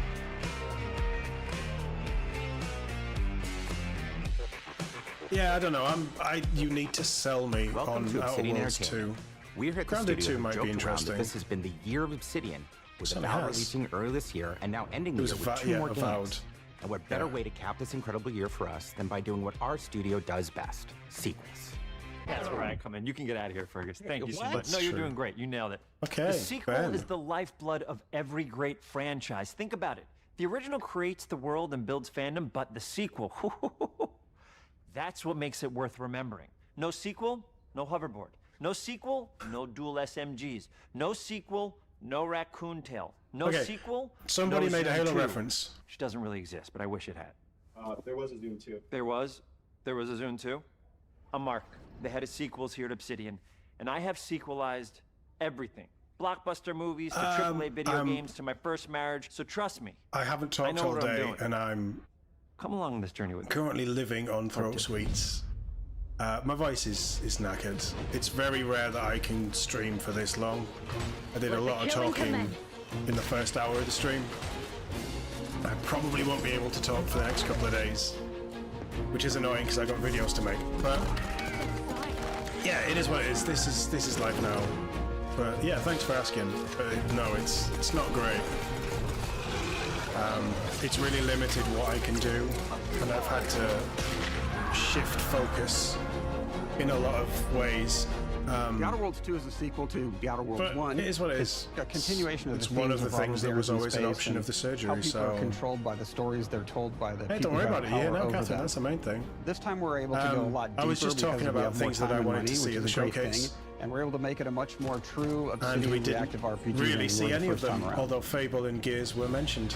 Yeah, I don't know. You need to sell me on Outer Worlds 2.
We're here at
Grounded
the
2 might be interesting.
This has been the year of Obsidian, with
So it
Avowed
has.
releasing early this year and now ending the
It was
year with 2 more
Avowed.
games. And what better way to cap this incredible year for us than by doing what our studio does best: sequels.
That's where I come in. You can get out of here, Fergus. Thank you so
What?
much. No, you're doing great. You nailed it.
Okay,
The sequel
Ben.
is the lifeblood of every great franchise. Think about it. The original creates the world and builds fandom, but the sequel, that's what makes it worth remembering. No sequel, no hoverboard. No sequel, no dual SMGs. No sequel, no raccoon tail. No
Okay,
sequel,
somebody
no
made a
Zoom
Halo
2,
reference.
which doesn't really exist, but I wish it had.
There was a Zoom 2.
There was a Zoom 2. I'm Mark, the head of sequels here at Obsidian, and I have sequelized everything. Blockbuster movies to AAA video games to my first marriage, so trust me.
I haven't
I
talked
know
all
what I'm
day,
doing.
and I'm
Come along this journey with me.
currently living on throat sweets. My voice is knackered. It's very rare that I can stream for this long. I did a lot of talking in the first hour of the stream. I probably won't be able to talk for the next couple of days, which is annoying because I got videos to make. But yeah, it is what it is. This is life now. But yeah, thanks for asking. But no, it's not great. It's really limited what I can do, and I've had to shift focus in a lot of ways
The Outer Worlds 2 is a sequel to The Outer Worlds 1.
It is what it
is. It's a continuation of
it's
the
one
themes
of the things that was always an
space
option of the surgery.
How people
so
are controlled by the stories they're told by the
hey,
people
don't worry
who
about
have
it. Yeah,
power
no,
over
Catherine,
them.
that's the main thing.
This time we're able to go a lot deeper.
I was just talking
because we
about
have more
things that
time
I
and
wanted
money,
to see
which
at the
is a great
showcase.
thing, and we're able to make it a much more true
And
Obsidian
we didn't
reactive RPG
really
than
see
we were
any
the
of
first time
them,
around.
although Fable and Gears were mentioned.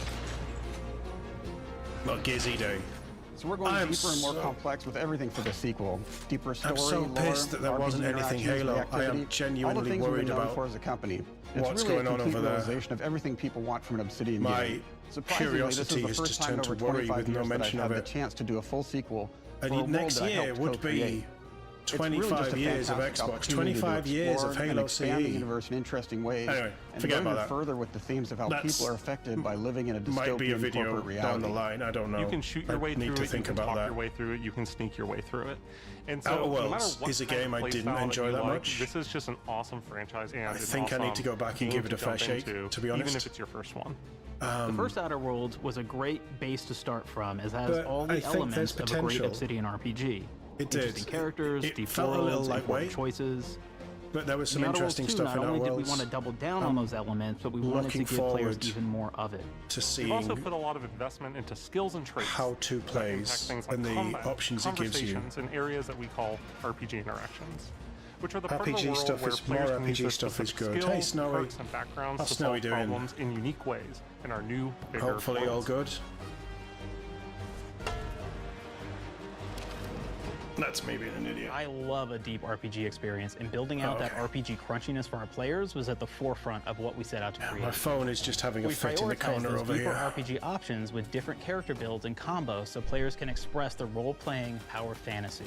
Not Gearsy Day.
So we're going deeper and more complex with everything for the sequel. Deeper story,
I'm so
lore,
pissed that there wasn't
RPG
anything
interactions,
Halo. I am
reactivity, all
genuinely
the things
worried
we've been known
about
for as a company.
what's
It's really
going
a
on
complete
over there.
realization of everything people want from an Obsidian
My
game. Surprisingly,
curiosity
this is
has
the first
just
time in
turned to
over
worry
25
with no
years that I've
mention
had
of
the
it.
chance to do a full sequel for a
And
world
next
that I
year
helped
would
co-create.
be
It's really
25
just a
years of
fantastic
Xbox,
opportunity to
25 years of
explore and
Halo
expand the
CE.
universe in interesting ways.
Anyway,
and
forget
go
about
even
that.
further with the themes of how
That's-
people are affected by living in a dystopian
Might be a video
corporate reality.
down the line. I don't know.
You can shoot your
I
way
need
through
to
it,
think
you can
about
talk
that.
your way through it, you can sneak your way through it. And so,
Outer
no matter
Worlds
what
is a
kind
game
of
I
play
didn't
style that
enjoy
you
that
like,
much.
This is just an awesome franchise, and
I
an
think I need to go back and
game
give it a
to
fair
jump
shake,
into,
to be honest.
even if it's your first one.
The first Outer Worlds was a great base to start from, as it has
But
all
I
the
think
elements
there's
of a great
potential.
Obsidian RPG.
It did.
Interesting characters,
It
deep
felt a little
worlds, important
lightweight,
choices.
but there was some
In the Outer
interesting
Worlds 2,
stuff in
not
Outer
only did we
Worlds.
want to double down on those elements, but we wanted to
looking
give players
forward
even more of it.
to
We've also
seeing
put a lot of investment into skills and traits.
how to
that
plays
impact things like
and the
combat,
options it gives you.
conversations, and areas that we call RPG interactions, which are the part of the
RPG
world
stuff
where
is
players
more
can use
RPG
their
stuff is
specific
good.
skills,
Hey, Snowy.
perks, and backgrounds
How's
to
Snowy
solve
doing?
problems in unique ways in our new, bigger
Hopefully all
worlds.
good. That's me being an idiot.
I love a deep RPG experience, and building out that RPG crunchiness for our players was at the forefront of what we set out to create.
My phone is just having a
We
fit in the
prioritize
corner
those
over
deeper
here.
RPG options with different character builds and combos so players can express their role-playing power fantasies.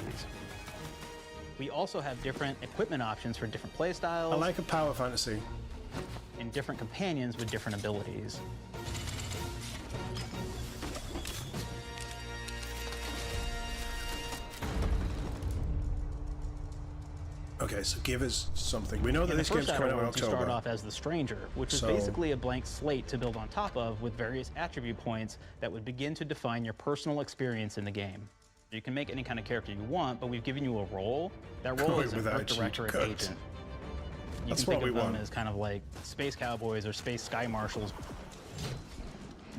We also have different equipment options for different playstyles.
I like a power fantasy.
And different companions with different abilities.
Okay, so give us something. We know that
In
this
the
game's
first
coming out
Outer
in
Worlds, you start
October.
off as the Stranger, which is
So-
basically a blank slate to build on top of with various attribute points that would begin to define your personal experience in the game. You can make any kind of character you want, but we've given you a role. That role is an
Without
Earth
you,
Directorate
good.
agent. You
That's
can think
what
of
we
them
want.
as kind of like space cowboys or space sky marshals.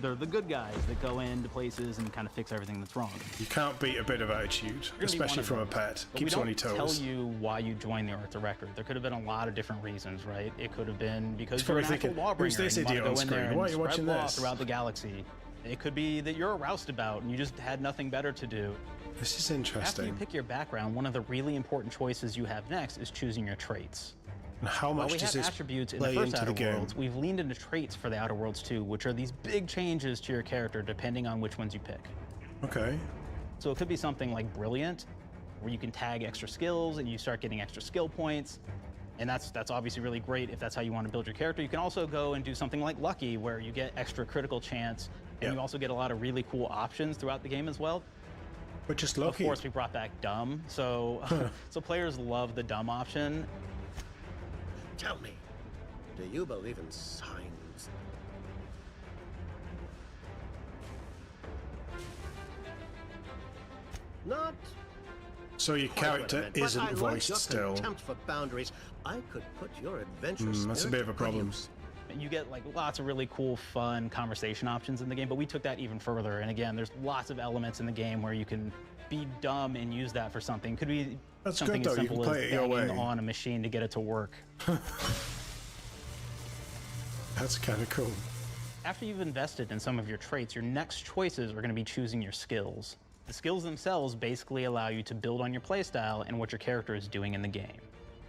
They're the good guys that go into places and kind of fix everything that's wrong.
You can't beat a bit of attitude,
You're gonna be
especially
one of
from a
those.
pet.
But
Keeps
we
you on
don't
your toes.
tell you why you joined the Earth Directorate. There could have been a lot of different reasons, right? It could have been because
He's
you're
probably
an actual
thinking,
lawbringer
"Who's this
and you
idiot
want
on
to go in
screen?
there and
Why are you
spread
watching
law
this?"
throughout the galaxy. It could be that you're a roustabout and you just had nothing better to do.
This is
After you
interesting.
pick your background, one of the really important choices you have next is choosing your traits.
And how
While
much
we
does
have
this
attributes in the
play
first
into
Outer
the game?
Worlds, we've leaned into traits for the Outer Worlds 2, which are these big changes to your character depending on which ones you pick.
Okay.
So it could be something like Brilliant, where you can tag extra skills and you start getting extra skill points. And that's obviously really great if that's how you want to build your character. You can also go and do something like Lucky, where you get extra critical chance, and you also get a lot of really cool options throughout the game as well.
But just lucky.
Of course, we brought back Dumb, so so players love the Dumb option.
Tell me, do you believe in signs? Not
So your
quite what I
character
meant, but
isn't
I like
voiced
your
still.
contempt for boundaries. I could put your adventurous
That's a
spirit
bit of a
to
problem.
use.
You get like lots of really cool, fun conversation options in the game, but we took that even further. And again, there's lots of elements in the game where you can be dumb and use that for something. Could be
That's
something
good,
as
though. You
simple
can
as
play it your
banging
way.
on a machine to get it to work.
That's kind of cool.
After you've invested in some of your traits, your next choices are going to be choosing your skills. The skills themselves basically allow you to build on your playstyle and what your character is doing in the game.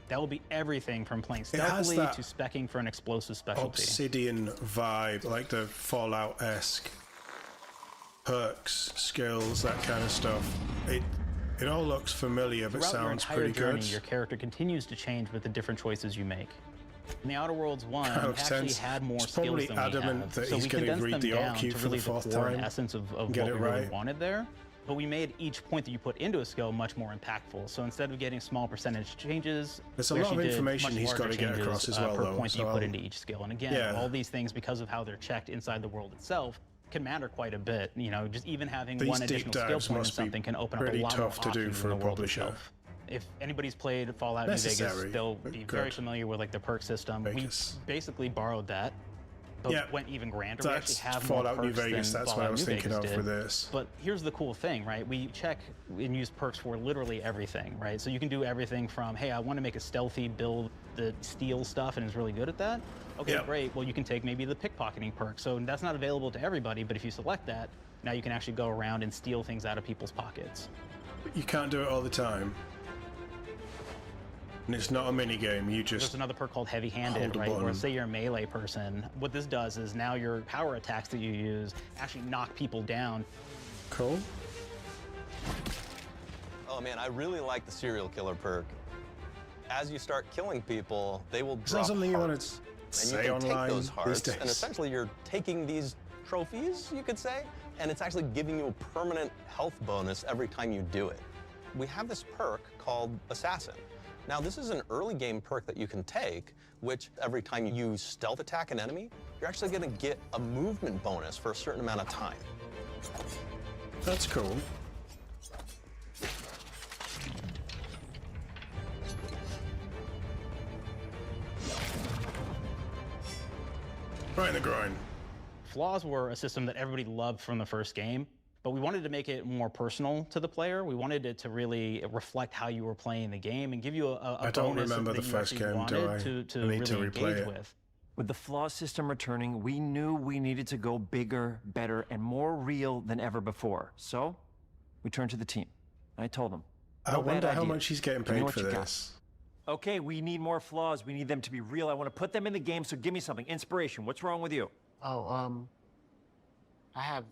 That will be everything from playing
It has
stealthily
that
to specking for an explosive specialty.
Obsidian vibe, like the Fallout-esque perks, skills, that kind of stuff. It all looks familiar, but
Throughout your
sounds
entire
pretty
journey,
good.
your character continues to change with the different choices you make. In the Outer Worlds 1,
Kind
we
of
actually
tense.
had more
He's
skills
probably
than we
adamant
have.
that
So
he's
we
gonna
condensed
read
them
the
down
alt
to
for the
really the
fourth
core and
time.
essence of what we
Get it
really
right.
wanted there. But we made each point that you put into a skill much more impactful. So instead of getting small percentage changes,
There's a
we
lot of
actually did
information
much
he's got
larger
to get
changes,
across as well,
per
though,
point that
so
you put
I'll-
into each skill. And again,
Yeah.
all these things, because of how they're checked inside the world itself, can matter quite a bit. You know, just even having
These
one
deep
additional skill
dives
point in
must be
something can open up a
pretty
lot more
tough to do
options
for
in
a
the world
publisher.
itself. If anybody's played Fallout New Vegas, they'll be very familiar with like the perk system. We basically borrowed that, but went even grander. We actually have
Fallout
more
New
perks
Vegas.
than
That's
Fallout
what I was
New
thinking
Vegas
of
did.
for this.
But here's the cool thing, right? We check and use perks for literally everything, right? So you can do everything from, hey, I want to make a stealthy build that steals stuff and is really good at that. Okay, great. Well, you can take maybe the pickpocketing perk. So that's not available to everybody, but if you select that, now you can actually go around and steal things out of people's pockets.
You can't do it all the time. And it's not a mini game. You just
there's another perk called heavy-handed, right? Where say you're a melee person, what this does is now your power attacks that you use actually knock people down.
Cool.
Oh man, I really like the serial killer perk. As you start killing people, they will drop
something you want
hearts,
to
and
say
you can take
online
those hearts,
these days.
and essentially you're taking these trophies, you could say, and it's actually giving you a permanent health bonus every time you do it. We have this perk called Assassin. Now, this is an early game perk that you can take, which every time you stealth attack an enemy, you're actually going to get a movement bonus for a certain amount of time.
That's cool. Right in the groin.
Flaws were a system that everybody loved from the first game, but we wanted to make it more personal to the player. We wanted it to really reflect how you were playing the game and give you a bonus that you actually wanted to really engage with.
With the flaw system returning, we knew we needed to go bigger, better, and more real than ever before. So, we turned to the team. I told them,
I wonder how much he's getting paid for this.
Okay, we need more flaws. We need them to be real. I want to put them in the game, so give me something. Inspiration. What's wrong with you?
Oh, I have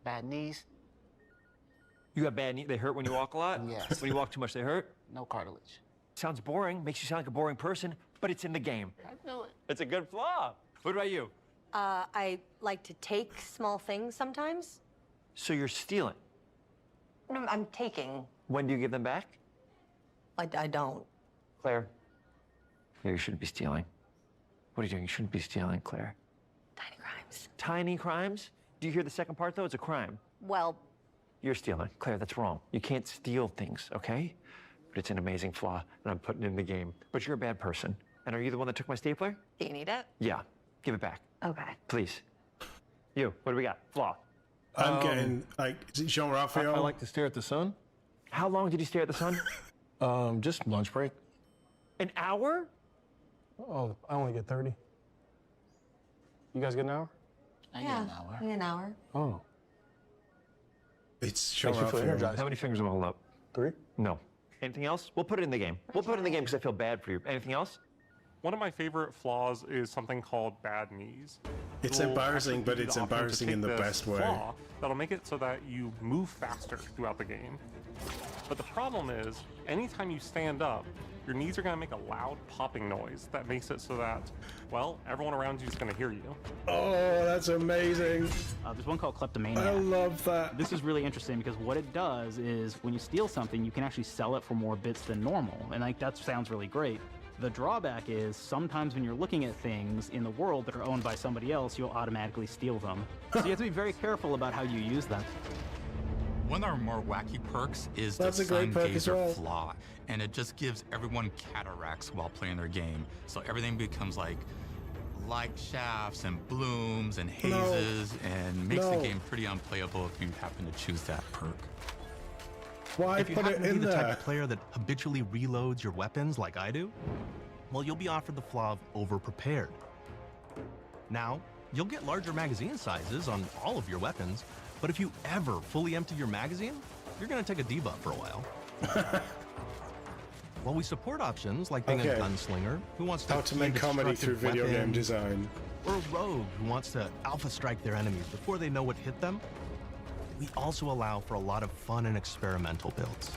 bad knees.
You have bad knees? They hurt when you walk a lot?
Yes.
When you walk too much, they hurt?
No cartilage.
Sounds boring. Makes you sound like a boring person, but it's in the game.
I know it.
It's a good flaw. What about you?
I like to take small things sometimes.
So you're stealing?
No, I'm taking.
When do you give them back?
I don't.
Claire. Yeah, you shouldn't be stealing. What are you doing? You shouldn't be stealing, Claire.
Tiny crimes.
Tiny crimes? Do you hear the second part, though? It's a crime.
Well,
You're stealing. Claire, that's wrong. You can't steal things, okay? But it's an amazing flaw, and I'm putting it in the game. But you're a bad person. And are you the one that took my stapler?
do you need it?
Yeah. Give it back.
Okay.
Please. You, what do we got? Flaw.
I'm getting, like, is it Jean Raphael?
I like to stare at the sun.
How long did you stare at the sun?
Just lunch break.
An hour?
Oh, I only get 30. You guys get an hour?
I get an hour.
An hour.
Oh.
It's Jean
Thanks for feeling
Raphael.
energized.
How many fingers will I hold up?
3?
No. Anything else? We'll put it in the game. We'll put it in the game because I feel bad for you. Anything else?
One of my favorite flaws is something called bad knees.
It's
You'll
embarrassing,
actually
but
use
it's
the option to
embarrassing
take
in the
this
best way.
flaw that'll make it so that you move faster throughout the game. But the problem is, anytime you stand up, your knees are going to make a loud popping noise that makes it so that, well, everyone around you is going to hear you.
Oh, that's amazing.
There's one called Kleptomaniac.
I love that.
This is really interesting because what it does is when you steal something, you can actually sell it for more bits than normal. And like that sounds really great. The drawback is sometimes when you're looking at things in the world that are owned by somebody else, you'll automatically steal them. So you have to be very careful about how you use them.
One of our more wacky perks is
That's
the
a great
Sun
perk as
Gazer
well.
flaw, and it just gives everyone cataracts while playing their game. So everything becomes like light shafts and blooms and hazes, and makes the game pretty unplayable if you happen to choose that perk.
Why
if you
put
happen
it
to be
in
the type
there?
of player that habitually reloads your weapons like I do, well, you'll be offered the flaw of over-prepared. Now, you'll get larger magazine sizes on all of your weapons, but if you ever fully empty your magazine, you're going to take a debuff for a while. While we support options like being a gunslinger who wants
How to make comedy through video game design.
or a rogue who wants to alpha strike their enemies before they know what hit them, we also allow for a lot of fun and experimental builds.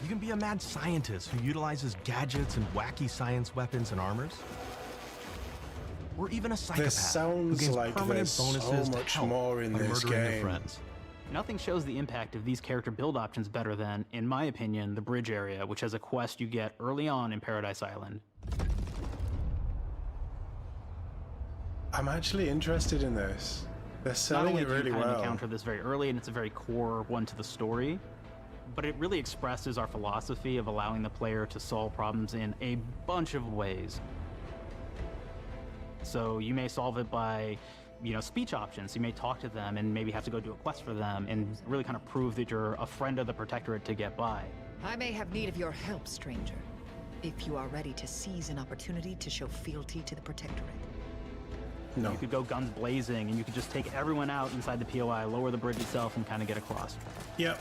You can be a mad scientist who utilizes gadgets and wacky science weapons and armors. Or even a psychopath
This sounds
who gains
like
permanent
there's so
bonuses to
much
help
more in
by
this
murdering your
game.
friends.
Nothing shows the impact of these character build options better than, in my opinion, the bridge area, which has a quest you get early on in Paradise Island.
I'm actually interested in this. They're
Not
selling
only
it
do you
really
kind of
well.
encounter this very early, and it's a very core one to the story, but it really expresses our philosophy of allowing the player to solve problems in a bunch of ways. So you may solve it by, speech options. You may talk to them and maybe have to go do a quest for them and really kind of prove that you're a friend of the Protectorate to get by.
I may have need of your help, stranger, if you are ready to seize an opportunity to show fealty to the Protectorate.
No.
You could go guns blazing and you could just take everyone out inside the POI, lower the bridge itself, and kind of get across.
Yep.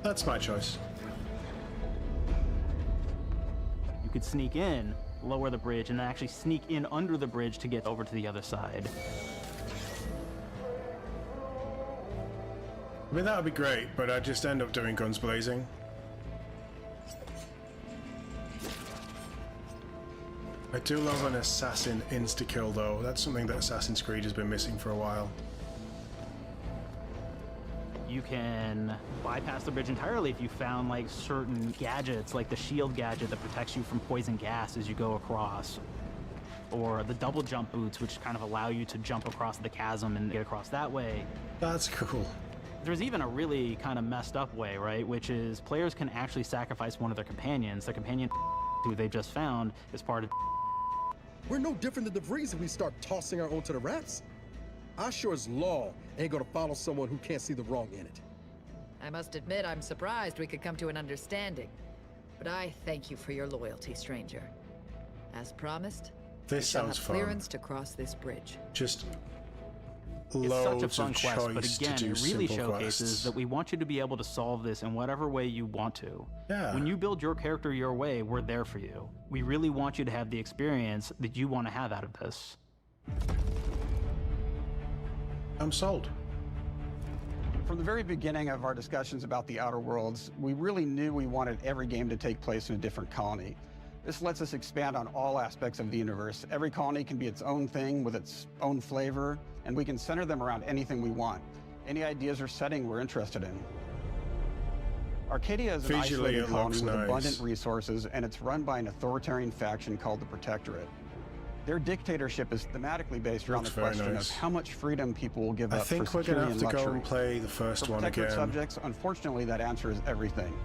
That's my choice.
You could sneak in, lower the bridge, and then actually sneak in under the bridge to get over to the other side.
I mean, that would be great, but I'd just end up doing guns blazing. I do love an assassin insta-kill, though. That's something that Assassin's Creed has been missing for a while.
You can bypass the bridge entirely if you found like certain gadgets, like the shield gadget that protects you from poison gas as you go across, or the double jump boots, which kind of allow you to jump across the chasm and get across that way.
That's cool.
There's even a really kind of messed up way, right? Which is players can actually sacrifice one of their companions. The companion who they just found is part of.
We're no different than the Breeze if we start tossing our own to the rats. I sure as law ain't gonna follow someone who can't see the wrong in it.
I must admit, I'm surprised we could come to an understanding. But I thank you for your loyalty, stranger. As promised,
This
we shall
sounds
have
fun.
clearance to cross this bridge.
Just
It's
loads
such a fun
of
quest,
choice
but again,
to do
it really
simple
showcases
quests.
that we want you to be able to solve this in whatever way you want to.
Yeah.
When you build your character your way, we're there for you. We really want you to have the experience that you want to have out of this.
I'm sold.
From the very beginning of our discussions about the Outer Worlds, we really knew we wanted every game to take place in a different colony. This lets us expand on all aspects of the universe. Every colony can be its own thing with its own flavor, and we can center them around anything we want. Any ideas or setting we're interested in. Arcadia is an
Visually,
isolated
it
colony
looks
with
nice.
abundant resources, and it's run by an authoritarian faction called the Protectorate. Their dictatorship is thematically based around
Looks
the
very
question
nice.
of how much freedom people will give
I
up for
think we're
security
gonna have
and
to go
luxury.
and play the first
For
one
Protectorate
again.
subjects, unfortunately, that answer is everything.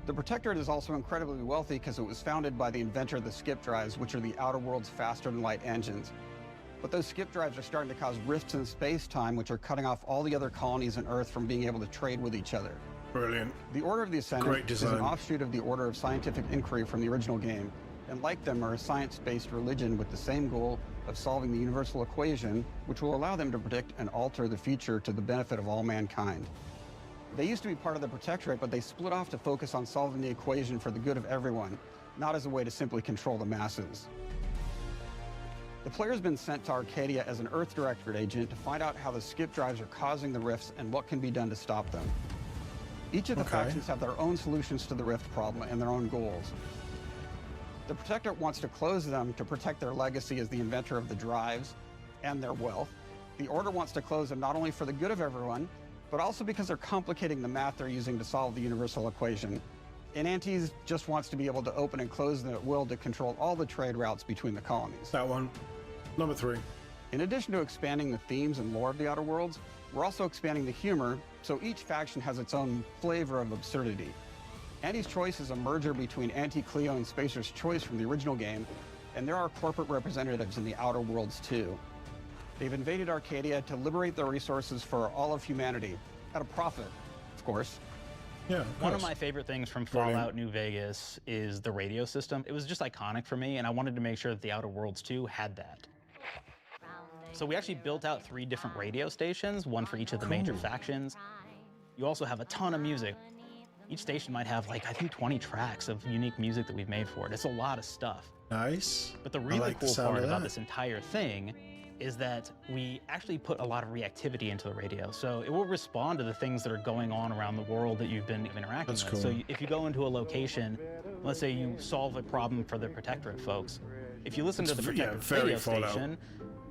The Protectorate is also incredibly wealthy because it was founded by the inventor of the skip drives, which are the Outer World's faster-than-light engines. But those skip drives are starting to cause rifts in space-time, which are cutting off all the other colonies on Earth from being able to trade with each other.
Brilliant.
The Order of the Ascendant
Great
is an
design.
offshoot of the Order of Scientific Inquiry from the original game, and like them are a science-based religion with the same goal of solving the universal equation, which will allow them to predict and alter the future to the benefit of all mankind. They used to be part of the Protectorate, but they split off to focus on solving the equation for the good of everyone, not as a way to simply control the masses. The player's been sent to Arcadia as an Earth Directorate agent to find out how the skip drives are causing the rifts and what can be done to stop them. Each of the factions have their own solutions to the rift problem and their own goals. The Protectorate wants to close them to protect their legacy as the inventor of the drives and their wealth. The Order wants to close them not only for the good of everyone, but also because they're complicating the math they're using to solve the universal equation. And Antes just wants to be able to open and close them at will to control all the trade routes between the colonies.
That one. Number 3.
In addition to expanding the themes and lore of the Outer Worlds, we're also expanding the humor, so each faction has its own flavor of absurdity. Anti's Choice is a merger between Anti-Cleo and Spacer's Choice from the original game, and there are corporate representatives in the Outer Worlds too. They've invaded Arcadia to liberate their resources for all of humanity, at a profit, of course.
Yeah,
One of my favorite things from Fallout New Vegas is the radio system. It was just iconic for me, and I wanted to make sure that the Outer Worlds 2 had that. So we actually built out 3 different radio stations, one for each of the major factions. You also have a ton of music. Each station might have, like, I think 20 tracks of unique music that we've made for it. It's a lot of stuff.
Nice.
But the
I
really
like the
cool
sound
part
of
about
that.
this entire thing is that we actually put a lot of reactivity into the radio. So it will respond to the things that are going on around the world that you've been interacting
That's
with.
cool.
So if you go into a location, let's say you solve a problem for the Protectorate folks, if you listen to the Protectorate
very
radio
Fallout.
station,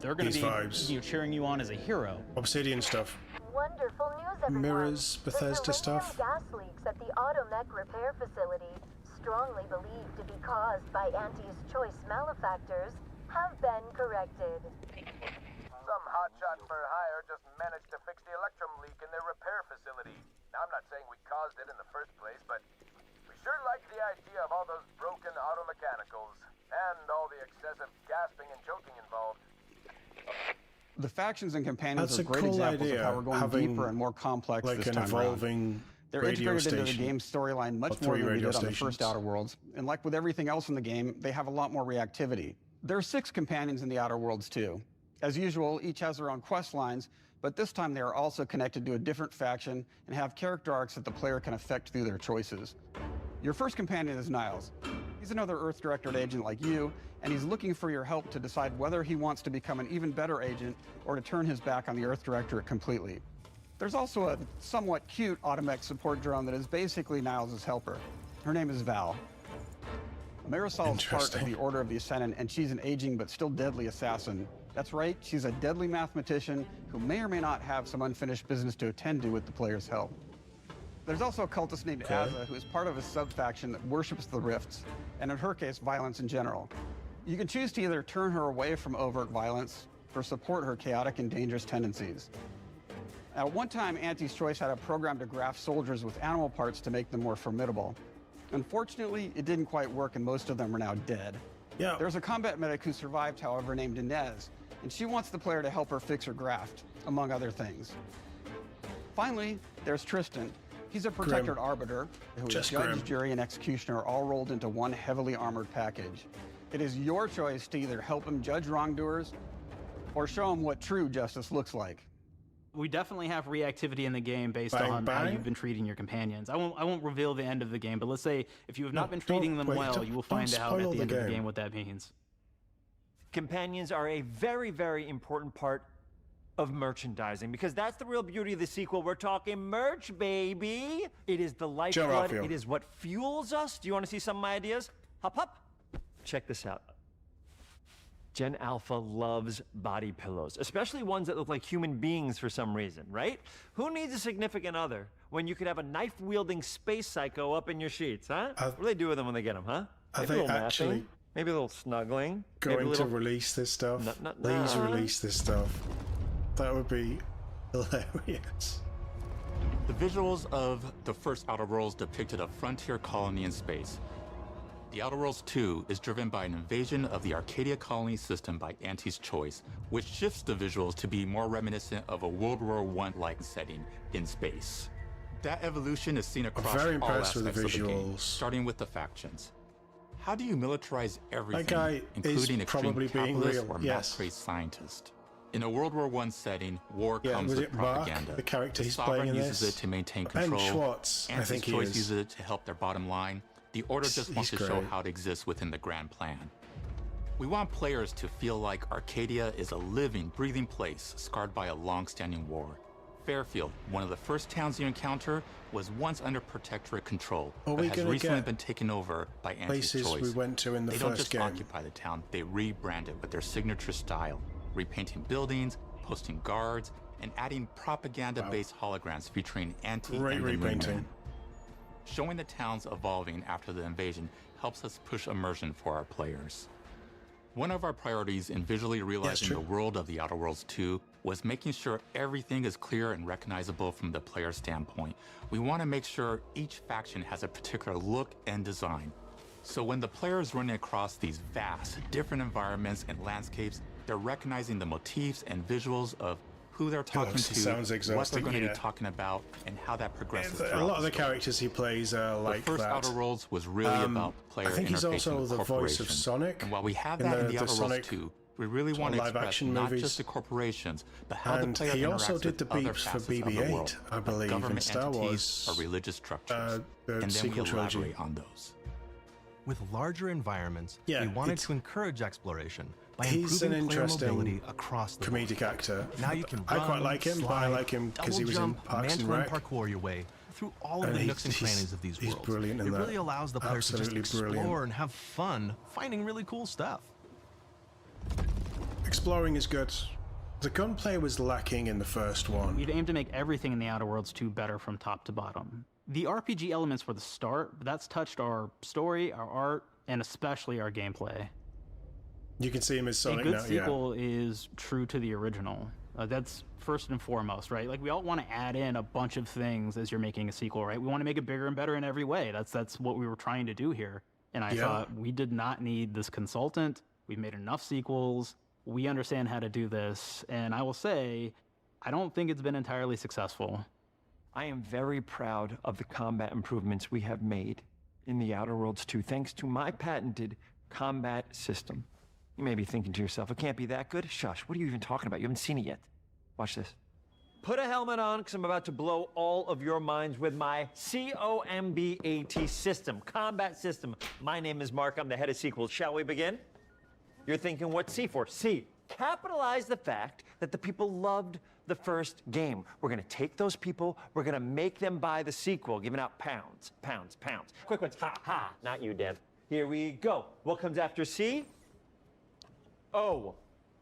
they're going
These
to
vibes.
be cheering you on as a hero.
Obsidian stuff.
Wonderful news, everyone.
Mirrors, Bethesda
the
stuff.
gas leaks at the Automech repair facility, strongly believed to be caused by Anti's Choice malefactors, have been corrected.
Some hotshot for hire just managed to fix the electrum leak in their repair facility. Now, I'm not saying we caused it in the first place, but we sure like the idea of all those broken auto mechanicals and all the excessive gasping and choking involved.
The factions and companions
That's
are great
a cool
examples
idea,
of how we're going
having,
deeper and more complex
like
this
an
time
evolving
around. They're
radio
integrated into the
station,
game's storyline much
or
more
3
than we
radio
did on the first
stations.
Outer Worlds, and like with everything else in the game, they have a lot more reactivity. There are 6 companions in the Outer Worlds too. As usual, each has their own quest lines, but this time they are also connected to a different faction and have character arcs that the player can affect through their choices. Your first companion is Niles. He's another Earth Directorate agent like you, and he's looking for your help to decide whether he wants to become an even better agent or to turn his back on the Earth Directorate completely. There's also a somewhat cute automech support drone that is basically Niles' helper. Her name is Val. Marisol is part of the Order of the Ascendant, and she's an aging but still deadly assassin. That's right, she's a deadly mathematician who may or may not have some unfinished business to attend to with the player's help. There's also a cultist named Azza, who is part of a sub-faction that worships the rifts, and in her case, violence in general. You can choose to either turn her away from overt violence or support her chaotic and dangerous tendencies. At one time, Auntie's Choice had a program to graft soldiers with animal parts to make them more formidable. Unfortunately, it didn't quite work, and most of them are now dead.
Yeah.
There's a combat medic who survived, however, named Inez, and she wants the player to help her fix her graft, among other things. Finally, there's Tristan. He's a protected arbiter who is judge, jury, and executioner all rolled into one heavily armored package. It is your choice to either help him judge wrongdoers or show him what true justice looks like.
We definitely have reactivity in the game based
Bang,
on how
bang.
you've been treating your companions. I won't reveal the end of the game, but let's say if you have not been treating them well, you will find out at the end of the game what that means.
Companions are a very, very important part of merchandising, because that's the real beauty of the sequel. We're talking merch, baby. It is the lifeblood. It is what fuels us. Do you want to see some of my ideas? Hop, hop. Check this out. Gen Alpha loves body pillows, especially ones that look like human beings for some reason, right? Who needs a significant other when you could have a knife-wielding space psycho up in your sheets, huh? What do they do with them when they get them, huh?
Are
Maybe a
they
little
actually
napping, maybe a little snuggling.
going to release this stuff? Please release this stuff. That would be hilarious.
The visuals of the first Outer Worlds depicted a frontier colony in space. The Outer Worlds 2 is driven by an invasion of the Arcadia colony system by Auntie's Choice, which shifts the visuals to be more reminiscent of a World War I-like setting in space. That evolution is seen across
very
all
impressed with
aspects
the
of the game,
visuals.
starting with the factions. How do you militarize everything,
guy
including
is
extreme
probably being
capitalists
real,
or
yes.
mass-crazed scientists? In a World War I setting, war comes
was
with
it Mark,
propaganda.
the character
The
he's
Sovereign
playing in
uses
this?
it to maintain
Ben
control.
Schwartz, I
Auntie's
think he
Choice
is.
uses it to help their bottom line. The Order just wants to
He's
show
great.
how it exists within the grand plan. We want players to feel like Arcadia is a living, breathing place scarred by a long-standing war. Fairfield, one of the first towns you encounter, was once under protectorate control,
Are
but
we
has
gonna
recently
get
been taken over by Auntie's
places
Choice.
we went to in the
They don't
first
just
game?
occupy the town, they rebrand it with their signature style, repainting buildings, posting guards, and adding propaganda-based holograms featuring Auntie
Great
and the Moon
repainting.
Man. Showing the towns evolving after the invasion helps us push immersion for our players. One of our priorities in visually realizing the world of the Outer Worlds 2 was making sure everything is clear and recognizable from the player standpoint. We want to make sure each faction has a particular look and design. So when the player is running across these vast, different environments and landscapes, they're recognizing the motifs and visuals of who they're talking to,
sounds
what they're
exhausting,
going to
yeah.
be talking about, and how that progresses
A
throughout
lot of the
story.
characters he plays are like
The first
that.
Outer Worlds was really about player
I think he's
interfacing
also
with
the voice of
corporations.
Sonic.
And while we have
in
that in the Outer
Sonic
Worlds 2, we really
sort
want
of
to express
live-action
not
movies.
just the corporations, but how the
And
player
he
interacts
also did
with
the
other
beeps for
facets of the
BB-8,
world,
I
like
believe, in
government
Star
entities
Wars,
or religious structures.
the
And then we
sequel trilogy.
elaborate on those.
With larger environments,
Yeah,
we wanted
it's-
to encourage exploration by
He's an
improving player
interesting
mobility across the
comedic actor.
Now you can
I quite
run,
like him, but I
slide,
like him because he
double
was in
jump,
Parks and
mantle
Rec.
parkour your way through all of
And
the nooks and
he's-
crannies of these
he's
worlds.
brilliant in
it
that.
really allows the player to
Absolutely
just explore
brilliant.
and have fun finding really cool stuff.
Exploring is good. The gunplay was lacking in the first one.
We've aimed to make everything in the Outer Worlds 2 better from top to bottom. The RPG elements were the start, but that's touched our story, our art, and especially our gameplay.
You can see him as
A
Sonic
good
now.
sequel is true to the original. That's first and foremost, right? Like, we all want to add in a bunch of things as you're making a sequel, right? We want to make it bigger and better in every way. That's what we were trying to do here. And I thought we did not need this consultant. We've made enough sequels. We understand how to do this. And I will say, I don't think it's been entirely successful.
I am very proud of the combat improvements we have made in The Outer Worlds 2, thanks to my patented combat system. You may be thinking to yourself, it can't be that good? Shush, what are you even talking about? You haven't seen it yet. Watch this. Put a helmet on, because I'm about to blow all of your minds with my COMBAT system, combat system. My name is Mark, I'm the head of sequels. Shall we begin? You're thinking, what's C for? C, capitalize the fact that the people loved the first game. We're gonna take those people, we're gonna make them buy the sequel, giving out pounds, pounds, pounds. Quick ones, ha, ha, not you, Dev. Here we go. What comes after C? O.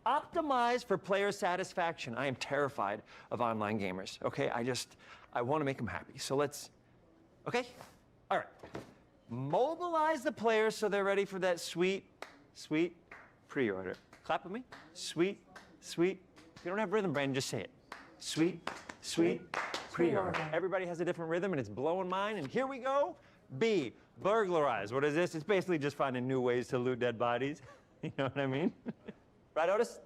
Optimize for player satisfaction. I am terrified of online gamers, okay? I want to make them happy. So let's, okay? All right. Mobilize the players so they're ready for that sweet, sweet pre-order. Clap with me. Sweet, sweet. If you don't have rhythm, Brandon, just say it. Sweet, sweet pre-order. Everybody has a different rhythm, and it's blowing mine. And here we go. B, burglarize. What is this? It's basically just finding new ways to loot dead bodies. You know what I mean? Right, Otis?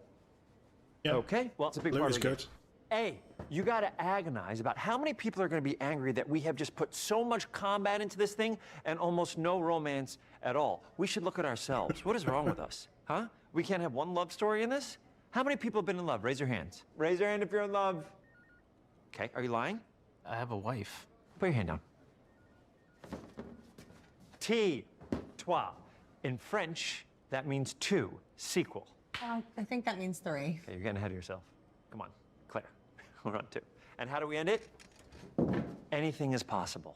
Yeah.
Okay, well, it's a big
Loot
part
is
of the game.
good.
A, you gotta agonize about how many people are gonna be angry that we have just put so much combat into this thing and almost no romance at all. We should look at ourselves. What is wrong with us? Huh? We can't have one love story in this? How many people have been in love? Raise your hands. Raise your hand if you're in love. Okay, are you lying?
I have a wife.
Put your hand down. T, toi. In French, that means two, sequel.
I think that means 3.
Okay, you're getting ahead of yourself. Come on, Claire. We're on 2. And how do we end it? Anything is possible.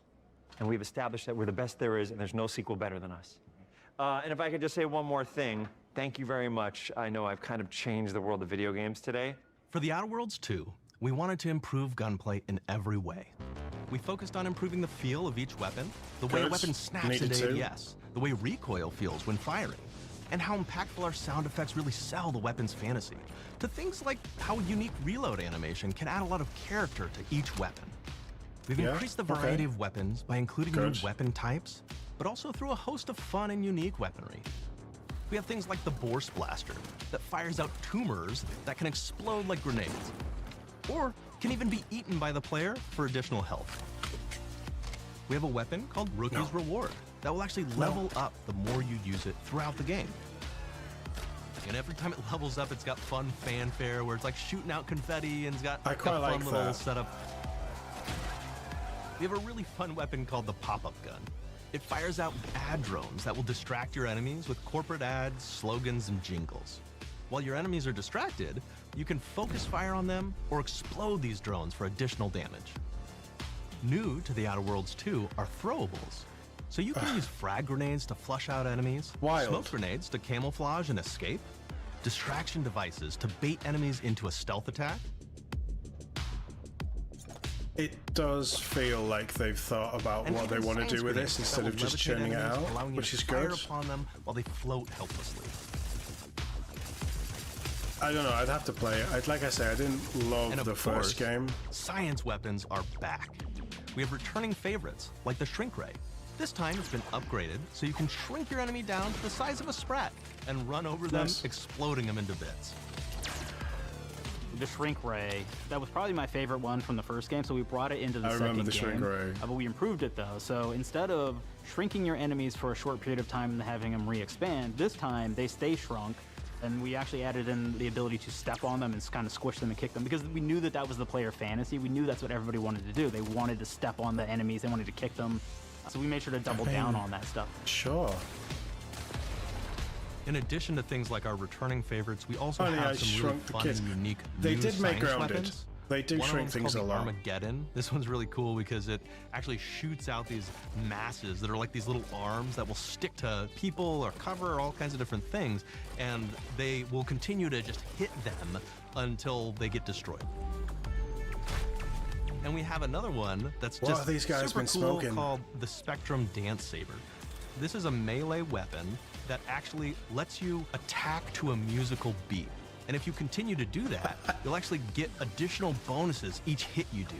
And we've established that we're the best there is, and there's no sequel better than us. And if I could just say one more thing, thank you very much. I know I've kind of changed the world of video games today.
For The Outer Worlds 2, we wanted to improve gunplay in every way. We focused on improving the feel of each weapon, the way a weapon snaps into ADS, the way recoil feels when firing, and how impactful our sound effects really sell the weapon's fantasy, to things like how a unique reload animation can add a lot of character to each weapon. We've increased the variety of weapons by including new weapon types, but also through a host of fun and unique weaponry. We have things like the Bourse Blaster that fires out tumors that can explode like grenades, or can even be eaten by the player for additional health. We have a weapon called Rookie's Reward that will actually level up the more you use it throughout the game. And every time it levels up, it's got fun fanfare where it's like shooting out confetti and it's got a fun little setup. We have a really fun weapon called the pop-up gun. It fires out ad drones that will distract your enemies with corporate ads, slogans, and jingles. While your enemies are distracted, you can focus fire on them or explode these drones for additional damage. New to The Outer Worlds 2 are throwables. So you can use frag grenades to flush out enemies, smoke grenades to camouflage and escape, distraction devices to bait enemies into a stealth attack.
It does feel like they've thought about what they want to do with this instead of just churning it out, which is good.
Upon them while they float helplessly.
I don't know, I'd have to play it. Like I say, I didn't love the first game.
Science weapons are back. We have returning favorites, like the Shrink Ray. This time it's been upgraded, so you can shrink your enemy down to the size of a sprat and run over them, exploding them into bits.
The Shrink Ray, that was probably my favorite one from the first game, so we brought it into the second game. I remember the Shrink Ray. But we improved it though, so instead of shrinking your enemies for a short period of time and having them re-expand, this time they stay shrunk, and we actually added in the ability to step on them and kind of squish them and kick them, because we knew that that was the player fantasy. We knew that's what everybody wanted to do. They wanted to step on the enemies, they wanted to kick them, so we made sure to double down on that stuff.
Sure.
In addition to things like our returning favorites, we also have some really fun and unique
They
new
did make
science
grounded.
weapons.
They do shrink things a lot.
Armageddon. This one's really cool because it actually shoots out these masses that are like these little arms that will stick to people or cover or all kinds of different things, and they will continue to just hit them until they get destroyed. And we have another one that's
What
just
have these guys
super
been
cool
smoking?
called the Spectrum Dance Saber. This is a melee weapon that actually lets you attack to a musical beat. And if you continue to do that, you'll actually get additional bonuses each hit you do.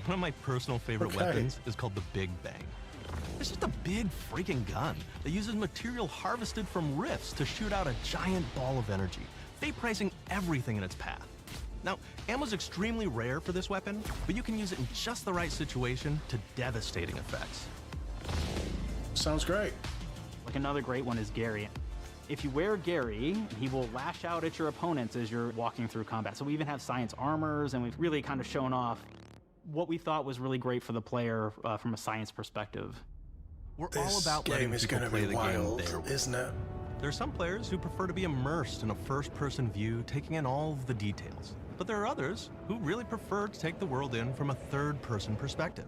One of my personal favorite weapons is called the Big Bang. It's just a big freaking gun that uses material harvested from rifts to shoot out a giant ball of energy, vaporizing everything in its path. Now, ammo's extremely rare for this weapon, but you can use it in just the right situation to devastating effects.
Sounds great.
Like another great one is Gary. If you wear Gary, he will lash out at your opponents as you're walking through combat. So we even have science armors, and we've really kind of shown off what we thought was really great for the player from a science perspective.
We're all about letting people play the game their way,
isn't it?
There are some players who prefer to be immersed in a first-person view, taking in all of the details. But there are others who really prefer to take the world in from a third-person perspective.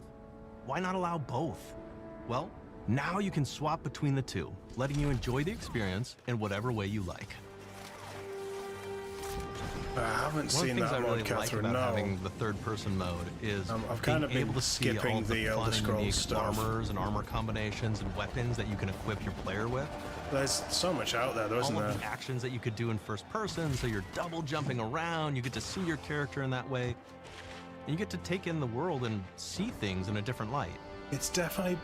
Why not allow both? Well, now you can swap between the two, letting you enjoy the experience in whatever way you like.
I haven't
One
seen
of the things
that
I really
mode,
like
Catherine,
about
no.
having the third-person mode is
I've kind of
being
been
able to see all
skipping
of the
the
fun
Elder
and
Scrolls
unique
stuff.
armors and armor combinations and weapons that you can equip your player with.
There's so much out there, though, isn't
All
there?
of the actions that you could do in first person, so you're double jumping around, you get to see your character in that way, and you get to take in the world and see things in a different light.
It's definitely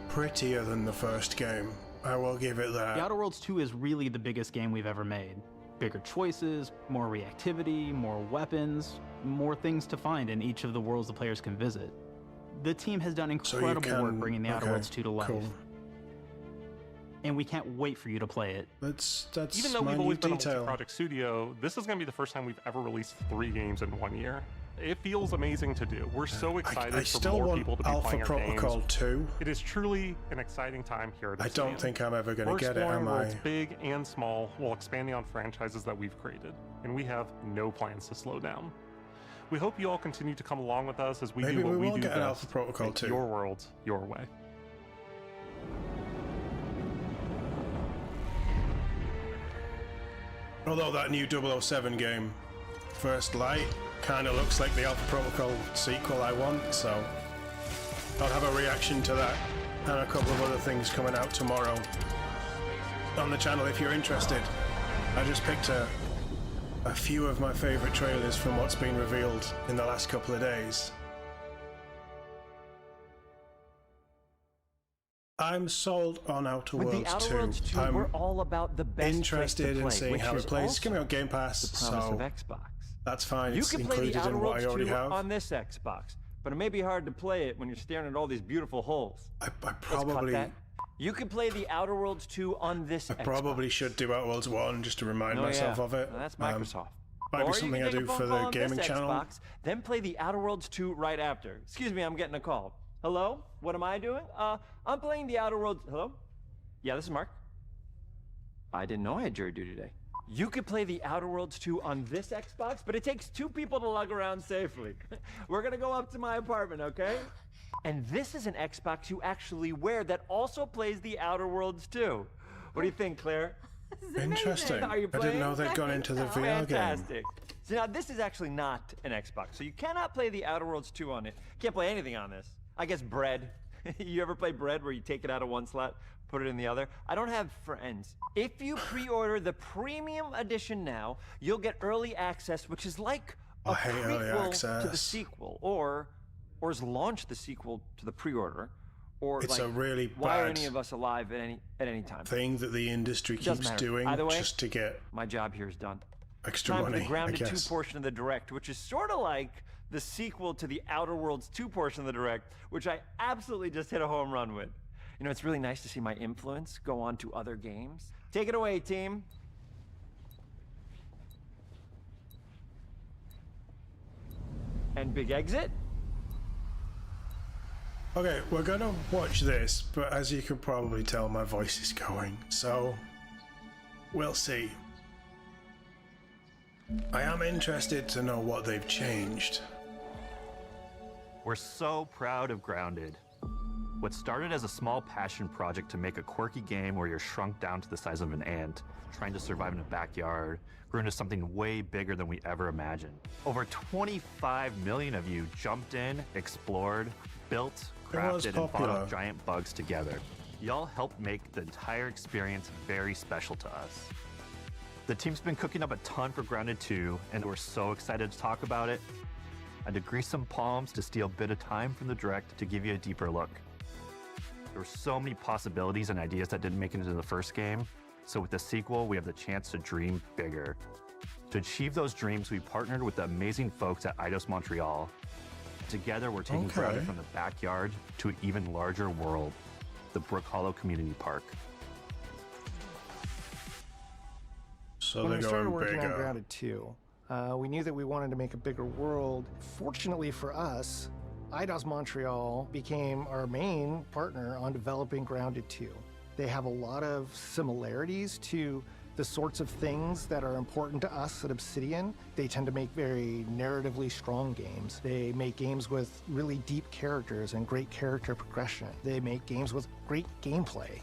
prettier than the first game. I will give it that.
The Outer Worlds 2 is really the biggest game we've ever made. Bigger choices, more reactivity, more weapons, more things to find in each of the worlds the players can visit. The team has done incredible work bringing the Outer Worlds 2 to life.
Cool.
And we can't wait for you to play it.
That's
Even though we've always been a multi-project studio, this is going to be the first time we've ever released 3 games in 1 year. It feels amazing to do. We're so excited
I
for
still
more
want
people to be
Alpha
playing our
Protocol
games.
2.
It is truly an exciting time here at
I
Obsidian.
don't think I'm ever going
We're
to get it,
exploring
am I?
worlds big and small while expanding on franchises that we've created, and we have no plans to slow down. We hope you all continue to come along with us as we
Maybe
do what
we
we
will
do
get an
best.
Alpha Protocol
Make
2.
your world your way.
Although that new 007 game, First Light, kind of looks like the Alpha Protocol sequel I want, so I'll have a reaction to that and a couple of other things coming out tomorrow on the channel if you're interested. I just picked a few of my favorite trailers from what's been revealed in the last couple of days. I'm sold on Outer
With the
Worlds
Outer
2.
Worlds 2,
I'm
we're all about the best
interested
place to
in
play,
seeing
which
how
is
it plays. It's
also
coming on Game Pass,
the promise
so
of Xbox.
that's fine.
You
It's
can play
included
the Outer
in what
Worlds
I already
2
have.
on this Xbox, but it may be hard to play it when you're staring at all these beautiful holes.
I
Let's cut
probably
that. You can play the Outer Worlds 2 on this
I
Xbox.
probably should do Outer Worlds 1 just to remind
Oh,
myself
yeah.
of it.
Well, that's Microsoft.
Might
or
be something
you
I
can take
do
a phone
for
call
the
on
gaming
this
channel.
Xbox, then play the Outer Worlds 2 right after. Excuse me, I'm getting a call. Hello? What am I doing? I'm playing the Outer Worlds. Hello? Yeah, this is Mark. I didn't know I had jury duty today. You could play the Outer Worlds 2 on this Xbox, but it takes 2 people to lug around safely. We're gonna go up to my apartment, okay? And this is an Xbox you actually wear that also plays the Outer Worlds 2. What do you think, Claire?
Interesting.
Are you
I didn't know
playing?
they'd gone into the VR game.
Fantastic. So now this is actually not an Xbox, so you cannot play the Outer Worlds 2 on it. Can't play anything on this. I guess Bread. You ever play Bread where you take it out of one slot, put it in the other? I don't have friends. If you pre-order the premium edition now, you'll get early access, which is like a
I hate early
prequel to the
access.
sequel, or is launch the sequel to the pre-order, or
It's
like,
a really
why are
bad
any of us alive at any time?
thing that the industry
Doesn't
keeps
matter.
doing
Either way,
just to get
my job here is done.
extra
Time
money,
for the
I
Grounded 2
guess.
portion of the Direct, which is sort of like the sequel to the Outer Worlds 2 portion of the Direct, which I absolutely just hit a home run with. You know, it's really nice to see my influence go on to other games. Take it away, team. And big exit.
Okay, we're gonna watch this, but as you can probably tell, my voice is going, so we'll see. I am interested to know what they've changed.
We're so proud of Grounded. What started as a small passion project to make a quirky game where you're shrunk down to the size of an ant, trying to survive in a backyard, grew into something way bigger than we ever imagined. Over 25 million of you jumped in, explored, built,
It was
crafted, and fought
popular.
off giant bugs together. Y'all helped make the entire experience very special to us. The team's been cooking up a ton for Grounded 2, and we're so excited to talk about it. I had to grease some palms to steal a bit of time from the direct to give you a deeper look. There were so many possibilities and ideas that didn't make it into the first game, so with the sequel, we have the chance to dream bigger. To achieve those dreams, we partnered with the amazing folks at Eidos Montreal. Together, we're taking Grounded from the backyard to an even larger world, the Brook Hollow Community Park.
So
when
they're
we started
going
working on
bigger.
Grounded 2, we knew that we wanted to make a bigger world. Fortunately for us, Eidos Montreal became our main partner on developing Grounded 2. They have a lot of similarities to the sorts of things that are important to us at Obsidian. They tend to make very narratively strong games. They make games with really deep characters and great character progression. They make games with great gameplay.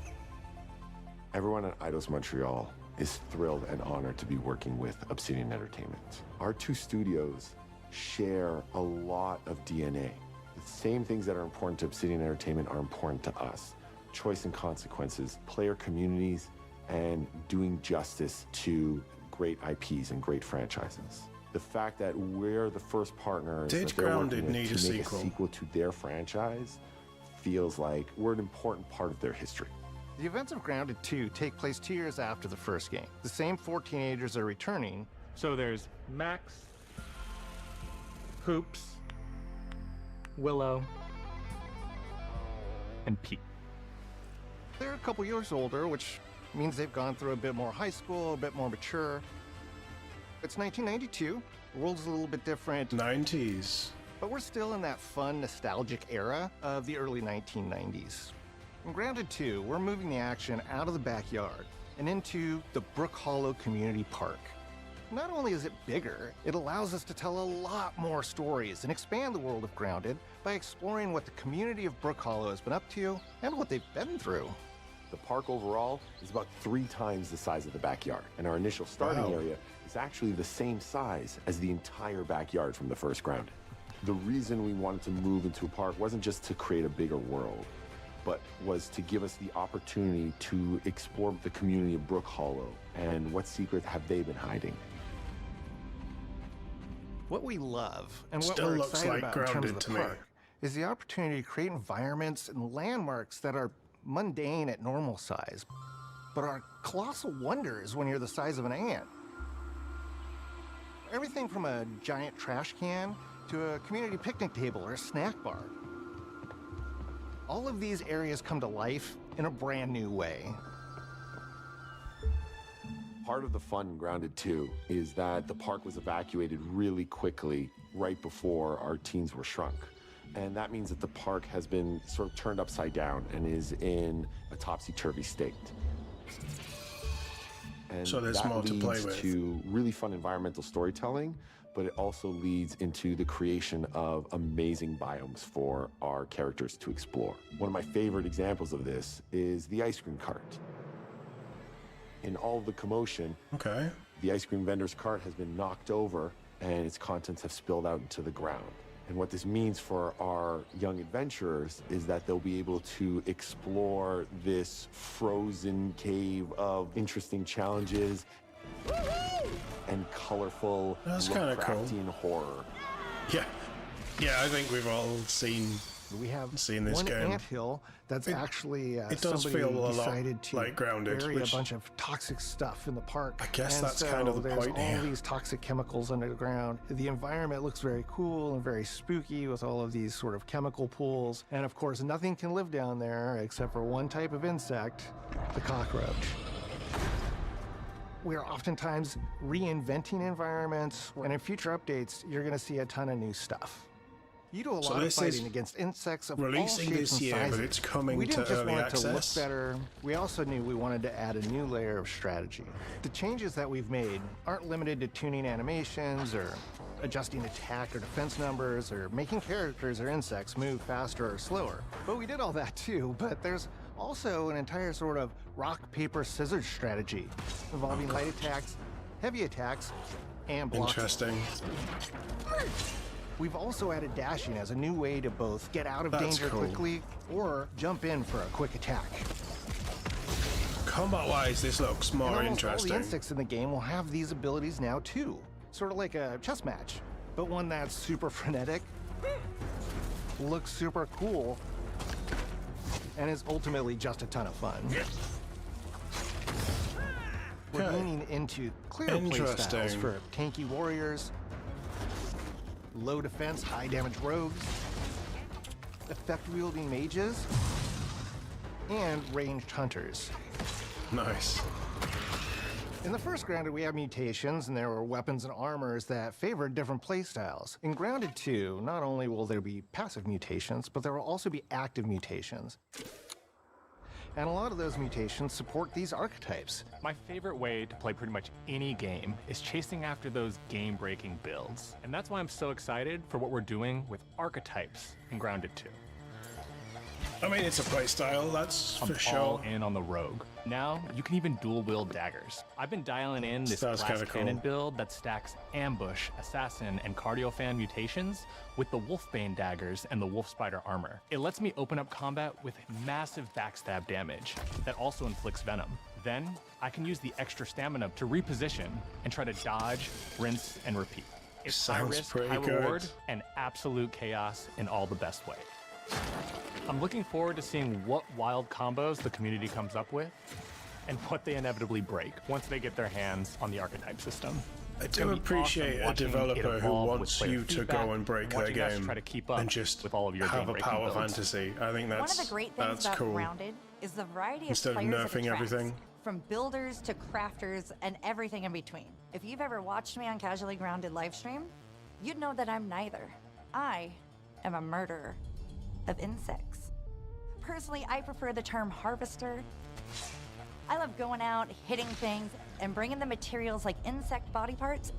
Everyone at Eidos Montreal is thrilled and honored to be working with Obsidian Entertainment. Our two studios share a lot of DNA. The same things that are important to Obsidian Entertainment are important to us. Choice and consequences, player communities, and doing justice to great IPs and great franchises. The fact that we're the first partners
Did
that they're
Grounded
working with
need
to
a
make
sequel?
a sequel to their franchise feels like we're an important part of their history.
The events of Grounded 2 take place 2 years after the first game. The same 4 teenagers are returning.
So there's Max, Hoops, Willow, and Pete.
They're a couple years older, which means they've gone through a bit more high school, a bit more mature. It's 1992. The world's a little bit different.
90s.
But we're still in that fun, nostalgic era of the early 1990s. In Grounded 2, we're moving the action out of the backyard and into the Brook Hollow Community Park. Not only is it bigger, it allows us to tell a lot more stories and expand the world of Grounded by exploring what the community of Brook Hollow has been up to and what they've been through.
The park overall is about 3 times the size of the backyard, and our initial starting area is actually the same size as the entire backyard from the first Grounded. The reason we wanted to move into a park wasn't just to create a bigger world, but was to give us the opportunity to explore the community of Brook Hollow and what secrets have they been hiding.
What we love and what
Still
we're
looks
excited
like
about in terms
Grounded
of
to
the
me.
park is the opportunity to create environments and landmarks that are mundane at normal size, but are colossal wonders when you're the size of an ant. Everything from a giant trash can to a community picnic table or a snack bar. All of these areas come to life in a brand new way.
Part of the fun in Grounded 2 is that the park was evacuated really quickly right before our teens were shrunk. And that means that the park has been sort of turned upside down and is in a topsy-turvy state. And
So there's
that
more to
leads
play with.
to really fun environmental storytelling, but it also leads into the creation of amazing biomes for our characters to explore. One of my favorite examples of this is the ice cream cart. In all of the commotion, the ice cream vendor's cart has been knocked over and its contents have spilled out into the ground. And what this means for our young adventurers is that they'll be able to explore this frozen cave of interesting challenges and colorful
That's kinda cool.
Lovecraftian horror.
Yeah. Yeah, I think we've all seen this
One
game.
anthill that's actually
it does
somebody
feel a lot
decided to
like Grounded,
bury
which-
a bunch of toxic stuff in the park.
I guess
And
that's
so
kind of the
there's
point
all
here.
these toxic chemicals under the ground. The environment looks very cool and very spooky with all of these sort of chemical pools. And of course, nothing can live down there except for one type of insect, the cockroach. We are oftentimes reinventing environments, and in future updates, you're going to see a ton of new stuff. You do a
So
lot of
this
fighting
is
against insects of all
releasing
shapes
this
and
year,
sizes.
but it's coming
we
to
didn't just
early
want it to look
access.
better. We also knew we wanted to add a new layer of strategy. The changes that we've made aren't limited to tuning animations or adjusting attack or defense numbers or making characters or insects move faster or slower. But we did all that too, but there's also an entire sort of rock, paper, scissors strategy involving light attacks, heavy attacks, and blocking.
Interesting.
We've also added dashing as a new way to both get out of
That's
danger
cool.
quickly or jump in for a quick attack.
Combat-wise, this looks more
All
interesting.
the insects in the game will have these abilities now too. Sort of like a chess match, but one that's super frenetic, looks super cool, and is ultimately just a ton of fun. We're leaning into clear playstyles for tanky warriors, low defense, high damage rogues, effect-wielding mages, and ranged hunters.
Nice.
In the first Grounded, we have mutations, and there were weapons and armors that favored different playstyles. In Grounded 2, not only will there be passive mutations, but there will also be active mutations. And a lot of those mutations support these archetypes.
My favorite way to play pretty much any game is chasing after those game-breaking builds. And that's why I'm so excited for what we're doing with archetypes in Grounded 2.
I mean, it's a playstyle, that's for sure.
All in on the rogue. Now, you can even dual-wield daggers. I've been dialing in this glass cannon build that stacks ambush, assassin, and cardiofan mutations with the wolfbane daggers and the wolf spider armor. It lets me open up combat with massive backstab damage that also inflicts venom. Then, I can use the extra stamina to reposition and try to dodge, rinse, and repeat. It's high risk, high reward, and absolute chaos in all the best way. I'm looking forward to seeing what wild combos the community comes up with and what they inevitably break once they get their hands on the archetype system.
I do appreciate a developer who wants you to go and break their game and just
with all of your
have a power fantasy. I think
One of the great things about
cool.
Grounded is the variety
Instead
of
of
players
nerfing
it attracts,
everything.
from builders to crafters and everything in between. If you've ever watched me on Casually Grounded livestream, you'd know that I'm neither. I am a murderer of insects. Personally, I prefer the term harvester. I love going out, hitting things, and bringing the materials like insect body parts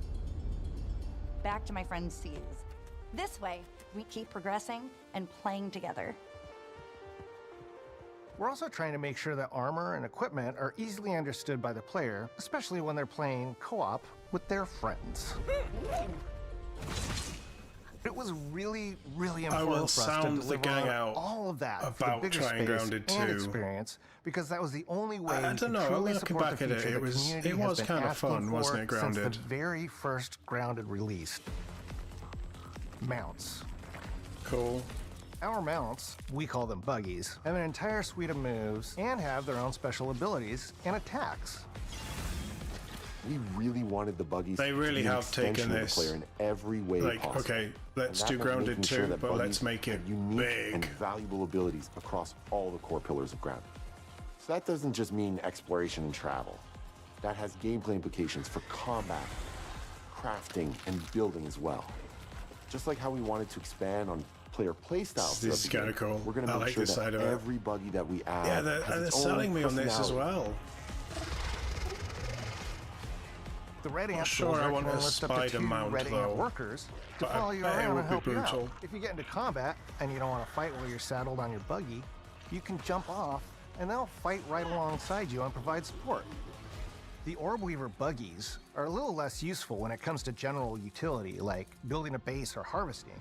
back to my friends to use. This way, we keep progressing and playing together.
We're also trying to make sure that armor and equipment are easily understood by the player, especially when they're playing co-op with their friends. It was really, really important for us to deliver all of that for the bigger space and experience, because that was the only way
I don't know,
truly
looking
support
back
the
at it,
future
it
the
was
community has been
kind of
asking
fun, wasn't
for
it, Grounded?
since the very first Grounded release. Mounts.
Cool.
Our mounts, we call them buggies, have an entire suite of moves and have their own special abilities and attacks.
We really wanted the buggies
They really
to be an
have taken
extension of the
this,
player in every way
like,
possible.
okay, let's
And
do
that meant
Grounded
making sure
2,
that
but let's
buggies
make it
have unique
big.
and valuable abilities across all the core pillars of Grounded. So that doesn't just mean exploration and travel. That has gameplay implications for combat, crafting, and building as well. Just like how we wanted to expand on player playstyles.
This is kind of cool.
We're going to
I
make
like
sure
this
that
side of it.
every buggy that we add
Yeah, they're
has its own
selling me on this as
personality.
well.
The Red Ant
Sure, I
soldier
want
can
a
enlist up to
spider
2
mount,
Red Ant
though.
workers to
But
follow you
I bet it
around
would
and
be
help you
brutal.
out. If you get into combat and you don't want to fight while you're saddled on your buggy, you can jump off and they'll fight right alongside you and provide support. The Orb Weaver buggies are a little less useful when it comes to general utility, like building a base or harvesting,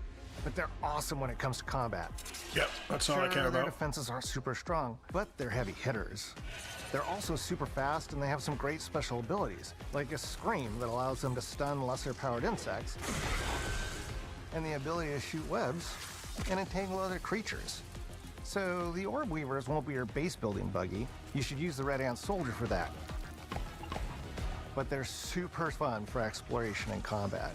but they're awesome when it comes to combat.
Yep, that's all I care
Their
about.
defenses aren't super strong, but they're heavy hitters. They're also super fast, and they have some great special abilities, like a scream that allows them to stun lesser-powered insects, and the ability to shoot webs and entangle other creatures. So the Orb Weavers won't be your base-building buggy. You should use the Red Ant Soldier for that. But they're super fun for exploration and combat.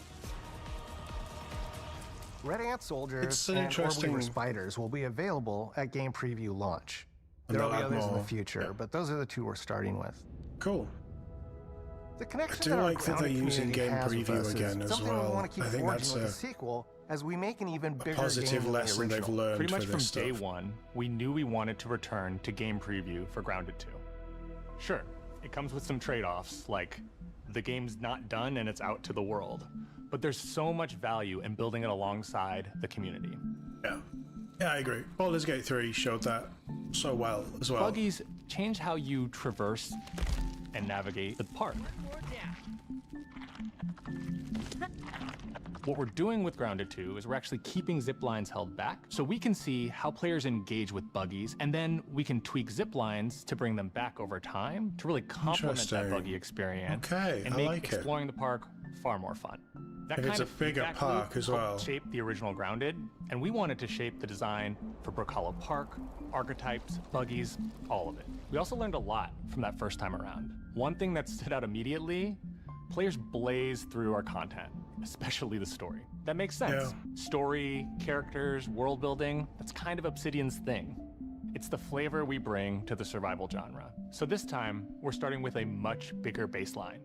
Red Ant Soldiers
It's an
and Orb
interesting-
Weaver Spiders will be available at game preview launch.
And
There will be
they'll add
others in the
more.
future, but those are the 2 we're starting with.
Cool.
The connection
I do
that our
like that they're
Grounded
using
community
game
has with
preview
us is
again as
something
well.
we want to keep
I think
forging
that's
with
a
the sequel as we make an even bigger
positive
game than
lesson
the
they've
original.
learned
Pretty much
for
from
this
day
stuff.
one, we knew we wanted to return to game preview for Grounded 2. Sure, it comes with some trade-offs, like the game's not done and it's out to the world, but there's so much value in building it alongside the community.
Yeah. Yeah, I agree. Baldur's Gate 3 showed that so well as well.
Buggies change how you traverse and navigate the park. What we're doing with Grounded 2 is we're actually keeping zip lines held back so we can see how players engage with buggies, and then we can tweak zip lines to bring them back over time to really complement that buggy experience and make exploring the park far more fun. That
If it's a bigger park as well.
Shaped the original Grounded, and we wanted to shape the design for Brook Hollow Park, archetypes, buggies, all of it. We also learned a lot from that first time around. One thing that stood out immediately, players blaze through our content, especially the story. That makes sense. Story, characters, world building, that's kind of Obsidian's thing. It's the flavor we bring to the survival genre. So this time, we're starting with a much bigger baseline.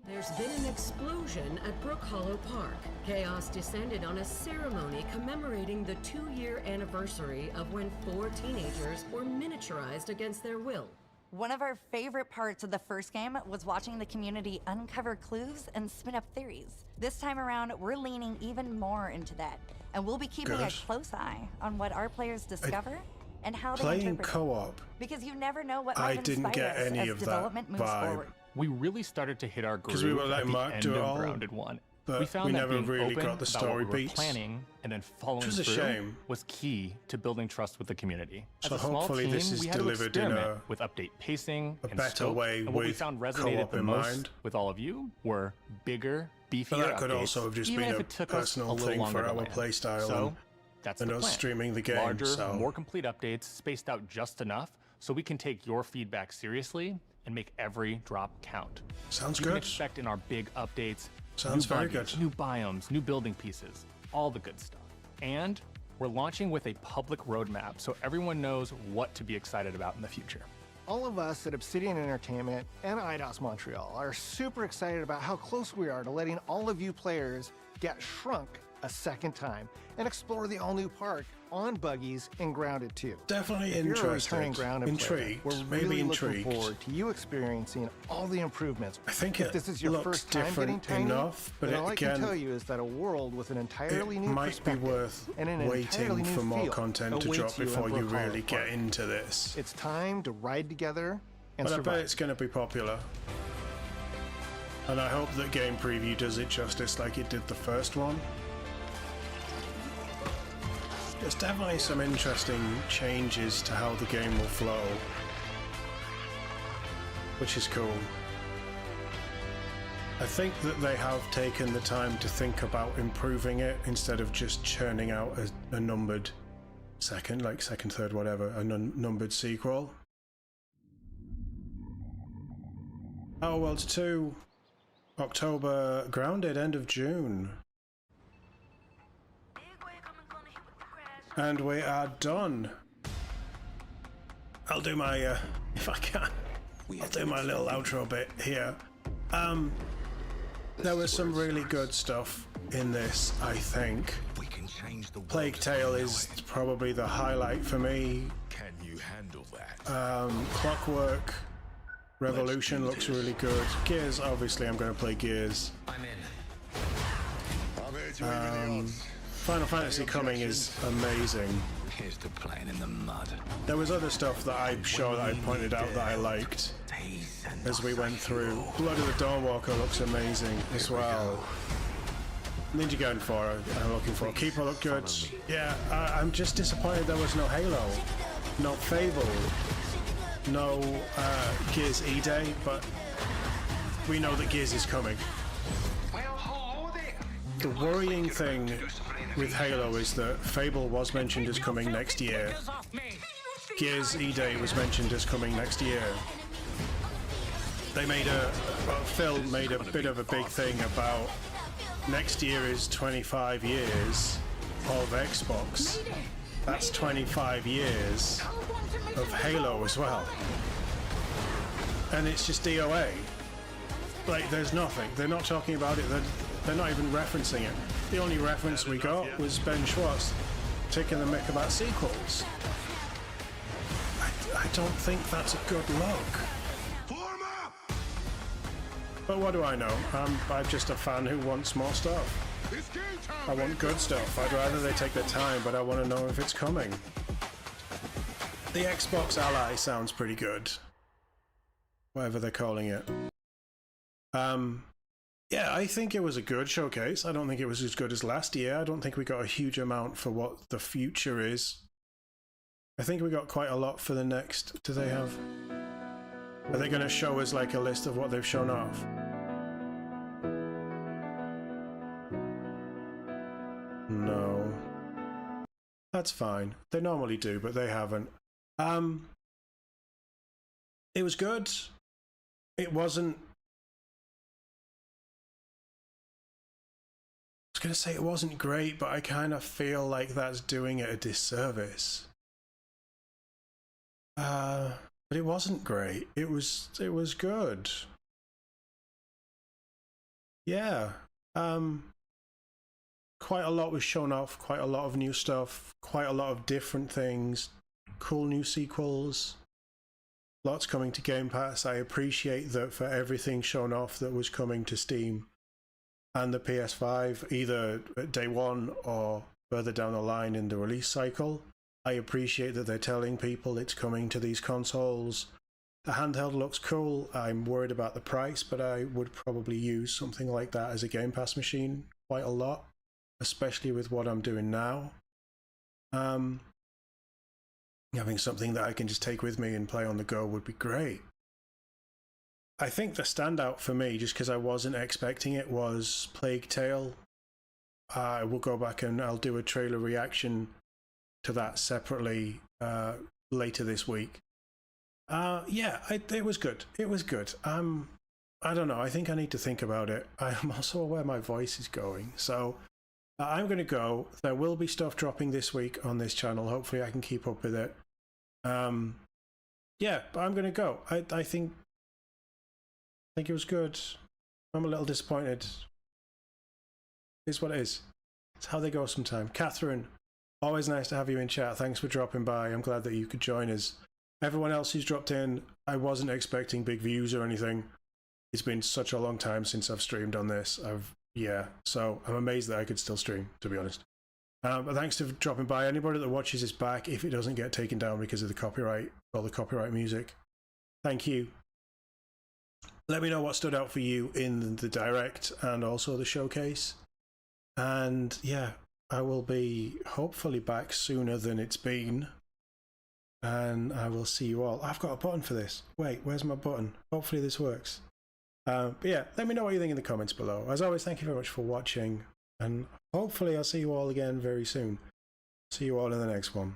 There's been an explosion at Brook Hollow Park. Chaos descended on a ceremony commemorating the 2-year anniversary of when 4 teenagers were miniaturized against their will.
One of our favorite parts of the first game was watching the community uncover clues and spin up theories. This time around, we're leaning even more into that, and we'll be keeping a close eye on what our players discover and how they
playing
interpret
co-op.
Because you never know what might
didn't
inspire
get
us
any
as
of that
development moves
vibe.
forward.
We really started to hit our groove
We were letting
at the
Mark
end
do it
of
all,
Grounded 1.
but
We found
we
that
never
being
really
open
got the
about
story
what we were
beats.
planning and then following
Which is a
through
shame.
was key to building trust with the community. As
So
a small
hopefully
team,
this is
we had to
delivered in
experiment
a
with update pacing and
better
scope,
way
and what we
with
found resonated
co-op
the
in
most
mind.
with all of you were bigger, beefier
But that could
updates,
also have just
even
been
if
a
it took us a
personal
little
thing
longer
for
to
our
land.
playstyle
So
and
that's
and
the
us
plan.
streaming the game,
Larger,
so-
more complete updates spaced out just enough so we can take your feedback seriously and make every drop count.
Sounds
You
good.
can expect in our big updates
Sounds
new
very
buggies,
good.
new biomes, new building pieces, all the good stuff. And we're launching with a public roadmap so everyone knows what to be excited about in the future.
All of us at Obsidian Entertainment and IDOS Montreal are super excited about how close we are to letting all of you players get shrunk a second time and explore the all-new park on buggies in Grounded 2.
Definitely
If you're a
interested.
returning Grounded player,
Intrigued,
we're
maybe
really
intrigued.
looking forward to you experiencing all the improvements.
I think
if
it
this is your
looks
first time
different
getting tiny,
enough, but
then all I can
again,
tell you is that a world with an entirely
it
new
might be
perspective
worth
and an entirely
waiting
new
for more
feel
content to
awaits
drop
you in
before you
Brook Hollow
really
Park.
get into this.
It's time to ride together and
But I
survive.
bet it's going to be popular. And I hope that Game Preview does it justice like it did the first one. There's definitely some interesting changes to how the game will flow, which is cool. I think that they have taken the time to think about improving it instead of just churning out a numbered second, third, whatever, a numbered sequel. Outer Worlds 2, October, Grounded, end of June. And we are done. I'll do my, if I can, I'll do my little outro bit here. There was some really good stuff in this, I think. Plague Tale is probably the highlight for me.
Can you handle that?
Clockwork Revolution looks really good. Gears, obviously I'm going to play Gears.
I'm in.
Final Fantasy Coming is amazing.
Here's to playing in the mud.
There was other stuff that I'm sure that I pointed out that I liked as we went through. Blood of the Dawnwalker looks amazing as well. Ninja Gaiden 4 I'm looking for. Keeper looked good. Yeah, I'm just disappointed there was no Halo, no Fable, no Gears E-Day, but we know that Gears is coming. The worrying thing with Halo is that Fable was mentioned as coming next year. Gears E-Day was mentioned as coming next year. They made Phil made a bit of a big thing about next year is 25 years of Xbox. That's 25 years of Halo as well. And it's just DOA. Like, there's nothing. They're not talking about it. They're not even referencing it. The only reference we got was Ben Schwartz taking the mick about sequels. I don't think that's a good look. But what do I know? I'm just a fan who wants more stuff. I want good stuff. I'd rather they take their time, but I want to know if it's coming. The Xbox Ally sounds pretty good. whatever they're calling it. Yeah, I think it was a good showcase. I don't think it was as good as last year. I don't think we got a huge amount for what the future is. I think we got quite a lot for the next. Do they have... Are they going to show us like a list of what they've shown off? No. That's fine. They normally do, but they haven't. It was good. It wasn't... I was going to say it wasn't great, but I kind of feel like that's doing it a disservice. But it wasn't great. It was good. Yeah. Quite a lot was shown off, quite a lot of new stuff, quite a lot of different things, cool new sequels, lots coming to Game Pass. I appreciate that for everything shown off that was coming to Steam and the PS5, either at day one or further down the line in the release cycle. I appreciate that they're telling people it's coming to these consoles. The handheld looks cool. I'm worried about the price, but I would probably use something like that as a Game Pass machine quite a lot, especially with what I'm doing now. Having something that I can just take with me and play on the go would be great. I think the standout for me, just because I wasn't expecting it, was Plague Tale. I will go back and I'll do a trailer reaction to that separately later this week. Yeah, it was good. It was good. I don't know. I think I need to think about it. I'm also aware my voice is going. So I'm going to go. There will be stuff dropping this week on this channel. Hopefully I can keep up with it. Yeah, but I'm going to go. I think it was good. I'm a little disappointed. It's what it is. It's how they go sometimes. Catherine, always nice to have you in chat. Thanks for dropping by. I'm glad that you could join us. Everyone else who's dropped in, I wasn't expecting big views or anything. It's been such a long time since I've streamed on this. So I'm amazed that I could still stream, to be honest. But thanks for dropping by. Anybody that watches this back, if it doesn't get taken down because of the copyright or the copyright music, thank you. Let me know what stood out for you in the direct and also the showcase. And yeah, I will be hopefully back sooner than it's been. And I will see you all. I've got a button for this. Wait, where's my button? Hopefully this works. But yeah, let me know what you think in the comments below. As always, thank you very much for watching. And hopefully I'll see you all again very soon. See you all in the next one.